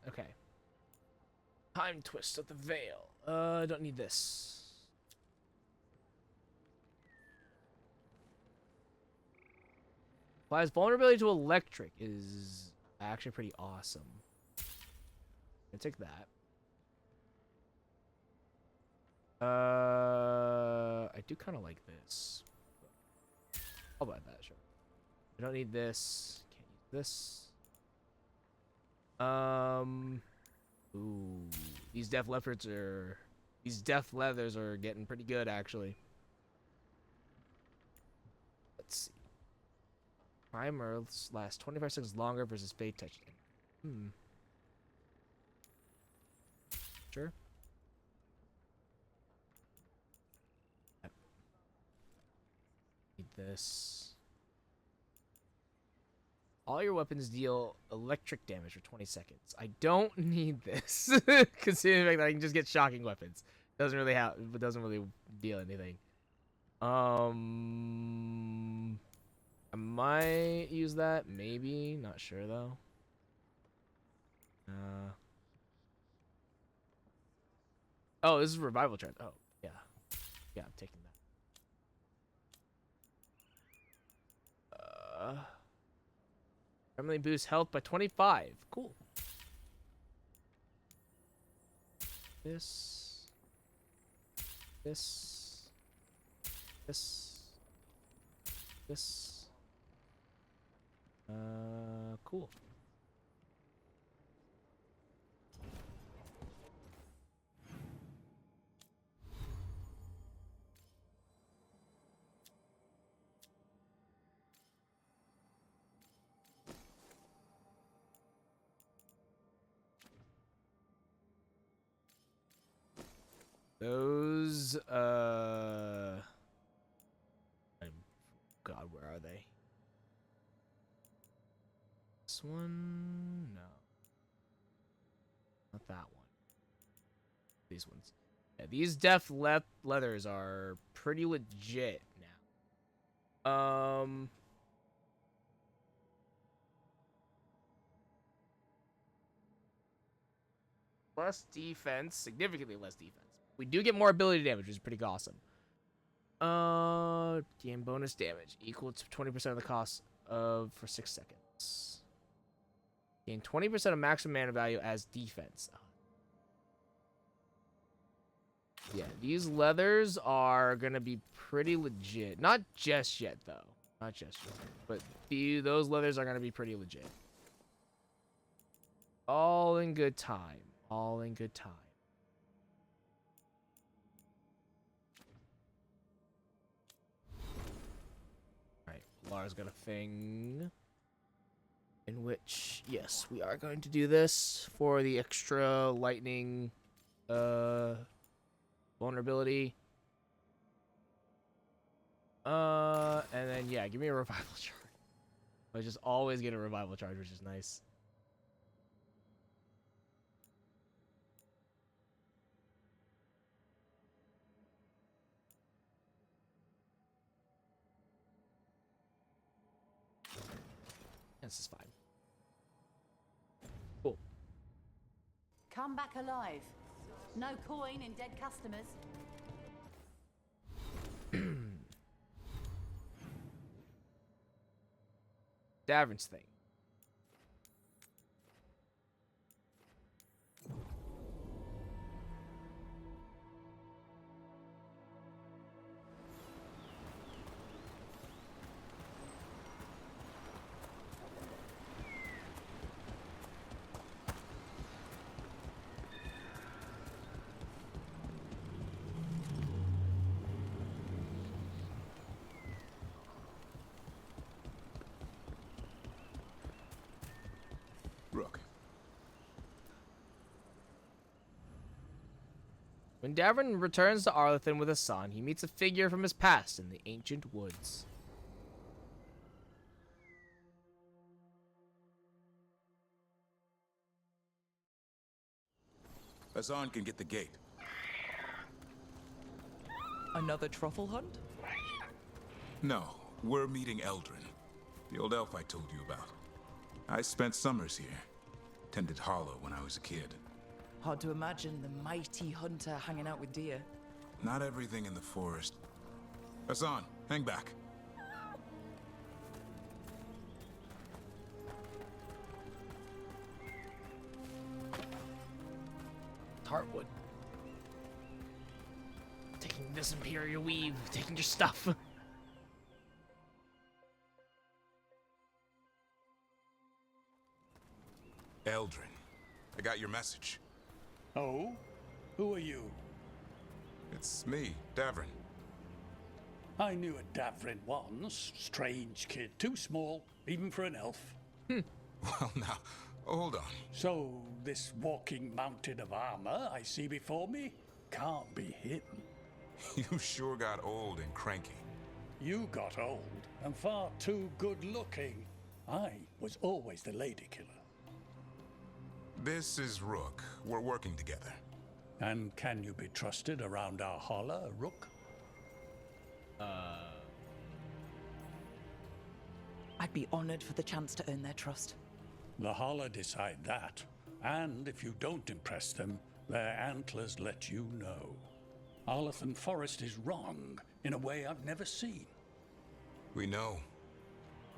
A: Okay. Time twist of the veil. I don't need this. Applies vulnerability to electric is actually pretty awesome. I'll take that. I do kind of like this. I'll buy that, sure. I don't need this. Can't use this. Ooh, these death leathers are getting pretty good, actually. Let's see. Primer lasts 25 seconds longer versus Fate Touch. Sure. Need this. All your weapons deal electric damage for 20 seconds. I don't need this, considering the fact that I can just get shocking weapons. Doesn't really deal anything. I might use that, maybe. Not sure though. Oh, this is revival charge. Oh, yeah. Yeah, I'm taking that. Permanently boost health by 25. Cool. This. This. This. This. Cool. Those, God, where are they? This one? No. Not that one. These ones. Yeah, these def leathers are pretty legit now. Less defense, significantly less defense. We do get more ability damage, which is pretty awesome. Gain bonus damage equal to 20% of the cost of for 6 seconds. Gain 20% of maximum mana value as defense. Yeah, these leathers are gonna be pretty legit. Not just yet, though. Not just yet. But those leathers are gonna be pretty legit. All in good time. All in good time. Alright, Lara's got a thing in which, yes, we are going to do this for the extra lightning vulnerability. And then, yeah, give me a revival charge. I just always get a revival charge, which is nice. This is fine. Cool.
O: Come back alive. No coin in dead customers.
A: Davern's thing.
B: Rook.
A: When Davern returns to Arlethan with Hassan, he meets a figure from his past in the ancient woods.
B: Hassan can get the gate.
Q: Another truffle hunt?
B: No, we're meeting Eldrin, the old elf I told you about. I spent summers here. Tended Hollow when I was a kid.
D: Hard to imagine the mighty hunter hanging out with deer.
B: Not everything in the forest. Hassan, hang back.
A: Heartwood. Taking this Imperial weave, taking your stuff.
B: Eldrin, I got your message.
P: Oh? Who are you?
B: It's me, Davrin.
P: I knew a Davrin once. Strange kid. Too small, even for an elf.
B: Well, now, hold on.
P: So, this walking mountain of armor I see before me can't be him.
B: You sure got old and cranky.
P: You got old and far too good looking. I was always the lady killer.
B: This is Rook. We're working together.
P: And can you be trusted around our holler, Rook?
D: I'd be honored for the chance to earn their trust.
P: The holler decide that, And if you don't impress them, their antlers let you know. Arlathan Forest is wrong in a way I've never seen.
J: We know.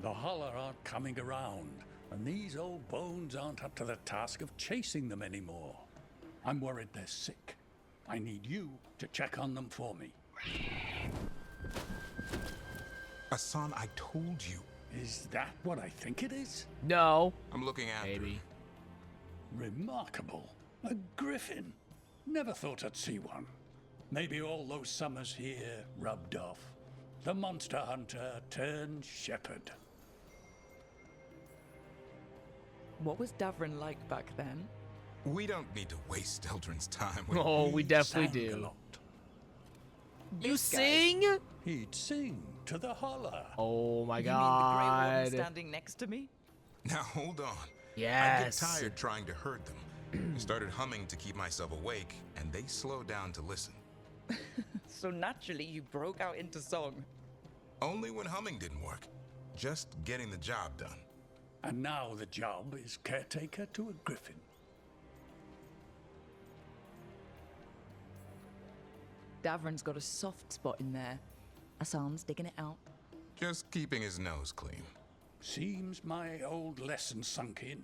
P: The Holler aren't coming around, and these old bones aren't up to the task of chasing them anymore. I'm worried they're sick. I need you to check on them for me.
J: Hassan, I told you.
P: Is that what I think it is?
A: No.
J: I'm looking after
A: Maybe.
P: Remarkable. A griffin. Never thought I'd see one. Maybe all those summers here rubbed off. The monster hunter turned shepherd.
D: What was Davrin like back then?
J: We don't need to waste Eldrin's time.
A: Oh, we definitely
P: sang a
A: do.
P: lot.
A: You sing?
P: He'd sing to the Holler.
A: Oh my
D: You mean the grey
A: god.
D: one standing next to me?
B: Now hold on.
A: Yes.
B: I get tired trying to herd them. I started humming to keep myself awake, and they slowed down to listen.
D: So naturally you broke out into song.
B: Only when humming didn't work. Just getting the job done.
P: And now the job is caretaker to a griffin.
D: Davrin's got a soft spot in there. Hassan's digging it out.
B: Just keeping his nose clean.
P: Seems my old lesson sunk in.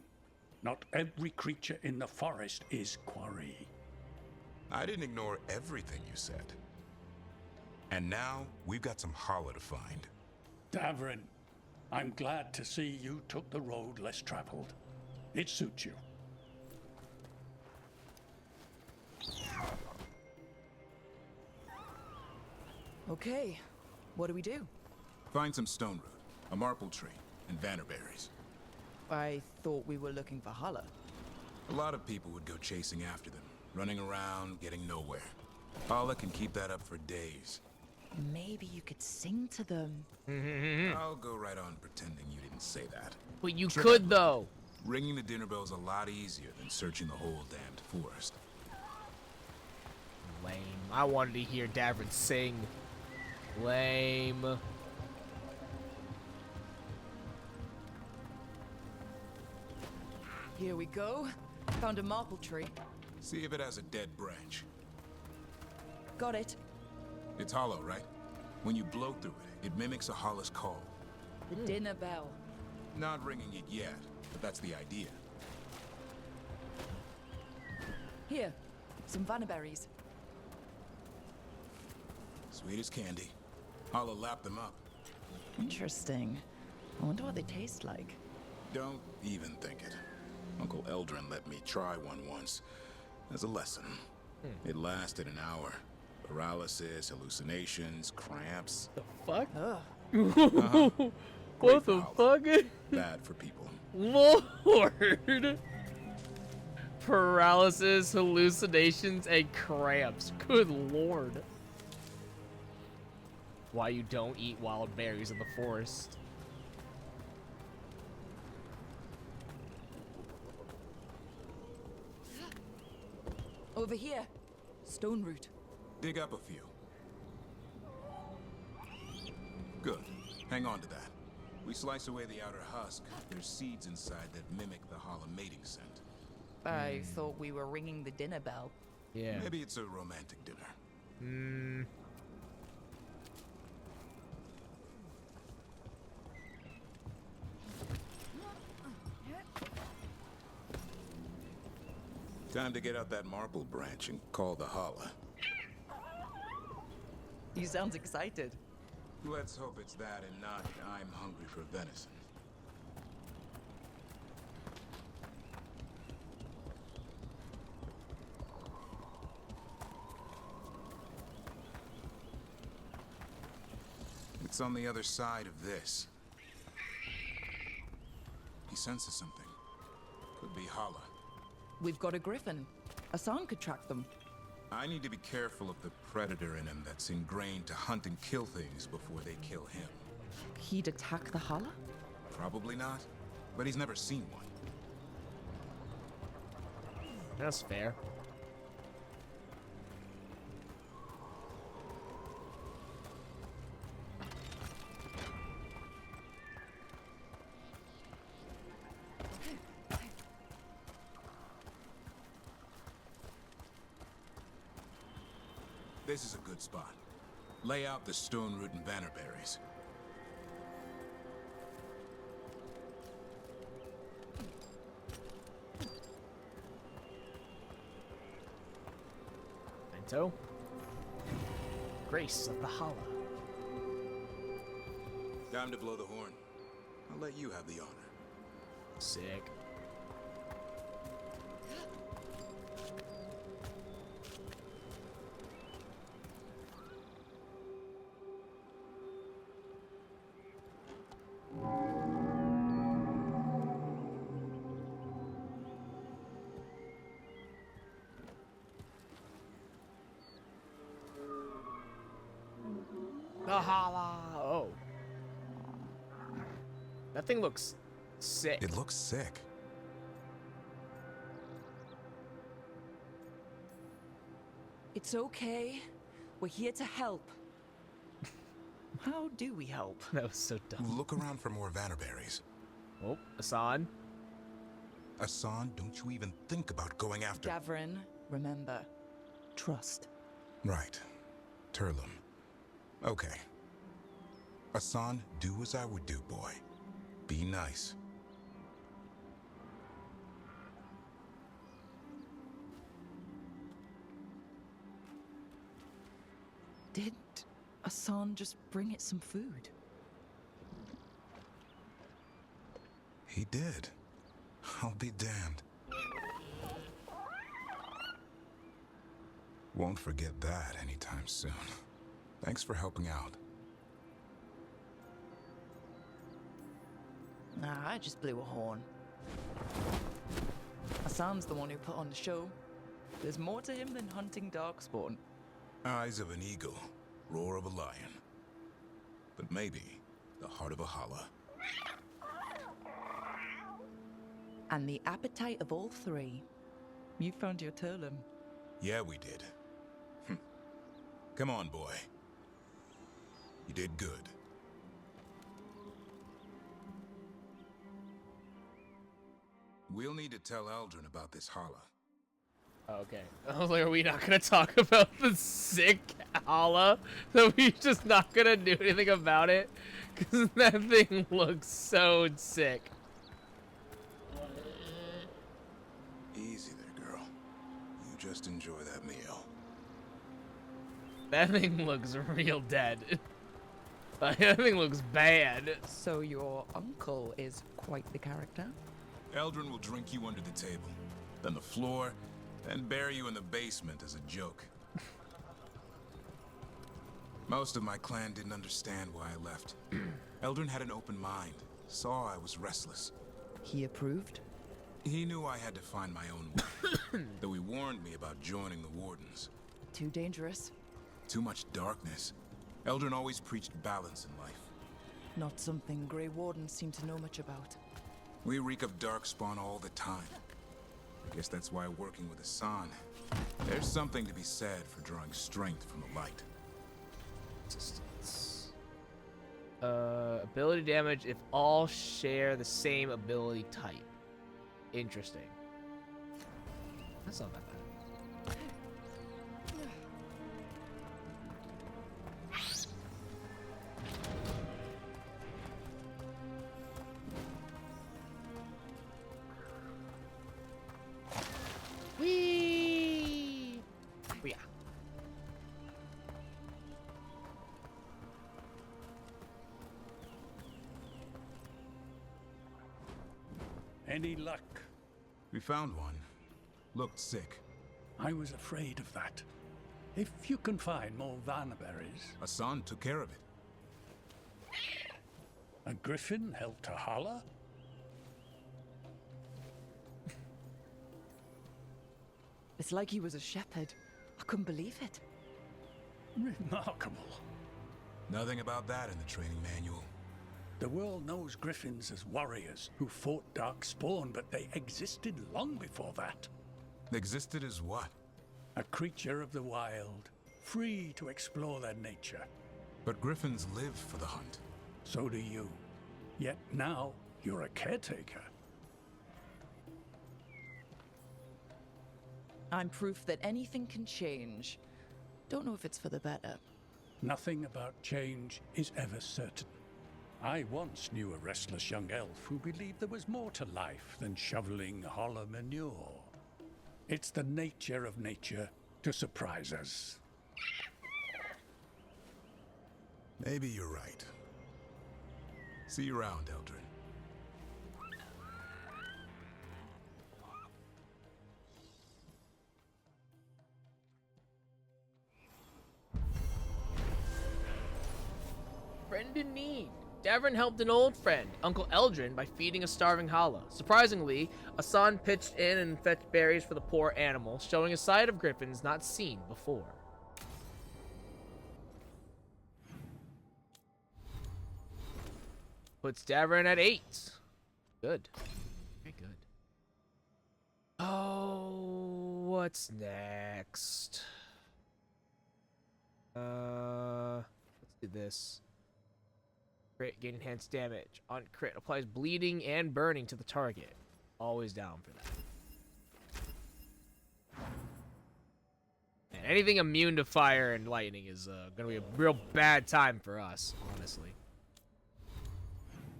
P: Not every creature in the forest is quarry.
B: I didn't ignore everything you said. And now, we've got some Holler to find.
P: Davrin, I'm glad to see you took the road less traveled. It suits you.
D: Okay, what do we do?
J: Find some stone root, a marple tree, and vannerberries.
D: I thought we were looking for Hala.
B: A lot of people would go chasing after them, running around, getting nowhere. Holler can keep that up for days.
D: Maybe you could sing to them.
B: I'll go right on pretending you didn't say that.
A: But you could though.
B: Ringing the dinner bell's a lot easier than searching the whole damned forest.
A: Lame. I wanted to hear Davrin sing. Lame.
D: Here we go. Found a marple tree.
B: See if it has a dead branch.
D: Got it.
B: It's hollow, right? When you blow through it, it mimics a Holler's call.
D: The dinner bell.
B: Not ringing it yet, but that's the idea.
D: Here, some vannerberries.
B: Sweet as candy. Holler lapped them up.
D: Interesting. I wonder what they taste like.
B: Don't even think it. Uncle Eldrin let me try one once. As a lesson. It lasted an hour. Paralysis, hallucinations, cramps.
A: The fuck?
B: Uh-huh.
A: What the fuck?
B: Bad for people.
A: Lord. Paralysis, hallucinations, and cramps. Good lord. Why you don't eat wild berries in the forest.
D: Over here. Stone root.
B: Dig up a few. Good. Hang on to that. We slice away the outer husk. There's seeds inside that mimic the Holler mating scent.
D: I thought we were ringing the dinner bell.
A: Yeah.
B: Maybe it's a romantic dinner. Time to get out that marble branch and call the Holler.
D: You sounds excited.
B: Let's hope it's that and not I'm hungry for venison. It's on the other side of this. He senses something. Could be Holler.
D: We've got a griffin. Hassan could track them.
B: I need to be careful of the predator in him that's ingrained to hunt and kill things before they kill him.
D: He'd attack the Hala?
B: Probably not, but he's never seen one.
A: That's fair.
B: This is a good spot. Lay out the stone root and bannerberries.
A: Bento. Grace of the Hala.
B: Time to blow the horn. I'll let you have the honor.
A: Sick. The Hala. Oh. That thing looks sick.
B: It looks sick.
N: It's okay. We're here to help. How do we help?
A: That was so dumb.
B: Look around for more vannerberries.
A: Oh, Asan.
B: Asan, don't you even think about going after...
D: Gavrin, remember, trust.
B: Right. Turlum. Okay. Asan, do as I would do, boy. Be nice.
D: Did Asan just bring it some food?
B: He did. I'll be damned. Won't forget that anytime soon. Thanks for helping out.
D: Nah, I just blew a horn. Asan's the one who put on the show. There's more to him than hunting darkspawn.
B: Eyes of an eagle, roar of a lion. But maybe the heart of a Hala.
D: And the appetite of all three. You found your Turlum.
B: Yeah, we did. Come on, boy. You did good. We'll need to tell Eldrin about this Hala.
A: Okay. I was like, are we not gonna talk about the sick Hala? So we just not gonna do anything about it? Because that thing looks so sick.
B: Easy there, girl. You just enjoy that meal.
A: That thing looks real dead. Like, that thing looks bad.
D: So your uncle is quite the character?
B: Eldrin will drink you under the table, then the floor, then bury you in the basement as a joke. Most of my clan didn't understand why I left. Eldrin had an open mind, saw I was restless.
D: He approved?
B: He knew I had to find my own way, though he warned me about joining the Wardens.
D: Too dangerous?
B: Too much darkness. Eldrin always preached balance in life.
D: Not something Grey Wardens seem to know much about.
B: We reek of darkspawn all the time. I guess that's why working with Asan, there's something to be said for drawing strength from the light.
A: Ability damage if all share the same ability type. Interesting. That's not that bad. Whee! Yeah.
P: Any luck?
B: We found one. Looked sick.
P: I was afraid of that. If you can find more vanberries...
B: Asan took care of it.
P: A griffin helped a Hala?
D: It's like he was a shepherd. I couldn't believe it.
P: Remarkable.
B: Nothing about that in the training manual.
P: The world knows griffins as warriors who fought darkspawn, but they existed long before that.
B: Existed as what?
P: A creature of the wild, free to explore their nature.
B: But griffins live for the hunt.
P: So do you. Yet now, you're a caretaker.
D: I'm proof that anything can change. Don't know if it's for the better.
P: Nothing about change is ever certain. I once knew a restless young elf who believed there was more to life than shoveling hollow manure. It's the nature of nature to surprise us.
B: Maybe you're right. See you around, Eldrin.
A: Friend in need. Davrin helped an old friend, Uncle Eldrin, by feeding a starving Hala. Surprisingly, Asan pitched in and fetched berries for the poor animal, showing a side of griffins not seen before. Puts Davrin at 8. Good. Very good. Oh, what's next? Let's do this. Crit, gain enhanced damage. On crit, applies bleeding and burning to the target. Always down for that. And anything immune to fire and lightning is gonna be a real bad time for us, honestly.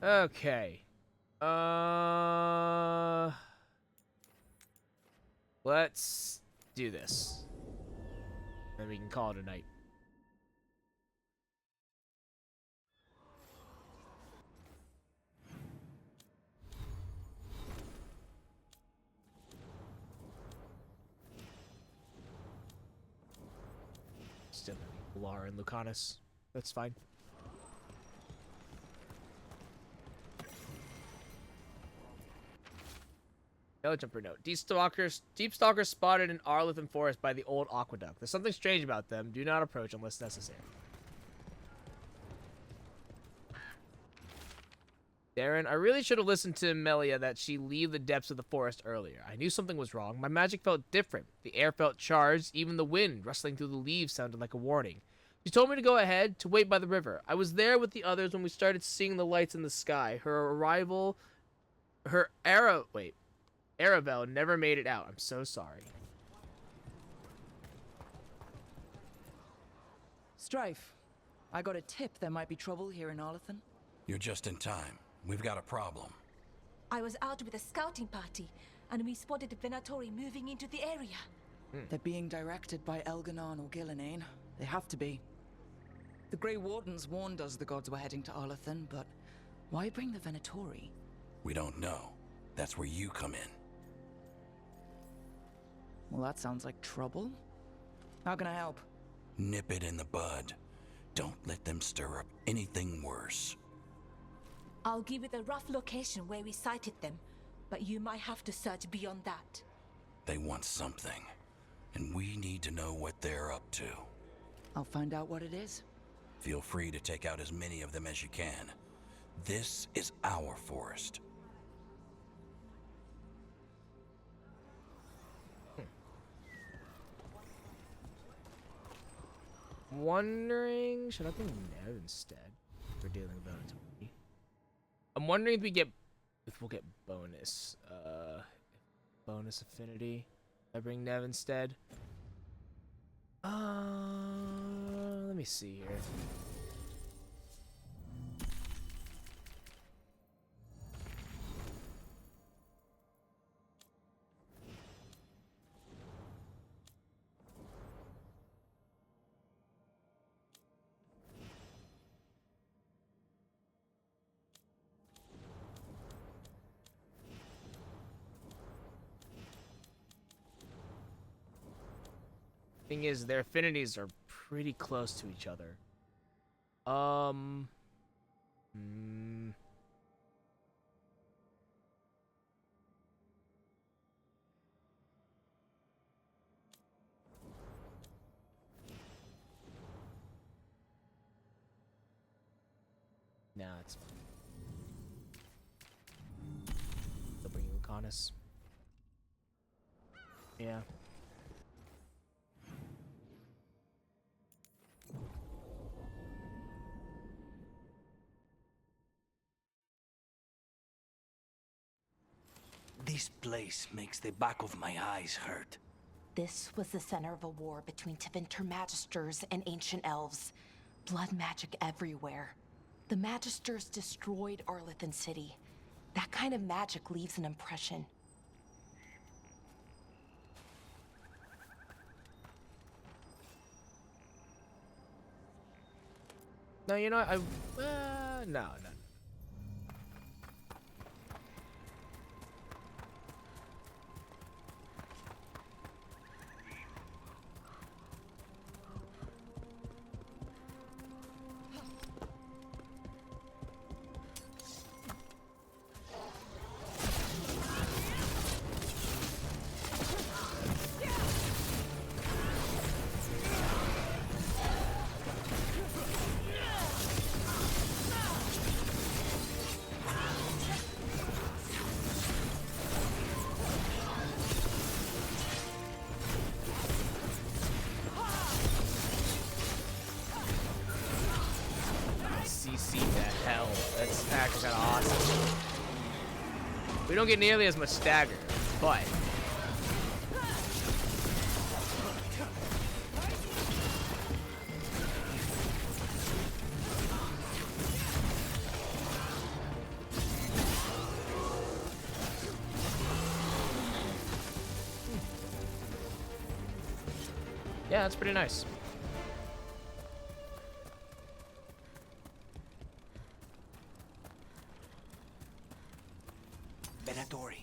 A: Okay. Let's do this. Then we can call it a night. Still Lara and Lucanus. That's fine. No jumper note. Deep stalkers spotted in Arlithan Forest by the old aqueduct. There's something strange about them. Do not approach unless necessary. Darren, I really should have listened to Melia that she leave the depths of the forest earlier. I knew something was wrong. My magic felt different. The air felt charged. Even the wind rustling through the leaves sounded like a warning. She told me to go ahead, to wait by the river. I was there with the others when we started seeing the lights in the sky. Aravel never made it out. I'm so sorry.
D: Strife, I got a tip there might be trouble here in Arlithan.
M: You're just in time. We've got a problem.
E: I was out with a scouting party, and we spotted the Venatori moving into the area.
D: They're being directed by Elganon or Gillenane. They have to be. The Grey Wardens warned us the gods were heading to Arlithan, but why bring the Venatori?
M: We don't know. That's where you come in.
D: Well, that sounds like trouble. How can I help?
M: Nip it in the bud. Don't let them stir up anything worse.
E: I'll give you the rough location where we sighted them, but you might have to search beyond that.
M: They want something, and we need to know what they're up to.
D: I'll find out what it is.
M: Feel free to take out as many of them as you can. This is our forest.
A: Wondering, should I bring Nev instead for dealing with Venatori? I'm wondering if we'll get bonus affinity. I bring Nev instead. Let me see here. Thing is, their affinities are pretty close to each other. Nah, it's fine. They'll bring Lucanus. Yeah.
M: This place makes the back of my eyes hurt.
I: This was the center of a war between Tevinter Magisters and ancient elves. Blood magic everywhere. The Magisters destroyed Arlethan City. That kind of magic leaves an impression.
A: No, you know what? No. CC to hell. That's actually kind of awesome. We don't get nearly as much stagger, but yeah, that's pretty nice.
M: Venatori,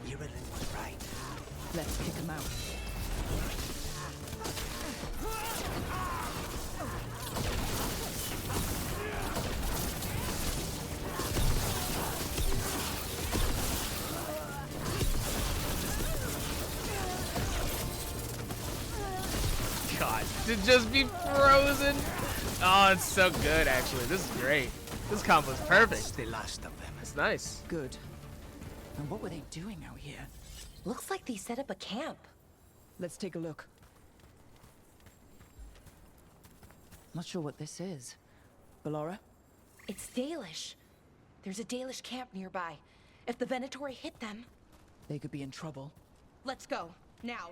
M: Irilin was right.
Q: Let's kick him out.
A: God, to just be frozen. Oh, it's so good, actually. This is great. This combo's perfect.
M: That's the last of them.
A: It's nice.
Q: Good. And what were they doing out here?
I: Looks like they set up a camp.
Q: Let's take a look. Not sure what this is. Ballora?
I: It's Dalish. There's a Dalish camp nearby. If the Venatori hit them...
Q: They could be in trouble.
I: Let's go. Now.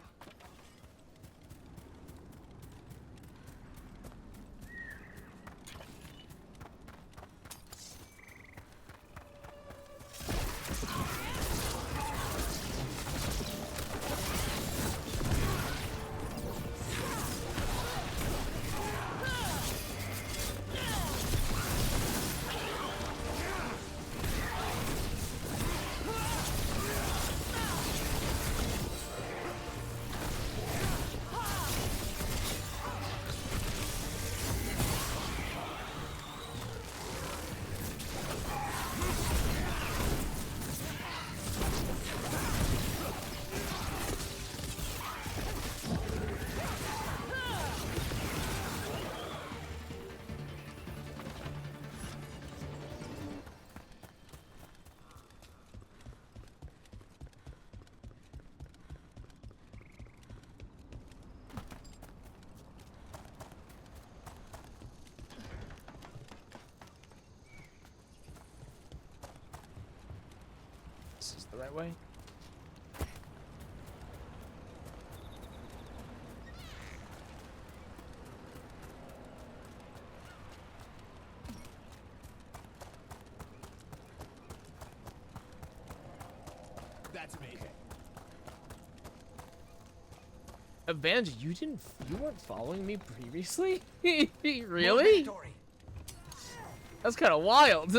A: This is the right way.
R: That's me.
A: Okay. Avenge, you weren't following me previously? Really? That's kind of wild.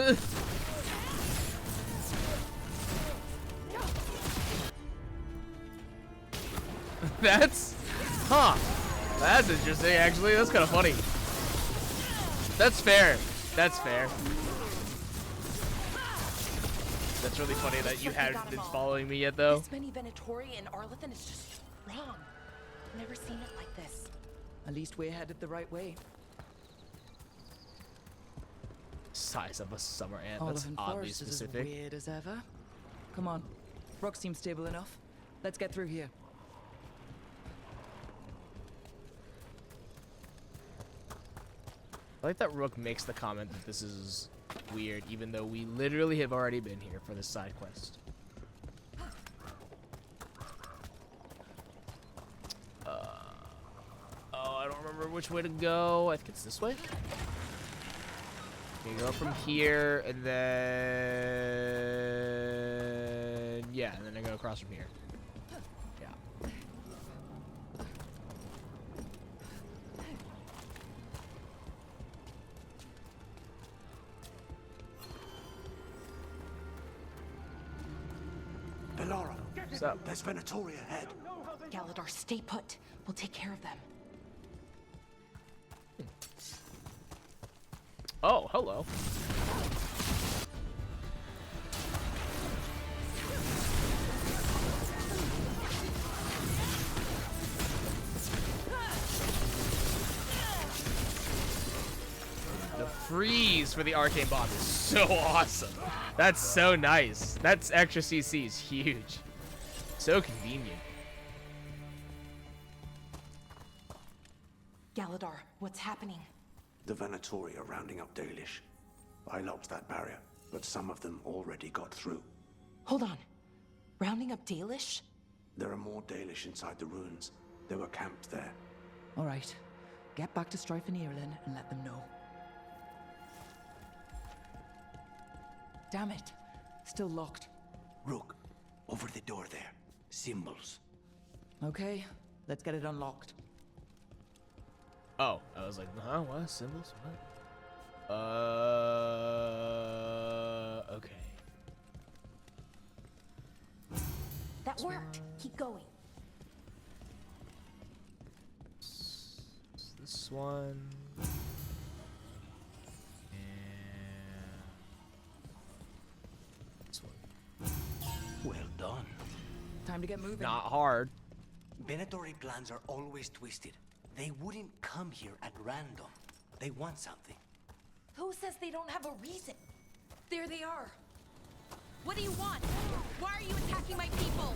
A: That's interesting, actually. That's kind of funny. That's fair. That's fair. That's really funny that you hadn't been following me yet, though.
I: This many Venatori and Arlethan is just wrong. Never seen it like this.
Q: At least we're headed the right way.
A: Size of a summer ant. That's
Q: Olive
A: oddly
Q: Forest is as
A: specific.
Q: weird as ever. Come on. Rock seems stable enough. Let's get through here.
A: I like that Rook makes the comment that this is weird, even though we literally have already been here for this side quest. which way to go. I think it's this way. You go from here, and then yeah, and then I go across from here. Yeah.
M: Bellara,
A: what's up?
M: There's Venatori ahead.
I: Galadar, stay put. We'll take care of them.
A: Oh, hello. The freeze for the arcane bomb is so awesome. That's so nice. That's extra CC is huge. So convenient.
I: Galadar, what's happening?
M: The Venatori are rounding up Dalish. I locked that barrier, but some of them already got through.
I: Hold on. Rounding up Dalish?
M: There are more Dalish inside the ruins. They were camped there.
D: All right. Get back to Strife and Irlin and let them know. Damn it. Still locked.
M: Rook, over the door there. Symbols.
D: Okay, let's get it unlocked.
A: Oh, I was like, huh? What? Symbols? What? Okay.
I: That worked. Keep going.
A: This one. And this one.
M: Well done.
D: Time to get moving.
A: Not hard.
M: Venatori plans are always twisted. They wouldn't come here at random. They want something.
I: Who says they don't have a reason? There they are. What do you want? Why are you attacking my people?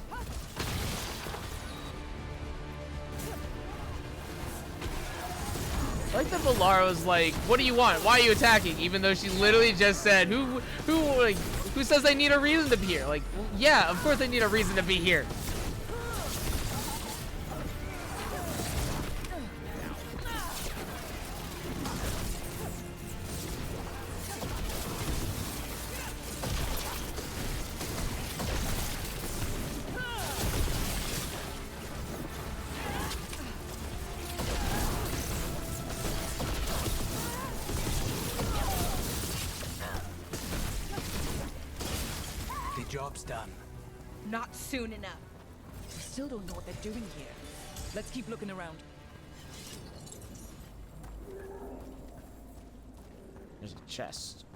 A: I like that Bellara was like, what do you want? Why are you attacking? Even though she literally just said, who says I need a reason to be here? Like, well, yeah, of course I need a reason to be here.
M: Job's done.
I: Not soon enough.
D: We still don't know what they're doing here. Let's keep looking around.
A: There's a chest.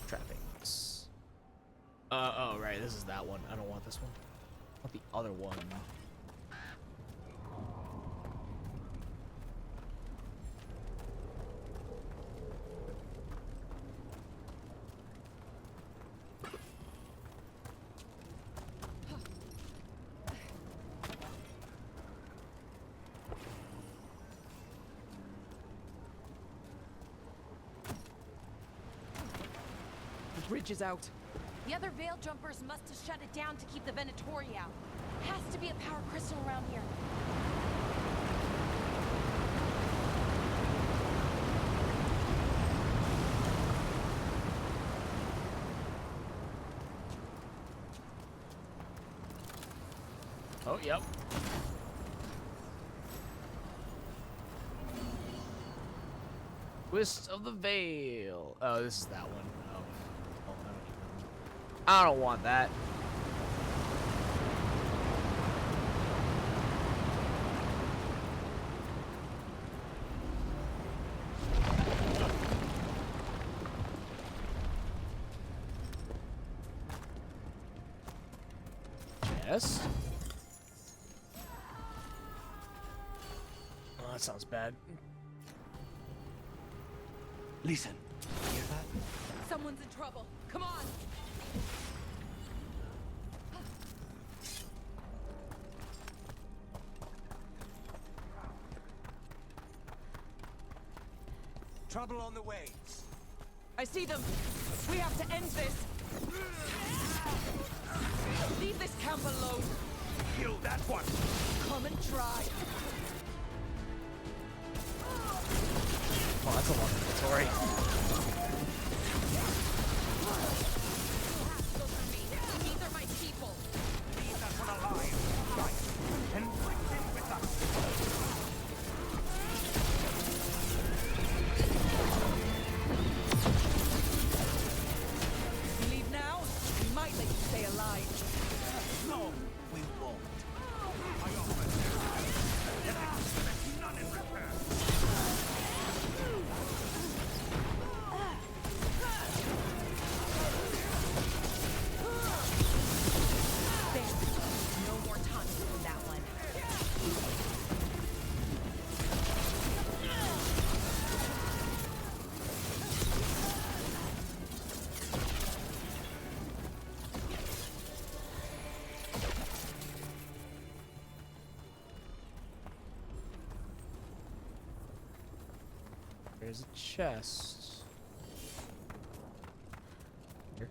A: Trappings. Oh, right, this is that one. I don't want this one. I want the other one.
D: Bridge is out.
I: The other Veil Jumpers must have shut it down to keep the Venatori out. Has to be a power crystal around here.
A: Oh, yep. Twist of the Veil. Oh, this is that one. Oh, I don't want that. Yes. Oh, that sounds bad.
M: Listen. Hear that?
I: Someone's in trouble. Come on.
M: Trouble on the way.
Q: I see them. We have to end this. Leave this camp alone.
R: Kill that one.
S: Come and try.
A: Oh, that's a long inventory.
S: These are my people.
R: Leave that one alive. Right. And bring them with us.
S: We leave now, we might let you stay alive.
R: No, we won't. I offer you. And I expect none in return.
S: There. No more time doing that one.
A: There's a chest. Here.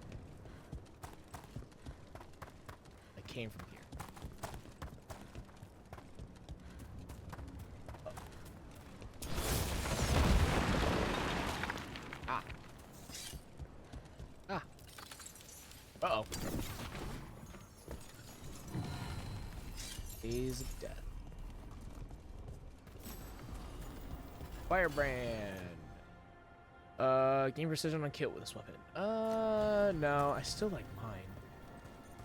A: I came from here. Oh. Ah. Ah. Uh-oh. Days of Death. Firebrand. Gain precision on kill with this weapon. No, I still like mine.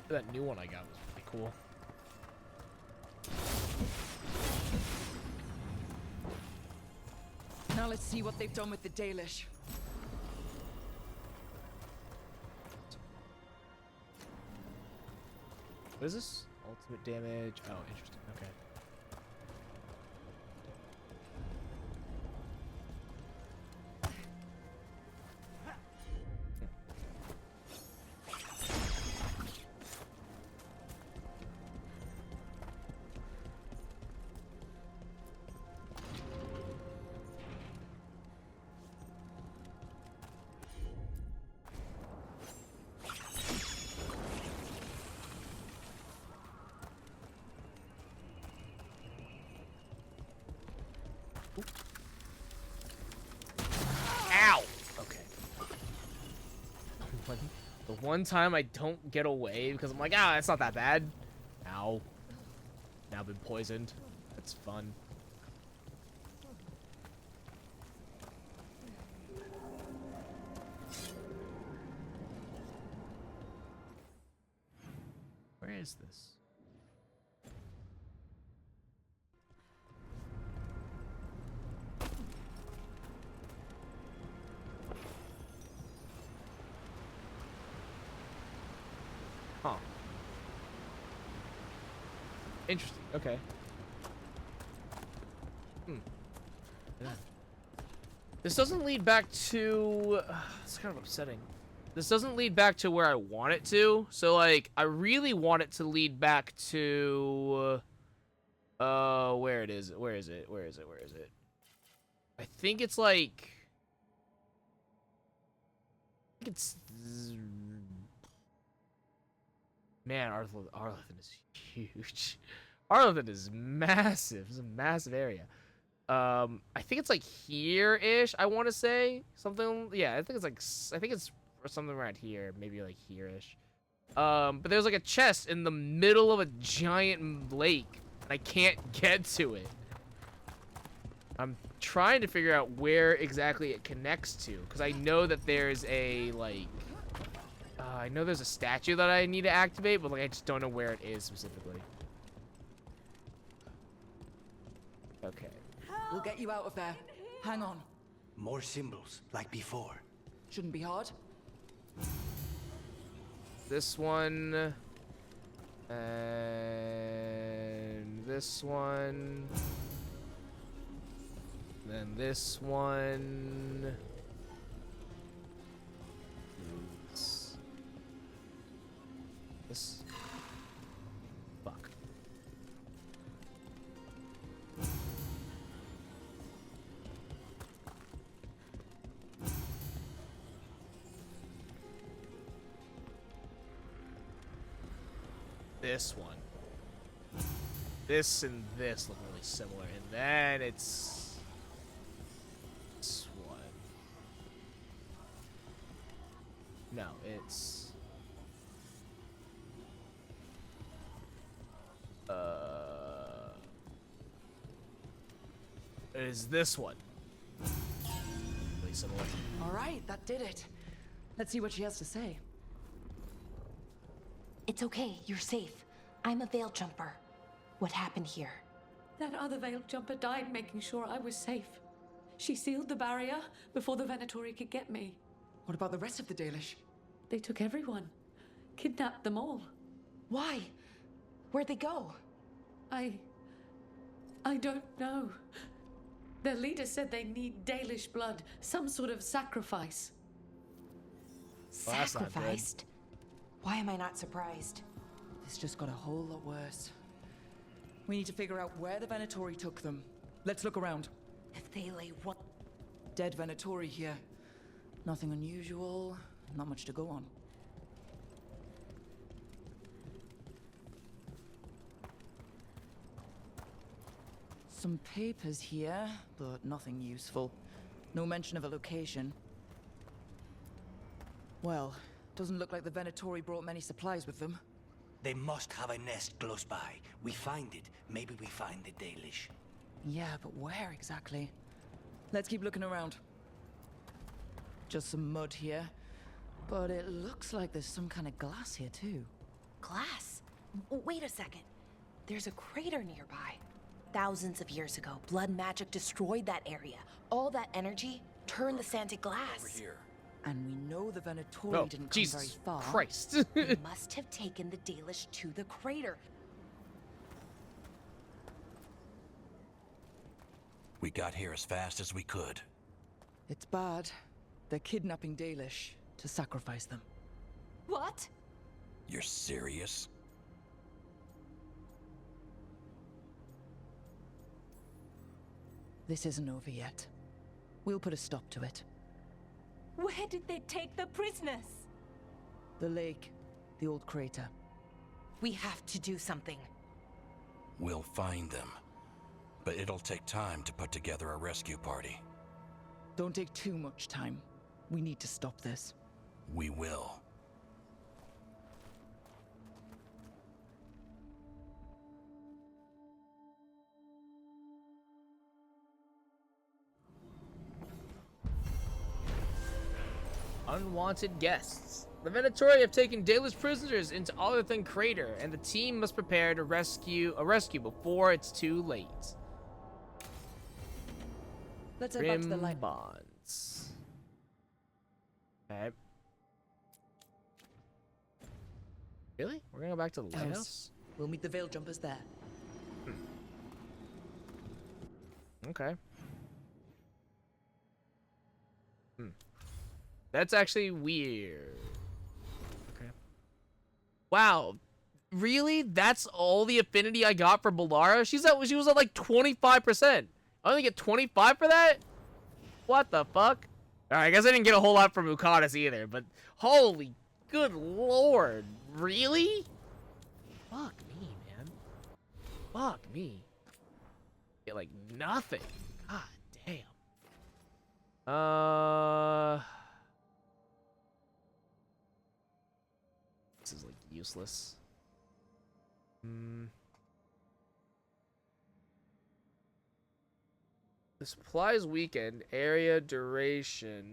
A: That new one I got was really cool.
S: Now let's see what they've done with the Dalish.
A: What is this? Ultimate damage. Oh, interesting. Okay. Ow! Okay. The one time I don't get away because I'm like, ah, it's not that bad. Ow. Now I've been poisoned. That's fun. Where is this? Huh. Interesting. Okay. Yeah. This doesn't lead back to... it's kind of upsetting. This doesn't lead back to where I want it to. So, like, I really want it to lead back to... where it is. Where is it? Where is it? Where is it? I think it's like... I think it's... Man, Arlington is huge. Arlington is massive. It's a massive area. I think it's like here-ish, I want to say. Something, yeah, I think it's something around here. Maybe like here-ish. But there's like a chest in the middle of a giant lake. And I can't get to it. I'm trying to figure out where exactly it connects to. Because I know that there's a, like... I know there's a statue that I need to activate, but like I just don't know where it is specifically. Okay.
S: We'll get you out of there. Hang on.
M: More symbols, like before.
S: Shouldn't be hard.
A: This one. And this one. Then this one. This. Fuck. This one. this and this look really similar, and then it's this one. No, it's it is this one. Really similar.
D: All right, that did it. Let's see what she has to say.
I: It's okay, you're safe. I'm a veil jumper. What happened here?
T: That other veil jumper died making sure I was safe. She sealed the barrier before the Venatori could get me.
D: What about the rest of the Dalish?
T: They took everyone. Kidnapped them all.
I: Why? Where'd they go?
T: I don't know. Their leader said they need Dalish blood, some sort of sacrifice.
A: Well, that's not good.
I: Sacrificed? Why am I not surprised?
D: This just got a whole lot worse. We need to figure out where the Venatori took them. Let's look around.
I: If they lay one...
D: Dead Venatori here. Nothing unusual, not much to go on. Some papers here, but nothing useful. No mention of a location. Well, doesn't look like the Venatori brought many supplies with them.
M: They must have a nest close by. We find it. Maybe we find the Dalish.
D: Yeah, but where exactly? Let's keep looking around. Just some mud here. But it looks like there's some kind of glass here too.
I: Glass? Wait a second. There's a crater nearby. Thousands of years ago, blood magic destroyed that area. All that energy turned the sand to glass.
M: Over here.
D: And we know the Venatori didn't come very far.
A: Christ.
I: They must have taken the Dalish to the crater.
M: We got here as fast as we could.
D: It's bad. They're kidnapping Dalish to sacrifice them.
I: What?
M: You're serious?
D: This isn't over yet. We'll put a stop to it.
T: Where did they take the prisoners?
D: The lake, the old crater.
I: We have to do something.
M: We'll find them. But it'll take time to put together a rescue party.
D: Don't take too much time. We need to stop this.
M: We will.
A: Unwanted guests. The Venatori have taken Dalish prisoners into Otherthon Crater, and the team must prepare to rescue before it's too late.
D: Let's head back to the light.
A: Bonds. Okay. Really? We're gonna go back to the lighthouse?
D: We'll meet the veil jumpers there.
A: Okay. That's actually weird. Okay. Wow. Really? That's all the affinity I got for Bollara? She was at like 25%. I only get 25 for that? What the fuck? Alright, I guess I didn't get a whole lot from Mukadas either, but holy good lord. Really? Fuck me, man. Fuck me. Get like nothing. God damn. This is like useless. The supplies weekend area duration.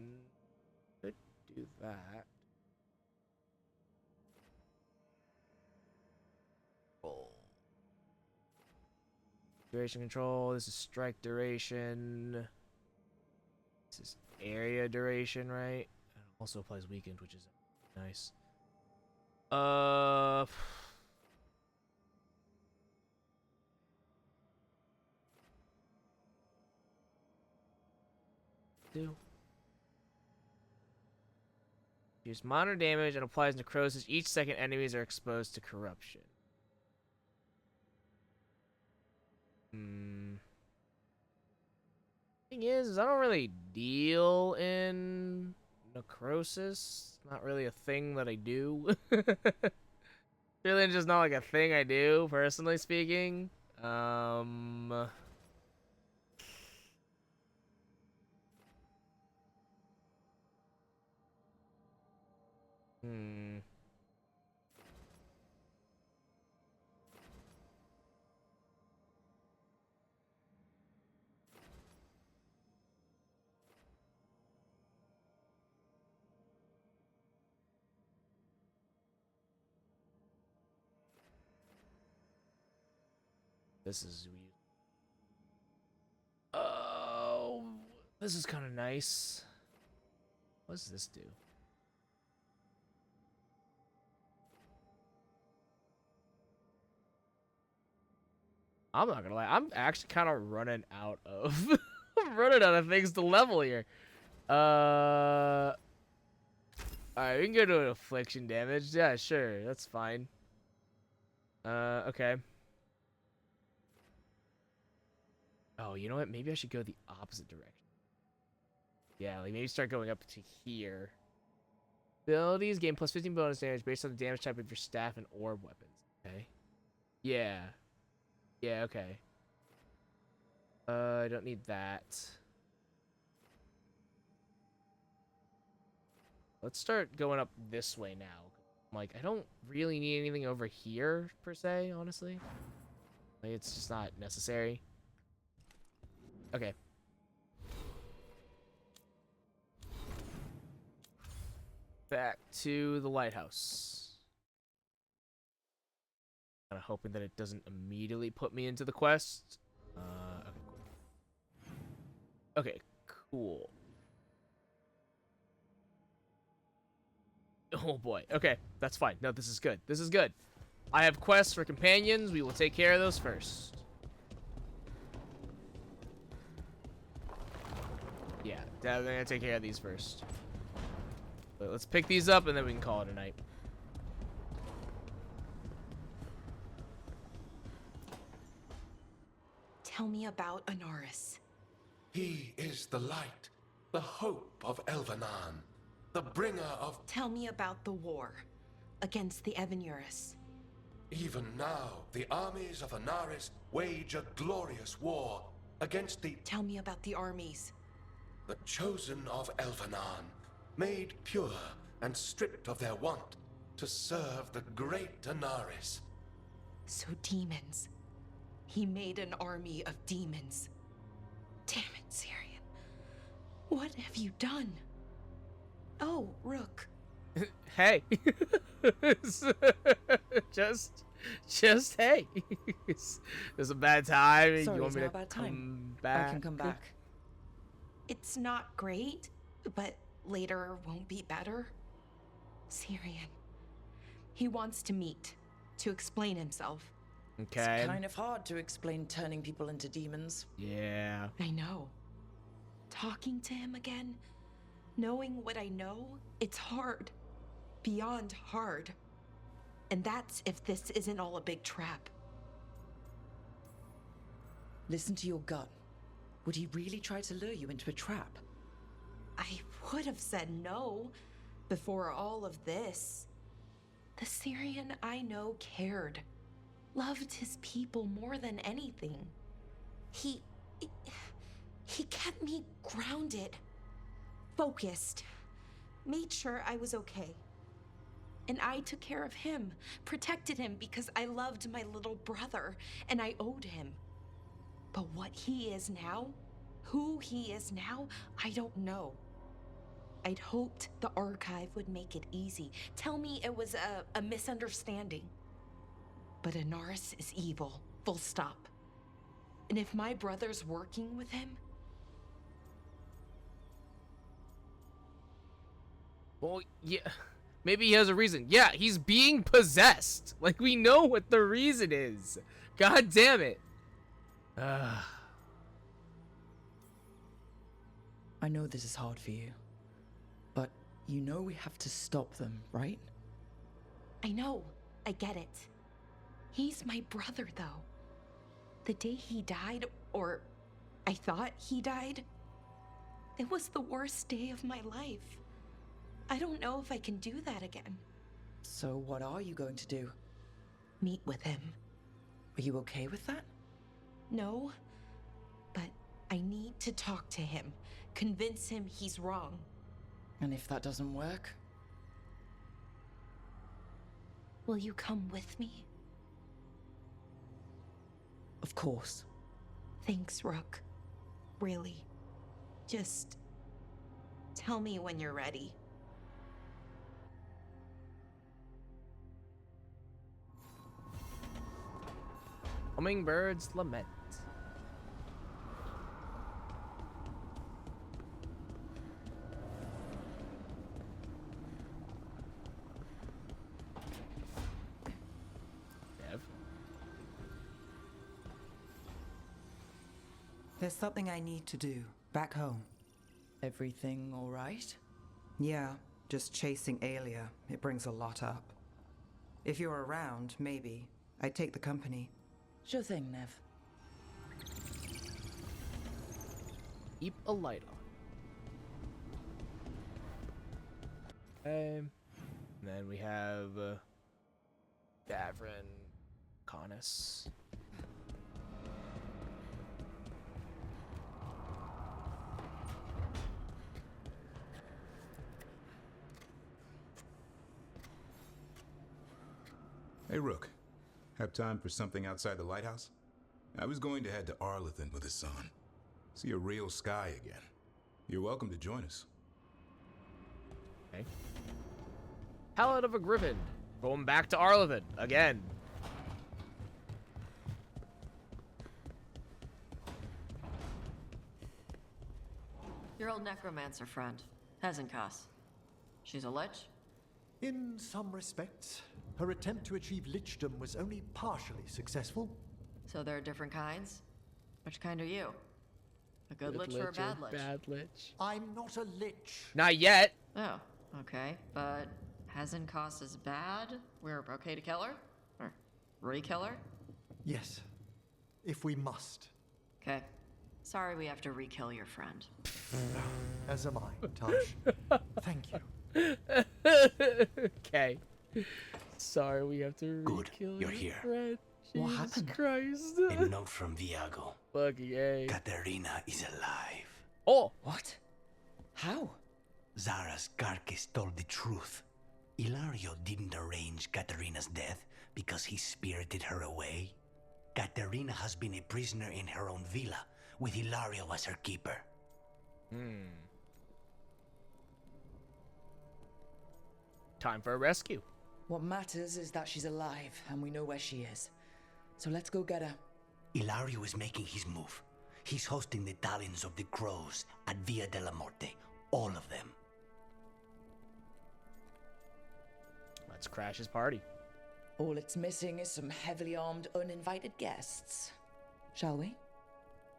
A: Could do that. Duration control. This is strike duration. This is area duration, right? And it also applies weekend, which is nice. Use minor damage and applies necrosis each second enemies are exposed to corruption. Thing is I don't really deal in necrosis. Not really a thing that I do. Really just not like a thing I do, personally speaking. Hmm. This is weird. Oh, this is kind of nice. What does this do? I'm not gonna lie. I'm actually kind of running out of I'm running out of things to level here. All right, we can go to an affliction damage. Yeah, sure, that's fine. Okay. Oh, you know what? Maybe I should go the opposite direction. Yeah, like maybe start going up to here. Abilities gain plus 15 bonus damage based on the damage type of your staff and orb weapons. Okay. Yeah. Yeah, okay. I don't need that. Let's start going up this way now. Like, I don't really need anything over here, per se, honestly. Like, it's just not necessary. Okay. Back to the lighthouse. Kind of hoping that it doesn't immediately put me into the quest. Okay, cool. Oh boy. Okay, that's fine. No, this is good. This is good. I have quests for companions. We will take care of those first. Yeah, definitely gonna take care of these first. But let's pick these up and then we can call it a night.
I: Tell me about Anaris.
J: He is the light, the hope of Elvenan, the bringer of...
I: Tell me about the war against the Evenuris.
J: Even now, the armies of Anaris wage a glorious war against the...
I: Tell me about the armies.
J: The chosen of Elvenan, made pure and stripped of their want to serve the great Anaris.
I: So demons. He made an army of demons. Damn it, Syrian. What have you done? Oh, Rook.
A: Hey. just hey. There's a bad time.
D: Sorry,
A: you want me to
D: bad time?
A: come back?
D: I can come back.
I: It's not great, but later won't be better. Syrian. He wants to meet, to explain himself.
A: Okay.
D: It's kind of hard to explain turning people into demons.
A: Yeah.
I: I know. Talking to him again, knowing what I know, it's hard. Beyond hard. And that's if this isn't all a big trap.
D: Listen to your gut. Would he really try to lure you into a trap?
I: I would have said no before all of this. The Syrian I know cared. Loved his people more than anything. He kept me grounded, focused, made sure I was okay. And I took care of him, protected him because I loved my little brother and I owed him. But what he is now, who he is now, I don't know. I'd hoped the archive would make it easy. Tell me it was a misunderstanding. But Anaris is evil, full stop. And if my brother's working with him...
A: Well, yeah, maybe he has a reason. Yeah, he's being possessed. Like, we know what the reason is. God damn it.
D: I know this is hard for you, but you know we have to stop them, right?
I: I know, I get it. He's my brother, though. The day he died, or I thought he died, it was the worst day of my life. I don't know if I can do that again.
D: So what are you going to do?
I: Meet with him.
D: Are you okay with that?
I: No, but I need to talk to him. Convince him he's wrong.
D: And if that doesn't work?
I: Will you come with me?
D: Of course.
I: Thanks, Rook. Really. Just tell me when you're ready.
A: Hummingbird's Lament.
N: There's something I need to do back home.
D: Everything all right?
N: Yeah, just chasing Aelia. It brings a lot up. If you're around, maybe. I'd take the company.
D: Sure thing, Nev.
A: Keep a light on. And then we have Davrin, Conus.
B: Hey, Rook. Have time for something outside the lighthouse? I was going to head to Arlathan with the sun. See a real sky again. You're welcome to join us.
A: Okay. Pallet of a Griffin. Going back to Arlathan again.
L: Your old necromancer friend, Hezenkas. She's a lich?
K: In some respects, her attempt to achieve lichdom was only partially successful.
L: So there are different kinds? Which kind are you? A good lich or a bad lich?
A: Bad lich.
K: I'm not a lich.
A: Not yet.
L: Oh, okay. But Hezenkas is bad? We're okay to kill her? Or re-kill her?
K: Yes, if we must.
L: Okay. Sorry we have to re-kill your friend.
K: As am I, Tosh. Thank you.
A: Okay. Sorry, we have to
M: Good,
A: kill
M: you're
A: your
M: here.
A: friend.
K: What
A: Jesus
K: happened?
A: Christ.
M: A note from Viago.
A: Fucking A.
M: Katerina is alive.
A: Oh.
D: What? How?
M: Zara's carcass told the truth. Ilario didn't arrange Katerina's death because he spirited her away. Katerina has been a prisoner in her own villa, with Ilario as her keeper.
A: Time for a rescue.
D: What matters is that she's alive and we know where she is. So let's go get her.
M: Ilario is making his move. He's hosting the Talons of the Crows at Via della Morte. All of them.
A: Let's crash his party.
D: All it's missing is some heavily armed, uninvited guests. Shall we?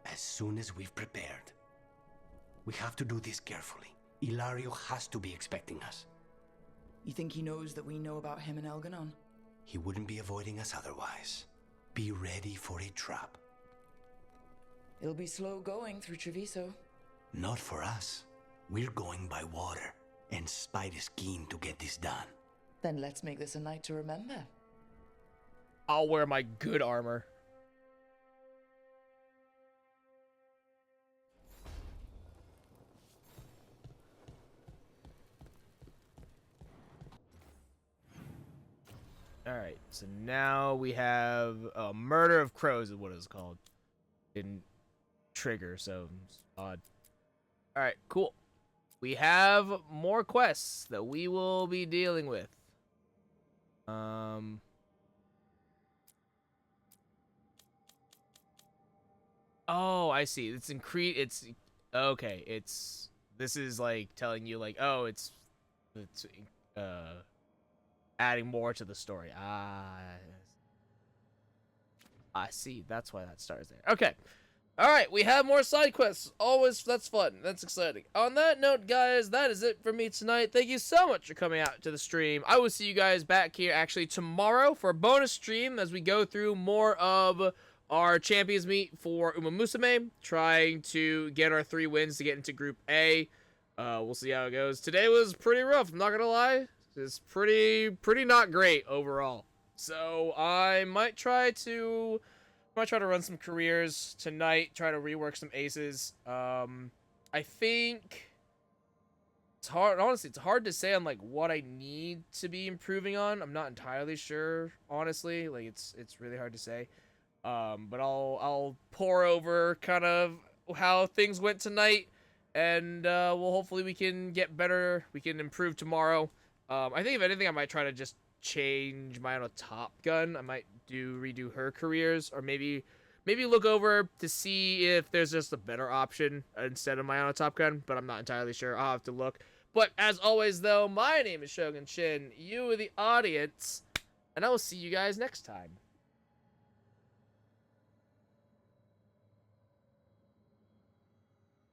M: As soon as we've prepared. We have to do this carefully. Ilario has to be expecting us.
D: You think he knows that we know about him and Elganon?
M: He wouldn't be avoiding us otherwise. Be ready for a trap.
D: It'll be slow going through Treviso.
M: Not for us. We're going by water, and Spite is keen to get this done.
D: Then let's make this a night to remember.
A: I'll wear my good armor. Alright, so now we have Murder of Crows is what it's called. Didn't trigger, so it's odd. Alright, cool. We have more quests that we will be dealing with. Oh, I see. It's it's okay. This is like telling you like, oh, it's adding more to the story. I see. That's why that starts there. Okay. All right, we have more side quests. Always, that's fun. That's exciting. On that note, guys, that is it for me tonight. Thank you so much for coming out to the stream. I will see you guys back here actually tomorrow for a bonus stream as we go through more of our champions meet for Uma Musume, trying to get our 3 wins to get into Group A. We'll see how it goes. Today was pretty rough. I'm not gonna lie. It's pretty not great overall. So I might try to might try to run some careers tonight. Try to rework some aces. I think it's hard. Honestly, it's hard to say on like what I need to be improving on. I'm not entirely sure. Honestly, like it's really hard to say. But I'll pour over kind of how things went tonight, and well, hopefully we can get better. We can improve tomorrow. I think if anything, I might try to just change my own Top Gun. I might redo her careers, or maybe look over to see if there's just a better option instead of my own Top Gun. But I'm not entirely sure. I'll have to look. But as always, though, my name is Shogun Shin. You are the audience, and I will see you guys next time.